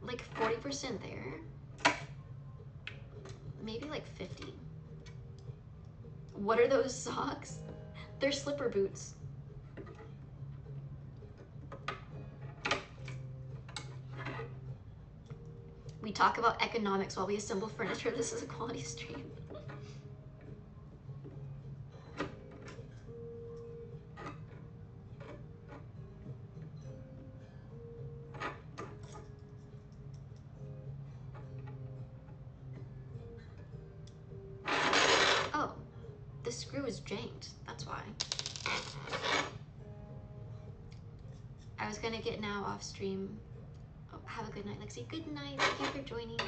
Like 40% there. Maybe like 50. What are those socks? They're slipper boots. We talk about economics while we assemble furniture. This is a quality stream. Oh, the screw is janked. That's why. I was gonna get now off stream. Oh, have a good night, Lexi. Good night. Thank you for joining.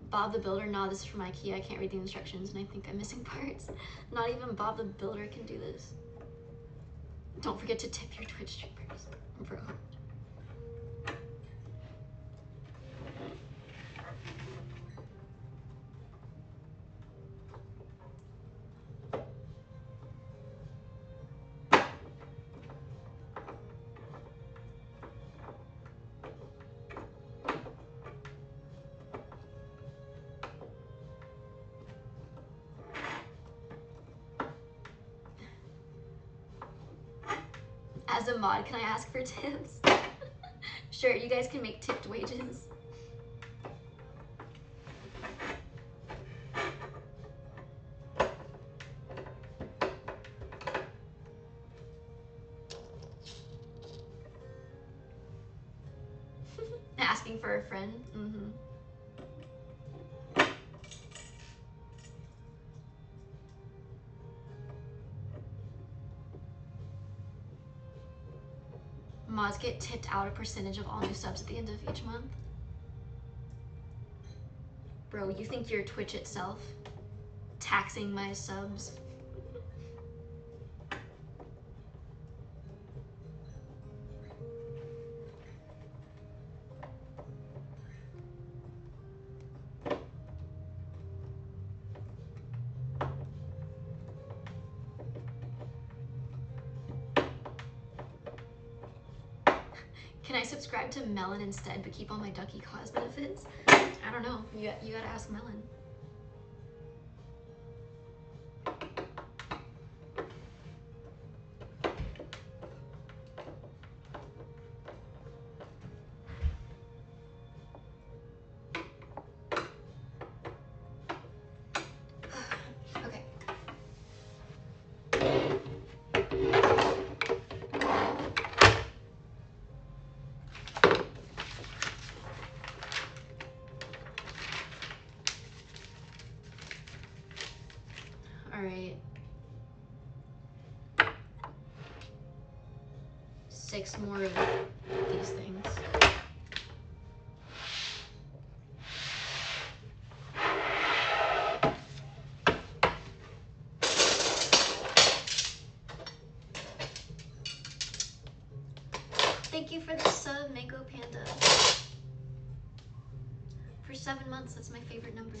Bob the Builder, nah, this is from IKEA. I can't read the instructions and I think I'm missing parts. Not even Bob the Builder can do this. Don't forget to tip your Twitch streamers, bro. As a mod, can I ask for tips? Sure, you guys can make tipped wages. Asking for a friend. Mm-hmm. Mods get tipped out a percentage of all new subs at the end of each month. Bro, you think you're Twitch itself? Taxing my subs. Can I subscribe to Melon instead but keep all my Ducky cause benefits? I don't know. You gotta ask Melon. Okay. All right. 6 more of these things. Thank you for the sub, Mango Panda. For 7 months, that's my favorite number.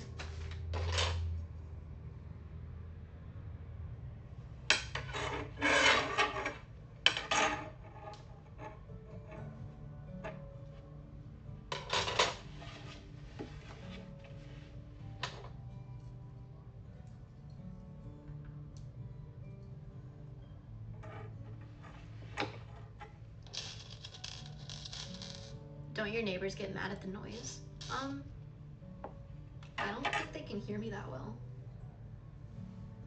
Don't your neighbors get mad at the noise? I don't think they can hear me that well.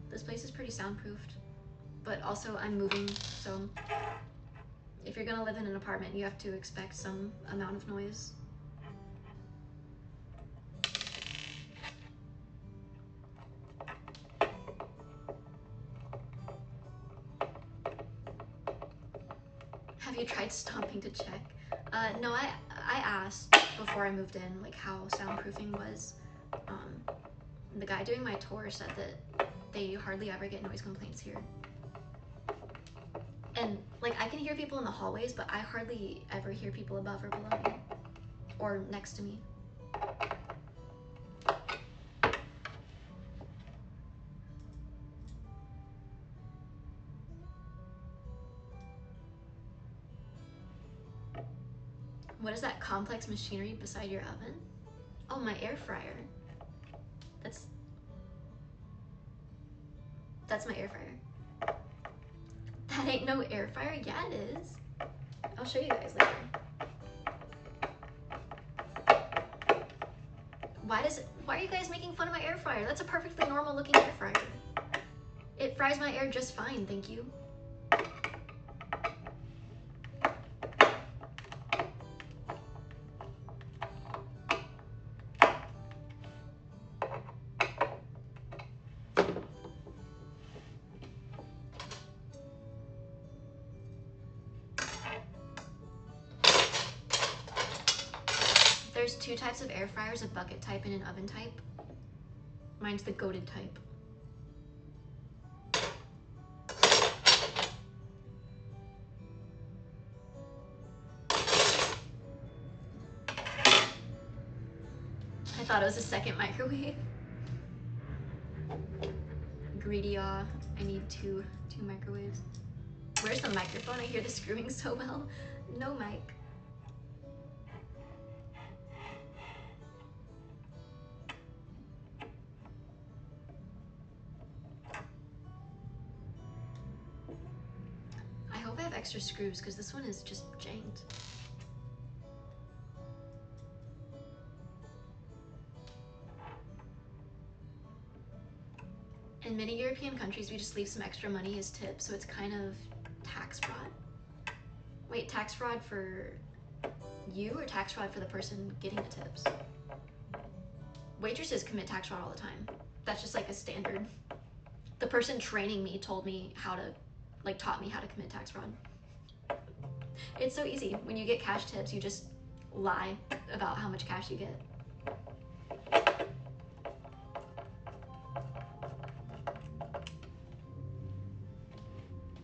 This place is pretty soundproofed, but also I'm moving, so if you're gonna live in an apartment, you have to expect some amount of noise. Have you tried stomping to check? No, I asked before I moved in, like, how soundproofing was. The guy doing my tour said that they hardly ever get noise complaints here. And, like, I can hear people in the hallways, but I hardly ever hear people above or below me. Or next to me. What is that complex machinery beside your oven? Oh, my air fryer. That's my air fryer. That ain't no air fryer? Yeah, it is. I'll show you guys later. Why are you guys making fun of my air fryer? That's a perfectly normal looking air fryer. It fries my air just fine, thank you. There's 2 types of air fryers, a bucket type and an oven type. Mine's the goated type. I thought it was a second microwave. Greedy, I need two microwaves. Where's the microphone? I hear the screwing so well. No mic. extra screws because this one is just janked. In many European countries, we just leave some extra money as tips, so it's kind of tax fraud. Wait, tax fraud for you or tax fraud for the person getting the tips? Waitresses commit tax fraud all the time. That's just like a standard. The person training me told me how to, like, taught me how to commit tax fraud. It's so easy. When you get cash tips, you just lie about how much cash you get.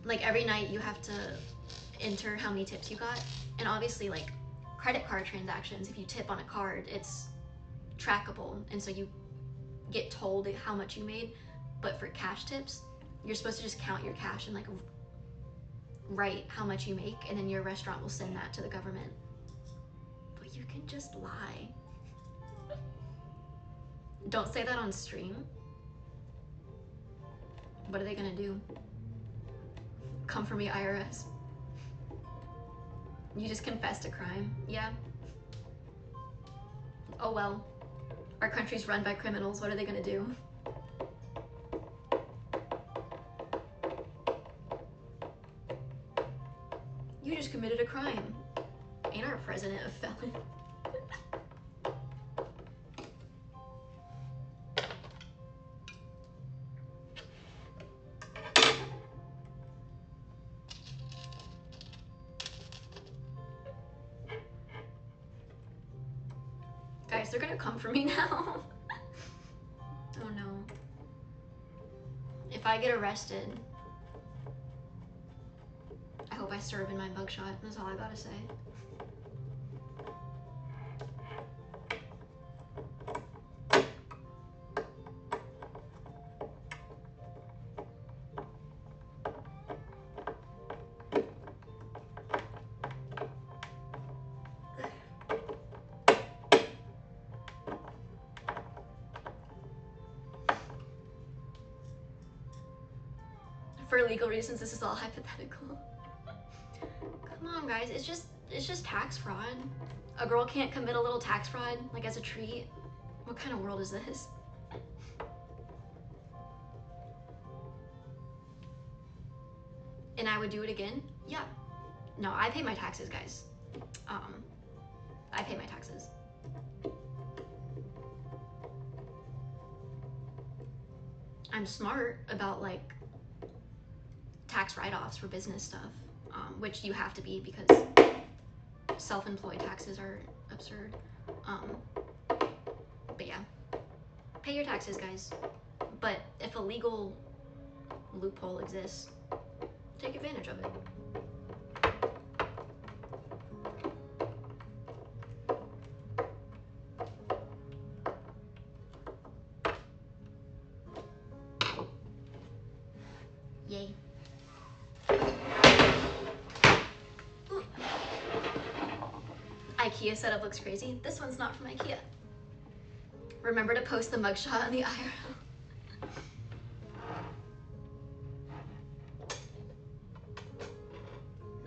Like every night you have to enter how many tips you got. And obviously like credit card transactions, if you tip on a card, it's trackable. And so you get told how much you made. But for cash tips, you're supposed to just count your cash and like write how much you make, and then your restaurant will send that to the government. But you can just lie. Don't say that on stream. What are they gonna do? Come for me, IRS. You just confessed a crime. Yeah. Oh well. Our country's run by criminals. What are they gonna do? You just committed a crime. Ain't our president a felon? Guys, they're gonna come for me now. Oh no. If I get arrested, I hope I serve in my mugshot. That's all I gotta say. For legal reasons, this is all hypothetical. Come on, guys, it's just tax fraud. A girl can't commit a little tax fraud, like as a treat. What kind of world is this? And I would do it again? Yeah. No, I pay my taxes, guys. I pay my taxes. I'm smart about like tax write-offs for business stuff, which you have to be because self-employed taxes are absurd. But yeah, pay your taxes, guys. But if a legal loophole exists, take advantage of it. Yay. IKEA setup looks crazy. This one's not from IKEA. Remember to post the mugshot on the IRL.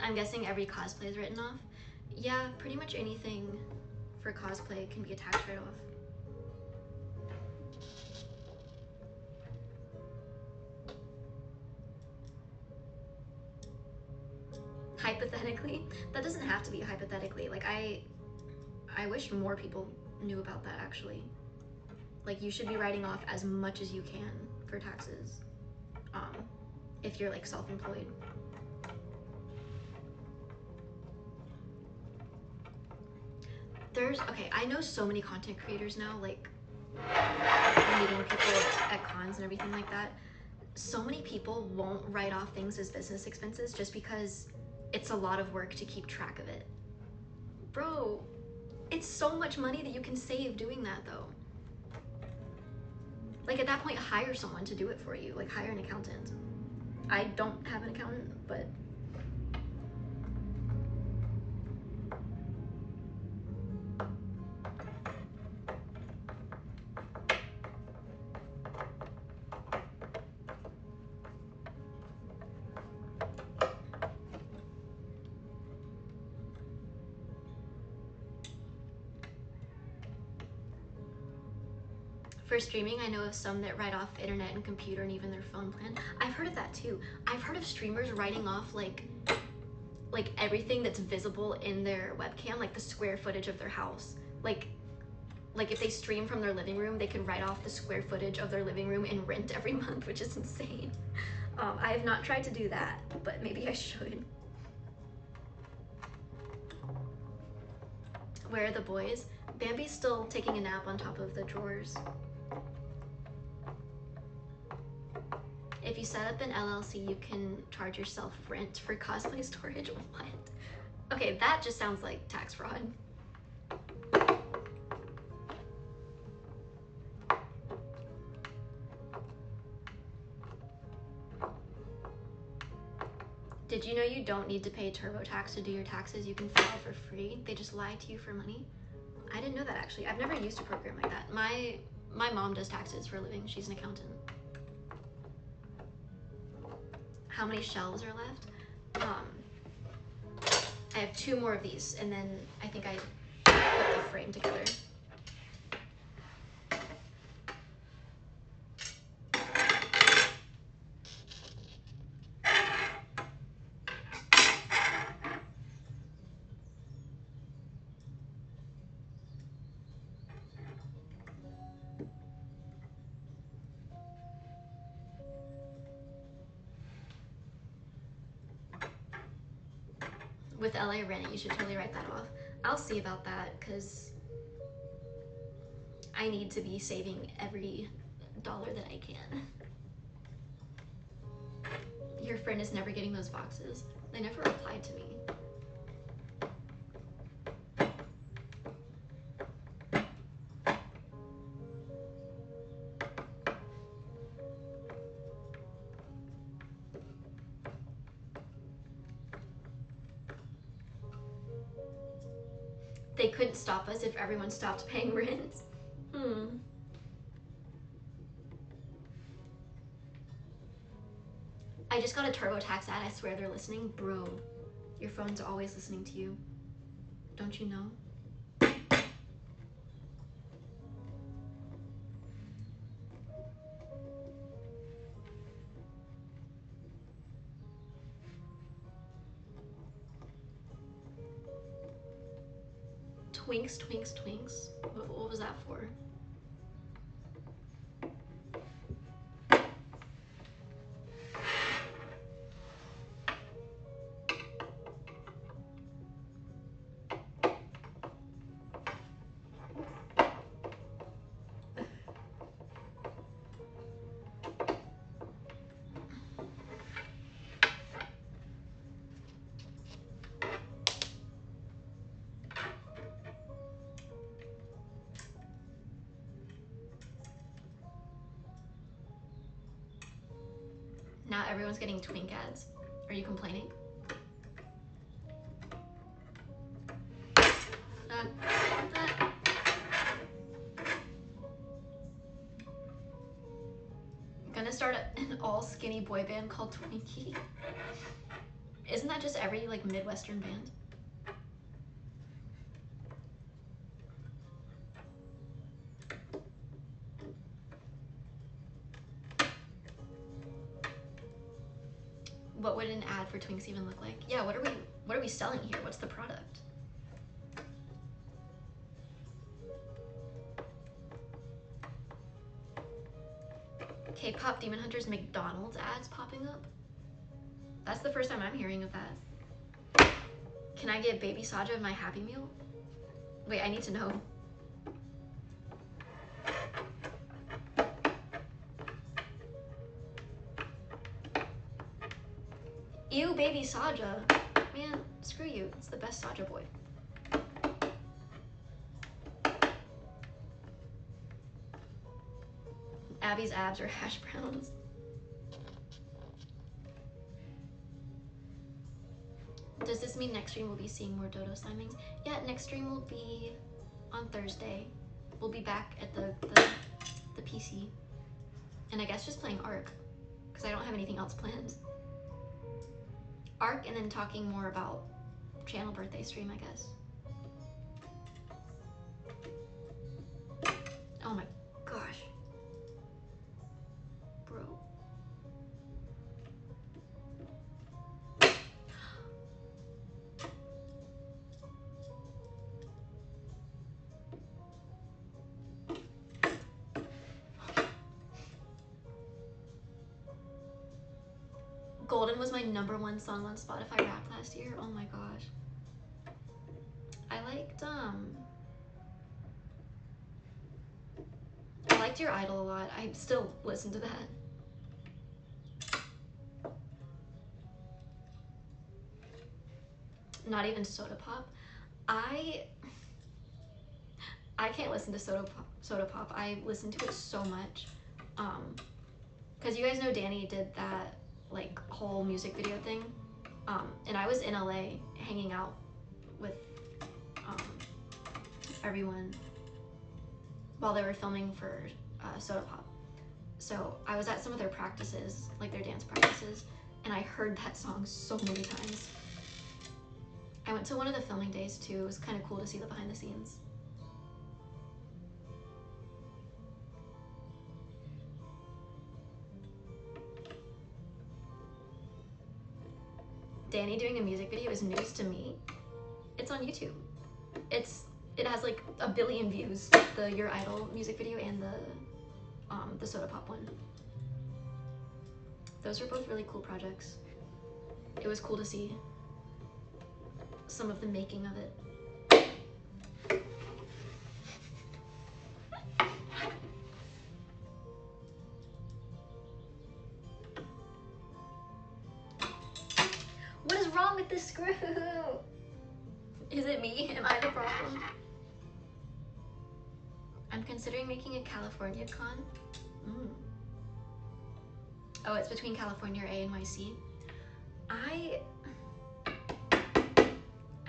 I'm guessing every cosplay is written off. Yeah, pretty much anything for cosplay can be a tax write-off. Hypothetically, that doesn't have to be hypothetically. Like I wish more people knew about that actually. Like you should be writing off as much as you can for taxes, if you're like self-employed. Okay, I know so many content creators now, like meeting people at cons and everything like that. So many people won't write off things as business expenses just because it's a lot of work to keep track of it. Bro, it's so much money that you can save doing that though. Like at that point, hire someone to do it for you. Like hire an accountant. I don't have an accountant, but For streaming, I know of some that write off internet and computer and even their phone plan. I've heard of that too. I've heard of streamers writing off like everything that's visible in their webcam, like the square footage of their house. Like if they stream from their living room, they can write off the square footage of their living room in rent every month, which is insane. I have not tried to do that, but maybe I should. Where are the boys? Bambi's still taking a nap on top of the drawers. If you set up an LLC, you can charge yourself rent for cosplay storage. What? Okay, that just sounds like tax fraud. Did you know you don't need to pay TurboTax to do your taxes? You can file for free. They just lie to you for money. I didn't know that actually. I've never used a program like that. My mom does taxes for a living. She's an accountant. How many shelves are left? I have 2 more of these, and then I think I put the frame together. With LA rent, you should totally write that off. I'll see about that, because I need to be saving every dollar that I can. Your friend is never getting those boxes. They never replied to me. They couldn't stop us if everyone stopped paying rent. I just got a TurboTax ad. I swear they're listening. Bro, your phone's always listening to you. Don't you know? Twinks, twinks, twinks. What was that for? Now everyone's getting twink ads. Are you complaining? I'm gonna start an all skinny boy band called Twinkie. Isn't that just every like Midwestern band? What would an ad for Twinks even look like? Yeah, what are we selling here? What's the product? K-pop Demon Hunters McDonald's ads popping up? That's the first time I'm hearing of that. Can I get Baby Saja my Happy Meal? Wait, I need to know. Ew, Baby Saja. Man, screw you. It's the best Saja boy. Abby's abs are hash browns. Does this mean next stream we'll be seeing more Dodo Slimings? Yeah, next stream will be on Thursday. We'll be back at the PC. And I guess just playing Ark, because I don't have anything else planned. Ark, and then talking more about channel birthday stream, I guess. Oh my gosh. Golden was my #1 song on Spotify Wrapped last year. Oh my gosh. I liked Your Idol a lot. I still listen to that. Not even Soda Pop. I can't listen to Soda Pop. I listen to it so much. Because you guys know Danny did that like whole music video thing. And I was in LA hanging out with everyone while they were filming for Soda Pop. So I was at some of their practices, like their dance practices, and I heard that song so many times. I went to one of the filming days too. It was kind of cool to see the behind the scenes. Danny doing a music video is news to me. It's on YouTube. It has like 1 billion views, the Your Idol music video and the Soda Pop one. Those are both really cool projects. It was cool to see some of the making of it. What is wrong with this screw? Is it me? Am I the problem? I'm considering making a California con. Oh, it's between California or ANYC. I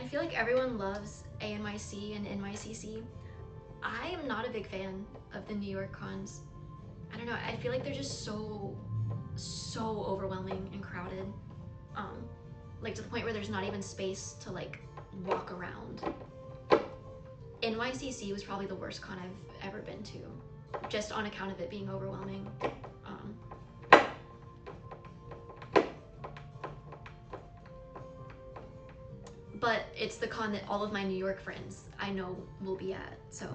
feel like everyone loves ANYC and NYCC. I am not a big fan of the New York cons. I don't know, I feel like they're just so overwhelming and crowded. Like to the point where there's not even space to like walk around. NYCC was probably the worst con I've ever been to, just on account of it being overwhelming. But it's the con that all of my New York friends I know will be at, so.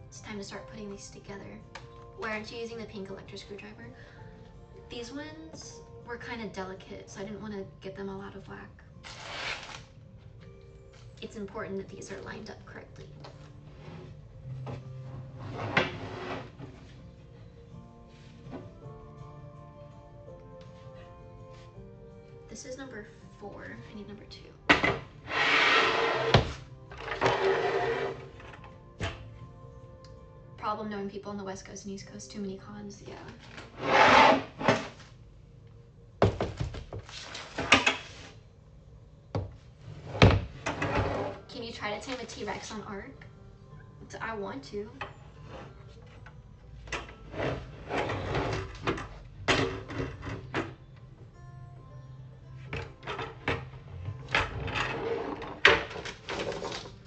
It's time to start putting these together. Why aren't you using the pink electric screwdriver? These ones were kind of delicate, so I didn't want to get them all out of whack. It's important that these are lined up correctly. This is number 4. I need number 2. Problem knowing people on the West Coast and East Coast, too many cons, yeah. Can you try to tame a T-Rex on Arc? I want to.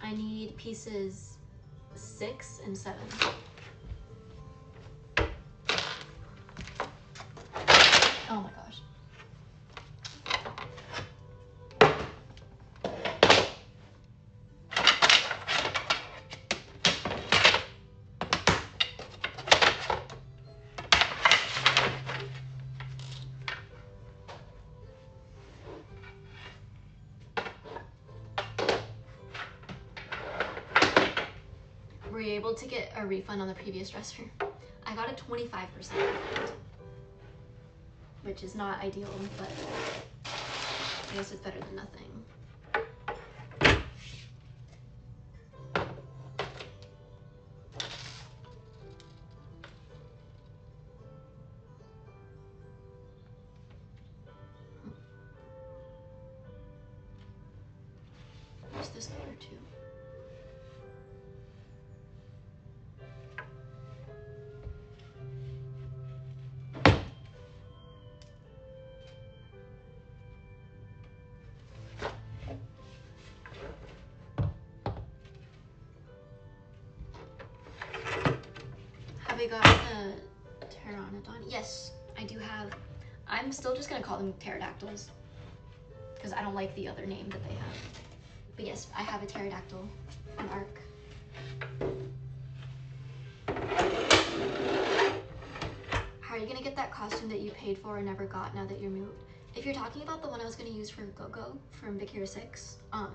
I need pieces 6 and 7. Oh my gosh. Were you able to get a refund on the previous dresser? I got a 25% refund, which is not ideal, but I guess it's better than nothing. Where's this number 2? Have you got the pteranodon? Yes, I do have. I'm still just gonna call them pterodactyls because I don't like the other name that they have. But yes, I have a pterodactyl, an arc. How are you gonna get that costume that you paid for and never got now that you're moved? If you're talking about the one I was gonna use for Go-Go from Big Hero 6, I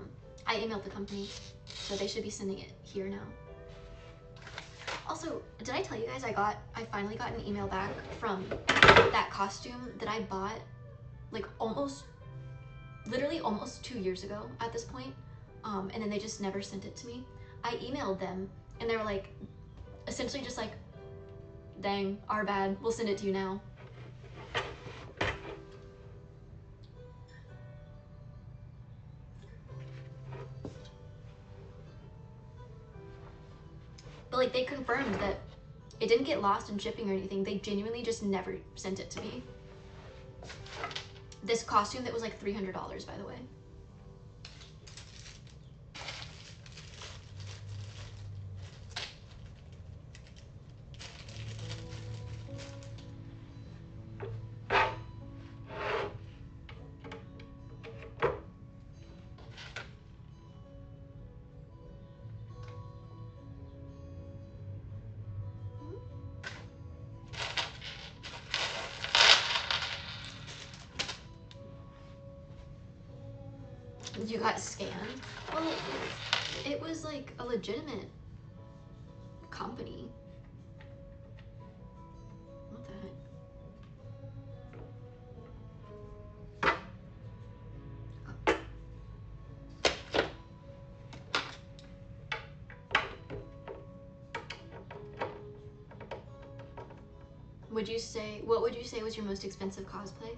emailed the company, so they should be sending it here now. Also, did I tell you guys I finally got an email back from that costume that I bought like literally almost 2 years ago at this point, and then they just never sent it to me. I emailed them and they were like, essentially just like, dang, our bad, we'll send it to you now. But like they confirmed that it didn't get lost in shipping or anything. They genuinely just never sent it to me. This costume that was like $300, by the way. You got scammed? Well, it was like a legitimate company. What the heck? What would you say was your most expensive cosplay?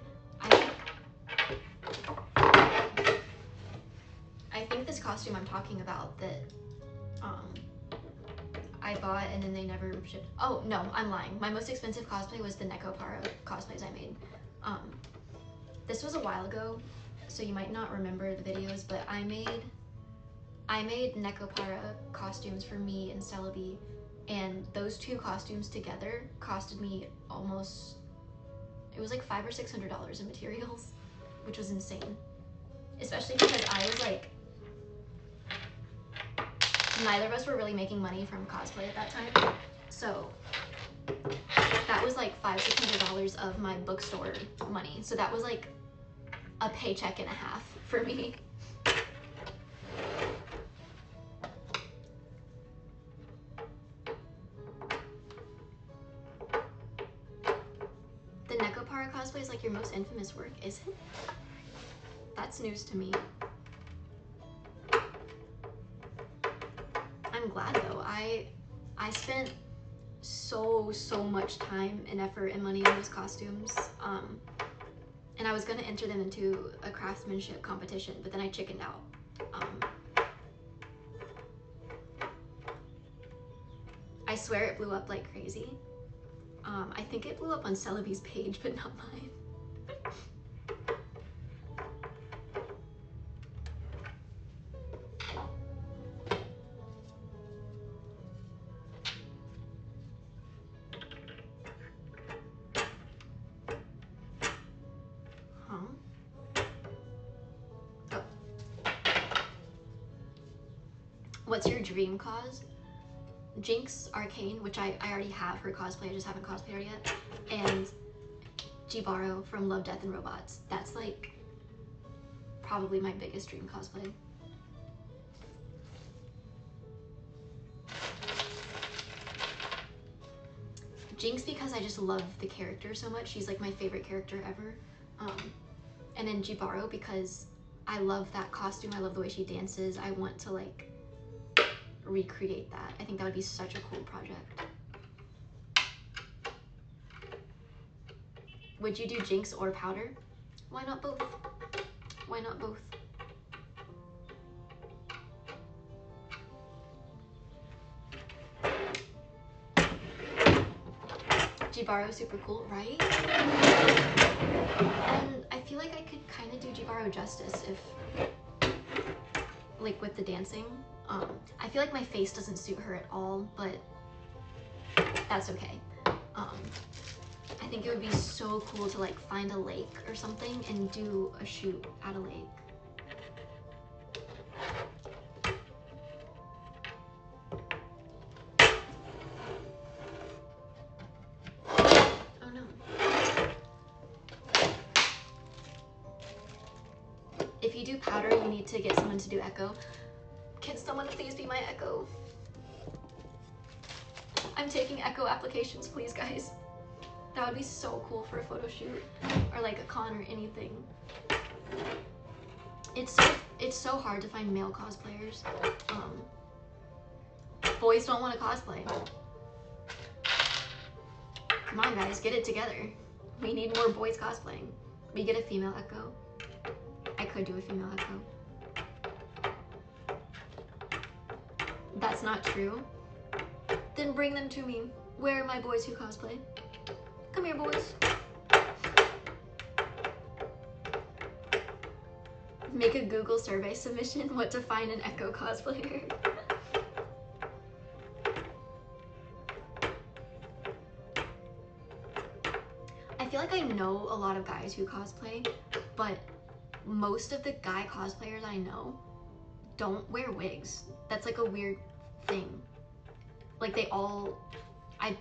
I think this costume I'm talking about that I bought and then they never shipped. Oh no, I'm lying. My most expensive cosplay was the Nekopara cosplays I made. This was a while ago, so you might not remember the videos, but I made Nekopara costumes for me and Celebi, and those two costumes together costed me almost, it was like $500 or $600 in materials, which was insane. Especially because I was like, neither of us were really making money from cosplay at that time. So that was like $500-$600 of my bookstore money. So that was like a paycheck and a half for me. The Nekopara cosplay is like your most infamous work, is it? That's news to me. I'm glad though. I spent so much time and effort and money on those costumes. And I was gonna enter them into a craftsmanship competition, but then I chickened out. I swear it blew up like crazy. I think it blew up on Celebi's page, but not mine. What's your dream cause? Jinx Arcane, which I already have her cosplay, I just haven't cosplayed her yet, and Jibaro from Love, Death, and Robots. That's like probably my biggest dream cosplay. Jinx because I just love the character so much. She's like my favorite character ever. And then Jibaro because I love that costume. I love the way she dances. I want to like recreate that. I think that would be such a cool project. Would you do Jinx or Powder? Why not both? Why not both? Jibaro super cool, right? And I feel like I could kind of do Jibaro justice if, like with the dancing. I feel like my face doesn't suit her at all, but that's okay. I think it would be so cool to like find a lake or something and do a shoot at a lake. Oh no. If you do powder, you need to get someone to do echo. Can someone please be my echo? I'm taking echo applications, please, guys. That would be so cool for a photo shoot or like a con or anything. It's so hard to find male cosplayers. Boys don't want to cosplay. Come on, guys, get it together. We need more boys cosplaying. We get a female echo. I could do a female echo. That's not true. Then bring them to me. Where are my boys who cosplay? Come here, boys. Make a Google survey submission, what to find an echo cosplayer. I feel like I know a lot of guys who cosplay, but most of the guy cosplayers I know don't wear wigs. That's like a weird thing. Like they all, I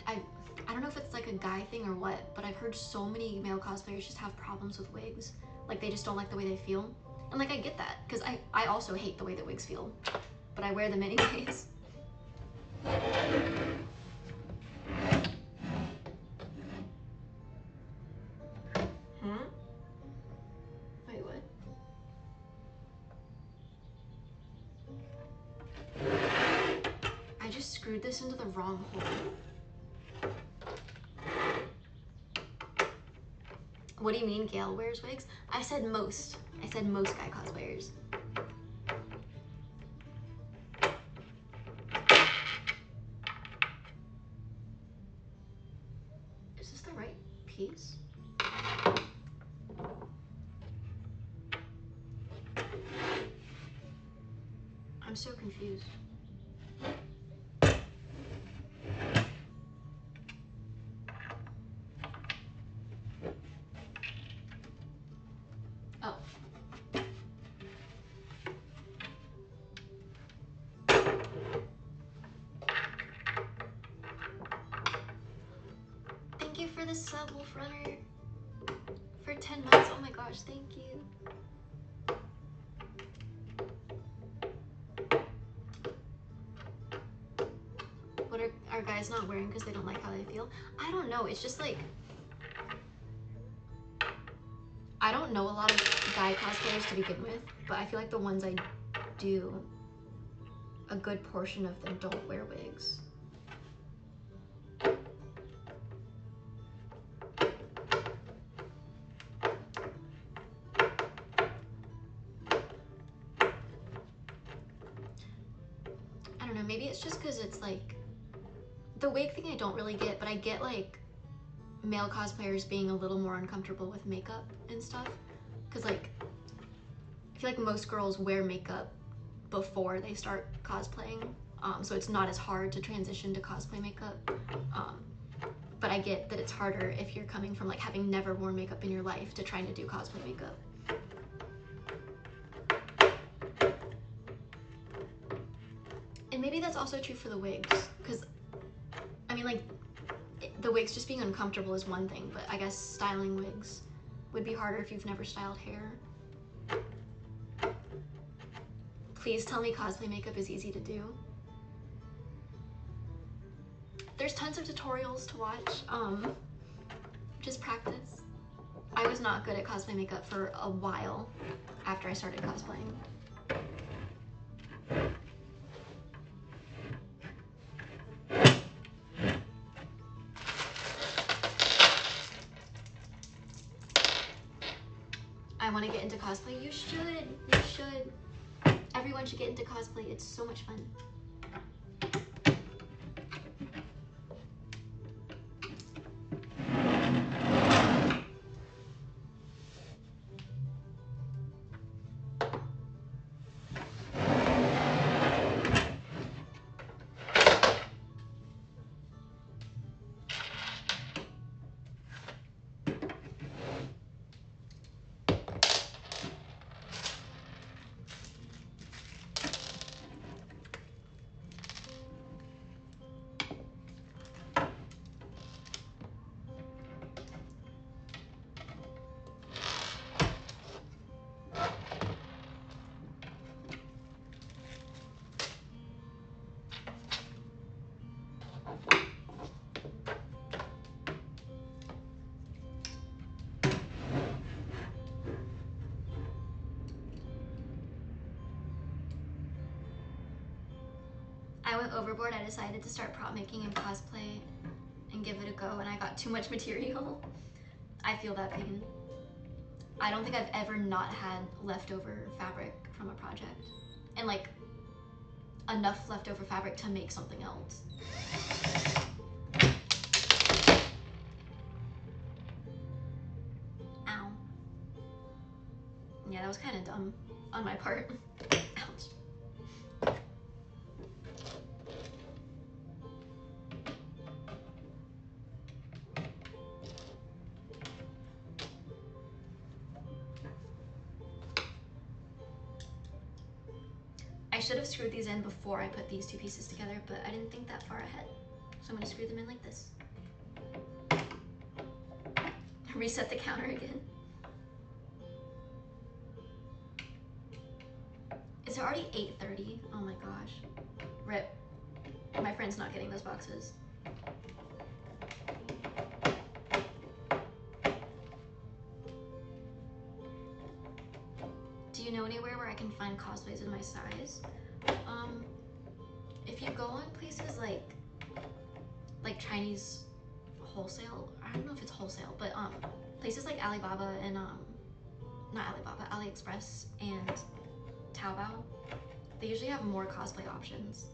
don't know if it's like a guy thing or what, but I've heard so many male cosplayers just have problems with wigs. Like they just don't like the way they feel. And like I get that, because I also hate the way that wigs feel, but I wear them anyways. Wait, what? I just screwed this into the wrong hole. What do you mean Gail wears wigs? I said most. I said most guy cosplayers. Is this the right piece? I'm so confused. Oh. Thank you for the sub, Wolf Runner. For 10 months. Oh my gosh, thank you. What are guys not wearing because they don't like how they feel? I don't know. It's just like, I don't know a lot of guy cosplayers to begin with, but I feel like the ones I do, a good portion of them don't wear wigs. I don't know, maybe it's just because it's like, the wig thing I don't really get, but I get like male cosplayers being a little more uncomfortable with makeup and stuff. Because like, I feel like most girls wear makeup before they start cosplaying. So it's not as hard to transition to cosplay makeup. But I get that it's harder if you're coming from like having never worn makeup in your life to trying to do cosplay makeup. And maybe that's also true for the wigs, because I mean like the wigs just being uncomfortable is one thing, but I guess styling wigs would be harder if you've never styled hair. Please tell me cosplay makeup is easy to do. There's tons of tutorials to watch. Just practice. I was not good at cosplay makeup for a while after I started cosplaying. I want to get into cosplay. You should. You should. Everyone should get into cosplay. It's so much fun. went overboard, I decided to start prop making and cosplay and give it a go, and I got too much material. I feel that pain. I don't think I've ever not had leftover fabric from a project, and like enough leftover fabric to make something else. Ow. Yeah, that was kind of dumb on my part. Ouch. I should have screwed these in before I put these two pieces together, but I didn't think that far ahead. So I'm gonna screw them in like this. Reset the counter again. It's already 8:30. Oh my gosh. RIP. My friend's not getting those boxes. Do you know anywhere where I can find cosplays in my size? If you go on places like Chinese wholesale, I don't know if it's wholesale, but places like Alibaba and not Alibaba, AliExpress and Taobao, they usually have more cosplay options.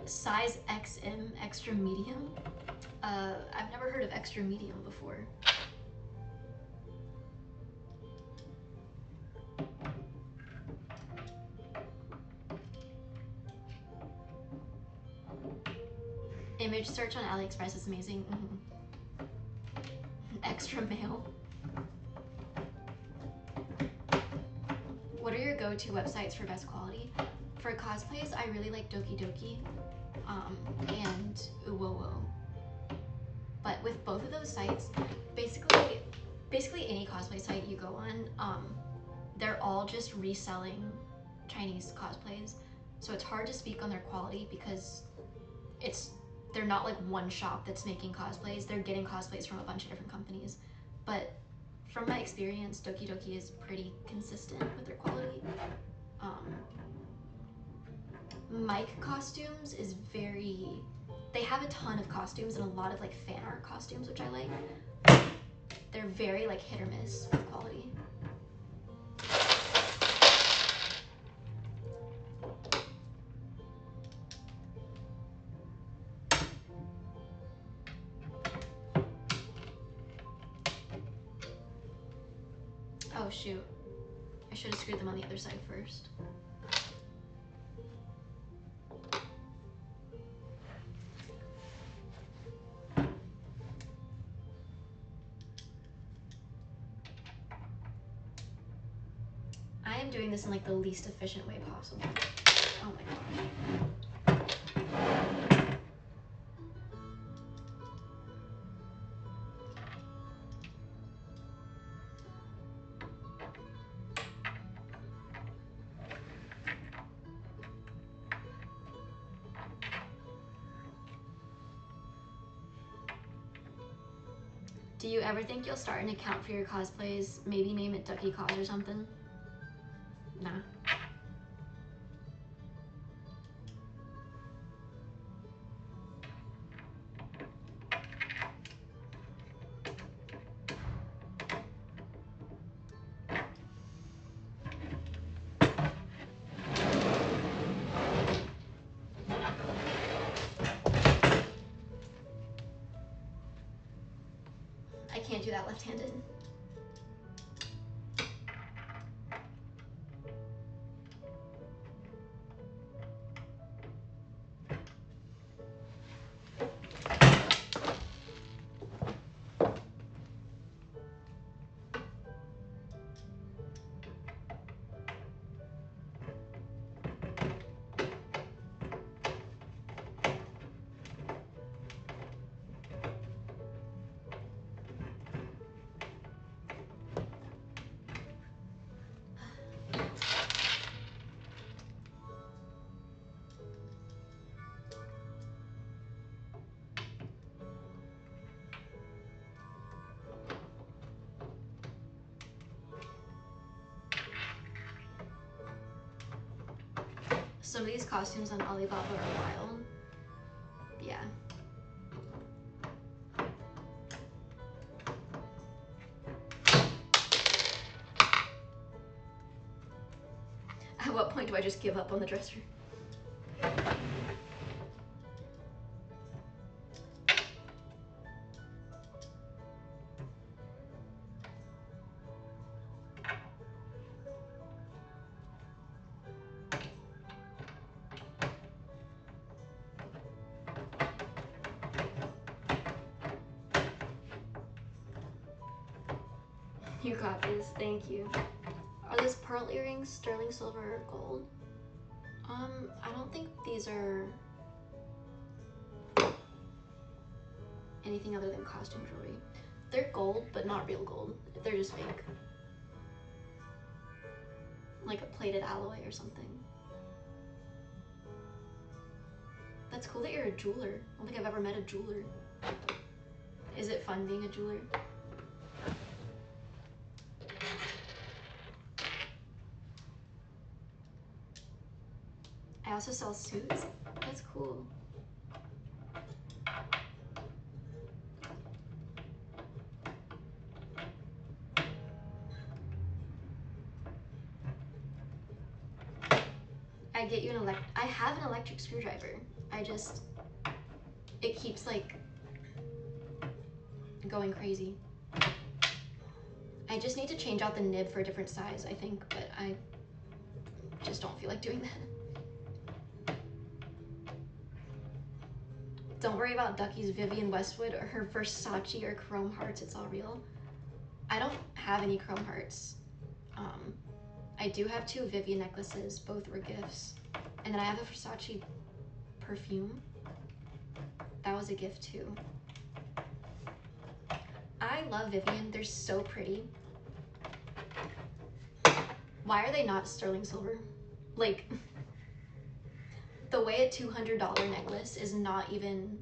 Size XM, extra medium? I've never heard of extra medium before. Image search on AliExpress is amazing. Extra mail. What are your go-to websites for best quality? For cosplays, I really like Duckie&Celebi and Uwowo. But with both of those sites, basically any cosplay site you go on, they're all just reselling Chinese cosplays. So it's hard to speak on their quality because they're not like one shop that's making cosplays. They're getting cosplays from a bunch of different companies. But from my experience, Duckie&Celebi is pretty consistent with their quality. Mike Costumes is they have a ton of costumes and a lot of like fan art costumes, which I like. They're very like hit or miss with quality. Oh shoot, I should have screwed them on the other side first. I am doing this in like the least efficient way possible. Oh my gosh. Do you ever think you'll start an account for your cosplays? Maybe name it Ducky Cos or something? Nah. I can't do that left-handed. Some of these costumes on Alibaba are wild. Yeah. At what point do I just give up on the dresser? You got this, thank you. Are those pearl earrings sterling silver or gold? I don't think these are anything other than costume jewelry. They're gold, but not real gold. They're just fake. Like a plated alloy or something. That's cool that you're a jeweler. I don't think I've ever met a jeweler. Is it fun being a jeweler? I also sell suits. That's cool. I get you I have an electric screwdriver. It keeps like going crazy. I just need to change out the nib for a different size, I think, but I just don't feel like doing that. Don't worry about Ducky's Vivienne Westwood or her Versace or chrome hearts, it's all real. I don't have any chrome hearts. I do have 2 Vivienne necklaces, both were gifts. And then I have a Versace perfume. That was a gift too. I love Vivienne, they're so pretty. Why are they not sterling silver? Like, the way a $200 necklace is not even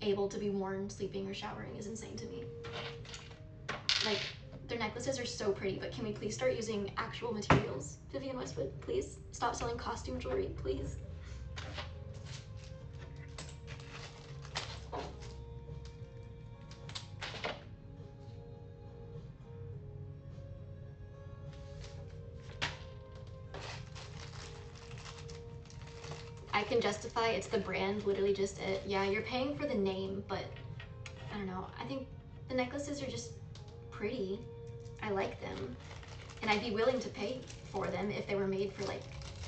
able to be worn sleeping or showering is insane to me. Like, their necklaces are so pretty, but can we please start using actual materials? Vivienne Westwood, please stop selling costume jewelry, please. I can justify it's the brand, literally just it. Yeah, you're paying for the name, but I don't know. I think the necklaces are just pretty. I like them. And I'd be willing to pay for them if they were made for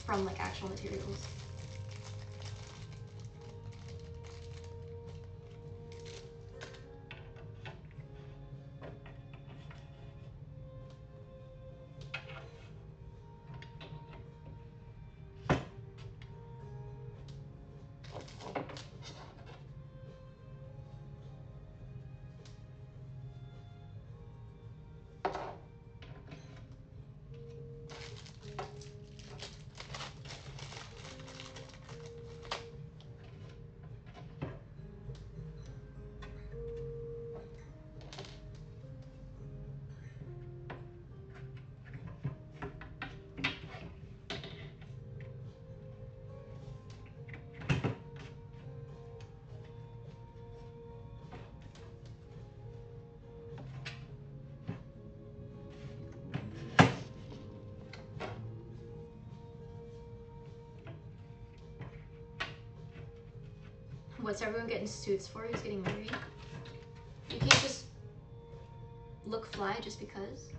from actual materials. What's everyone getting suits for? Who's getting married? You can't just look fly just because.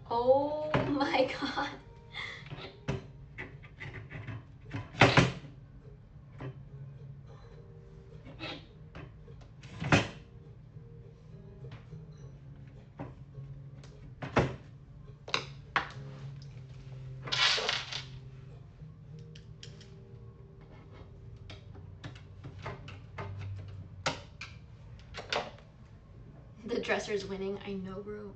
Oh my god. The dresser's winning. I know, bro.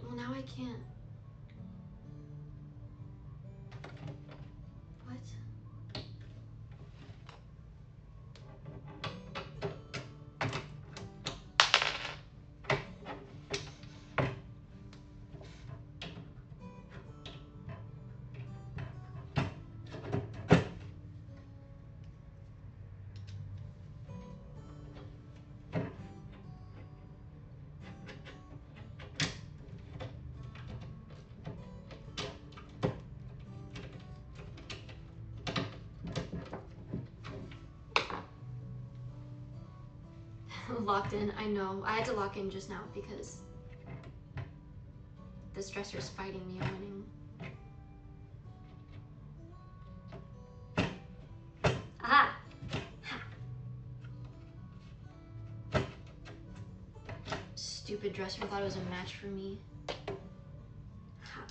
Well, now I can't. What? Locked in, I know. I had to lock in just now because this dresser's fighting me and winning. Aha! Ha. Stupid dresser thought it was a match for me. Ha.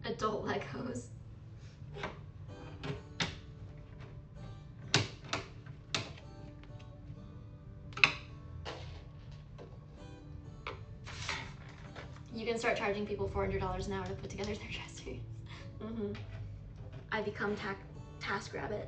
Adult Legos. You can start charging people $400 an hour to put together their dressers. I become TaskRabbit.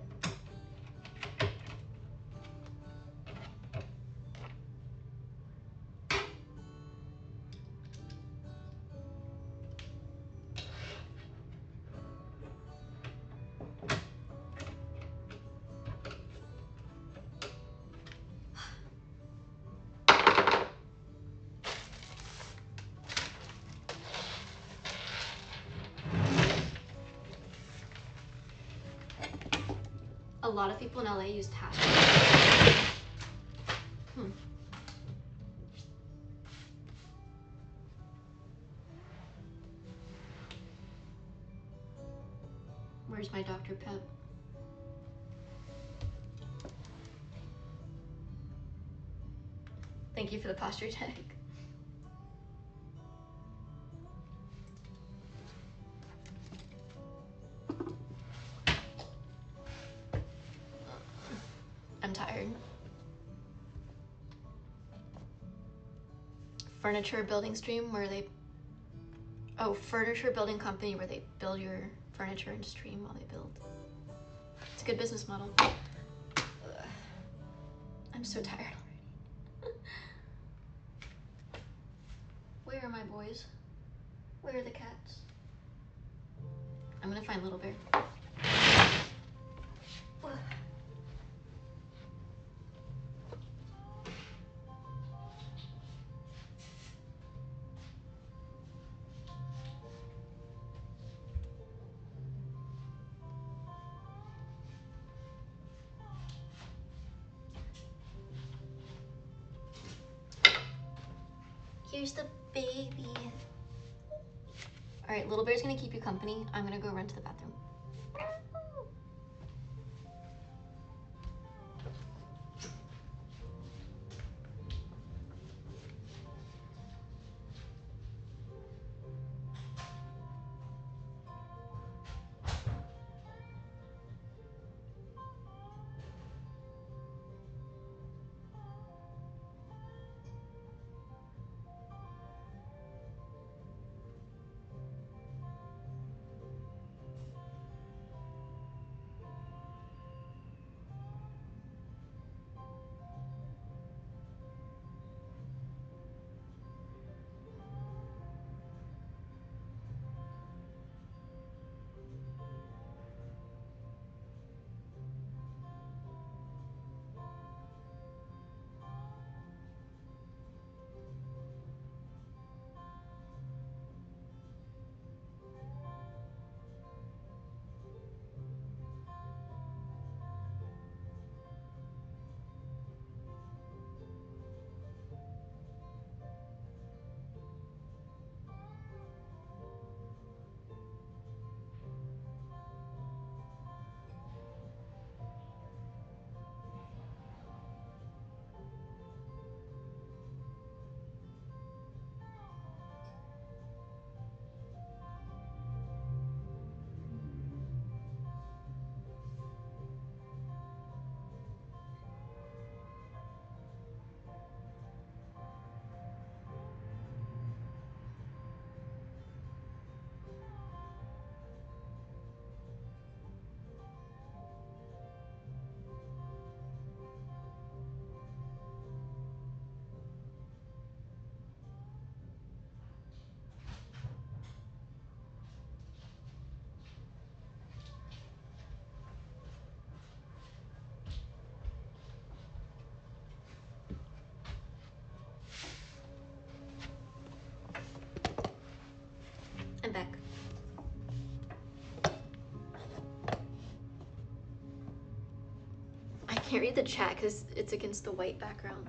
A lot of people in LA use TaskRabbit. Where's my Dr. Pep? Thank you for the posture check. I'm tired. Furniture building stream where they... Oh, furniture building company where they build your furniture and stream while they build. It's a good business model. Ugh. I'm so tired already. Where are my boys? Where are the cats? I'm gonna find Little Bear. Ugh. Here's the baby. All right, Little Bear's gonna keep you company. I'm gonna go run to the bathroom. can't read the chat because it's against the white background.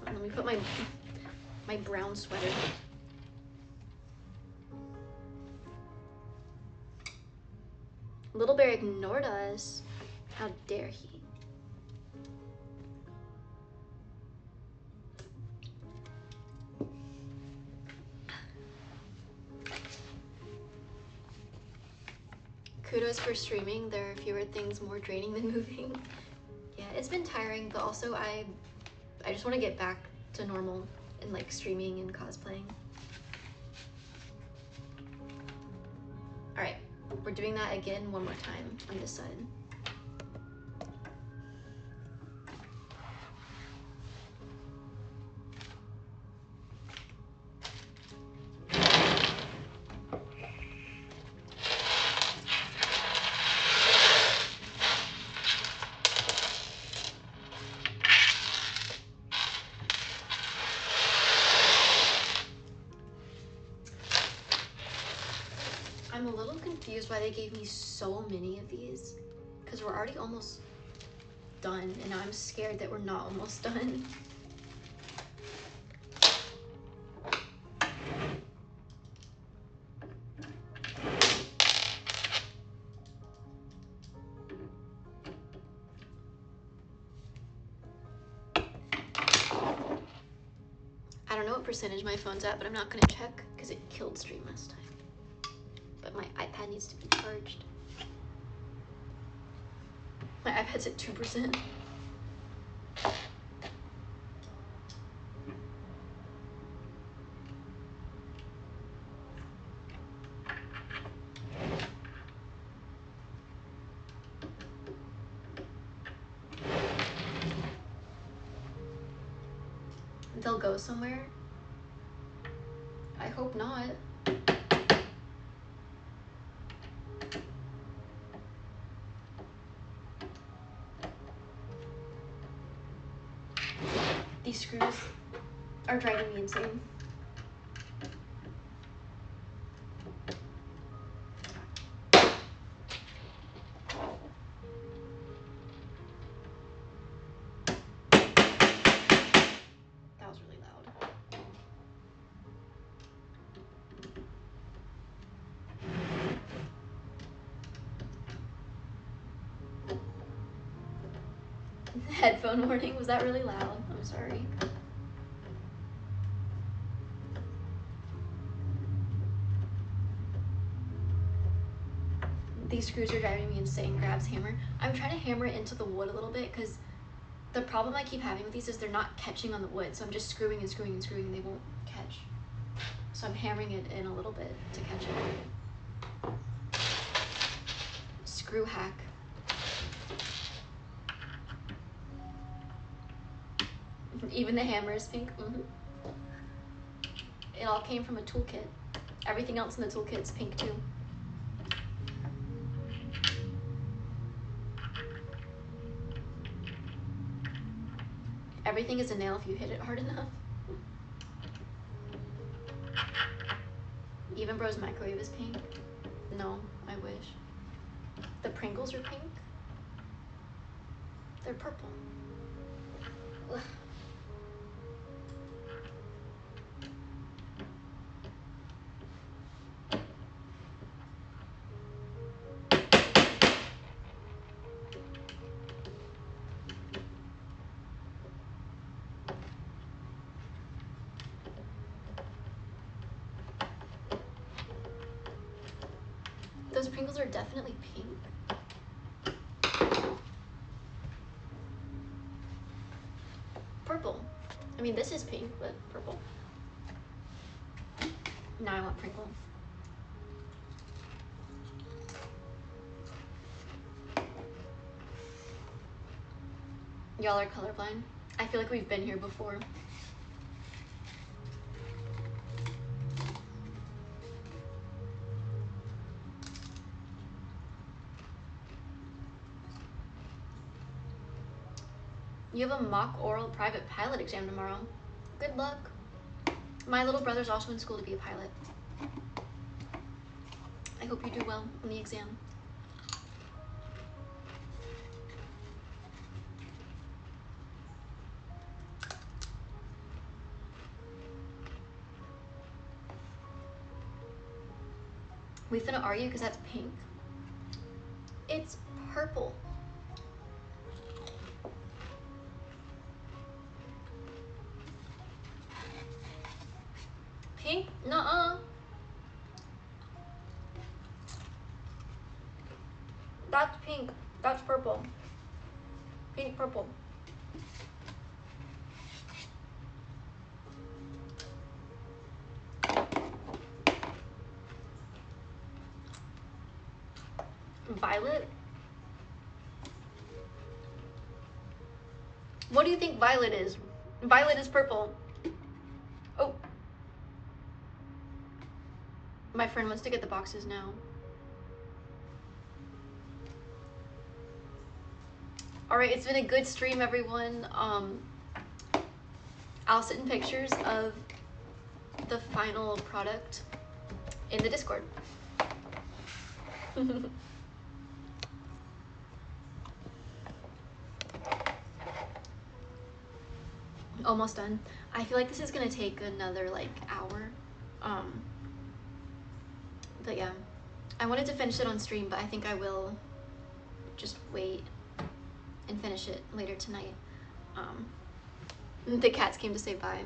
Let me put my brown sweater. Little Bear ignored us. How dare he? Kudos for streaming. There are fewer things more draining than moving. Yeah, it's been tiring, but also I just want to get back to normal and like streaming and cosplaying. All right, we're doing that again one more time on this side. I'm a little confused why they gave me so many of these, because we're already almost done, and now I'm scared that we're not almost done. I don't know what percentage my phone's at, but I'm not gonna check because it killed stream last time. But my iPad needs to be charged. My iPad's at 2%. They'll go somewhere? I hope not. These screws are driving me insane. That was really loud. Headphone warning, was that really loud? I'm sorry. These screws are driving me insane. Grabs hammer. I'm trying to hammer it into the wood a little bit because the problem I keep having with these is they're not catching on the wood. So I'm just screwing and screwing and screwing and they won't catch. So I'm hammering it in a little bit to catch it. Screw hack. Even the hammer is pink. It all came from a toolkit. Everything else in the toolkit's pink too. Everything is a nail if you hit it hard enough. Even Bro's microwave is pink. No, I wish. The Pringles are pink. They're purple. Ugh. Those Pringles are definitely pink. Purple. I mean, this is pink, but purple. Now I want Pringle. Y'all are colorblind. I feel like we've been here before. You have a mock oral private pilot exam tomorrow. Good luck. My little brother's also in school to be a pilot. I hope you do well on the exam. We finna argue because that's pink. It's purple. Pink? Nuh-uh. That's pink. That's purple. Pink, purple. Violet? What do you think violet is? Violet is purple. Oh. My friend wants to get the boxes now. Alright, it's been a good stream, everyone. I'll send in pictures of the final product in the Discord. Almost done. I feel like this is gonna take another like hour. But yeah, I wanted to finish it on stream, but I think I will just wait and finish it later tonight. The cats came to say bye.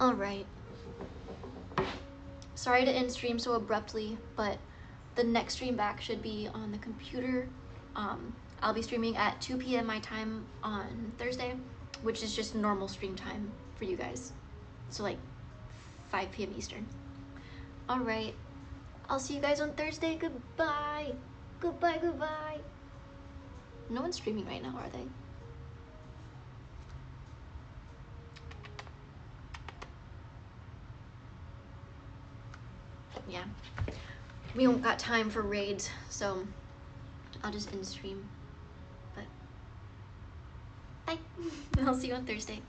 All right. Sorry to end stream so abruptly, but the next stream back should be on the computer. I'll be streaming at 2 p.m. my time on Thursday, which is just normal stream time for you guys. So like 5 p.m. Eastern. All right. I'll see you guys on Thursday. Goodbye. Goodbye, goodbye. No one's streaming right now, are they? Yeah. We don't got time for raids, so I'll just end stream. But bye. I'll see you on Thursday.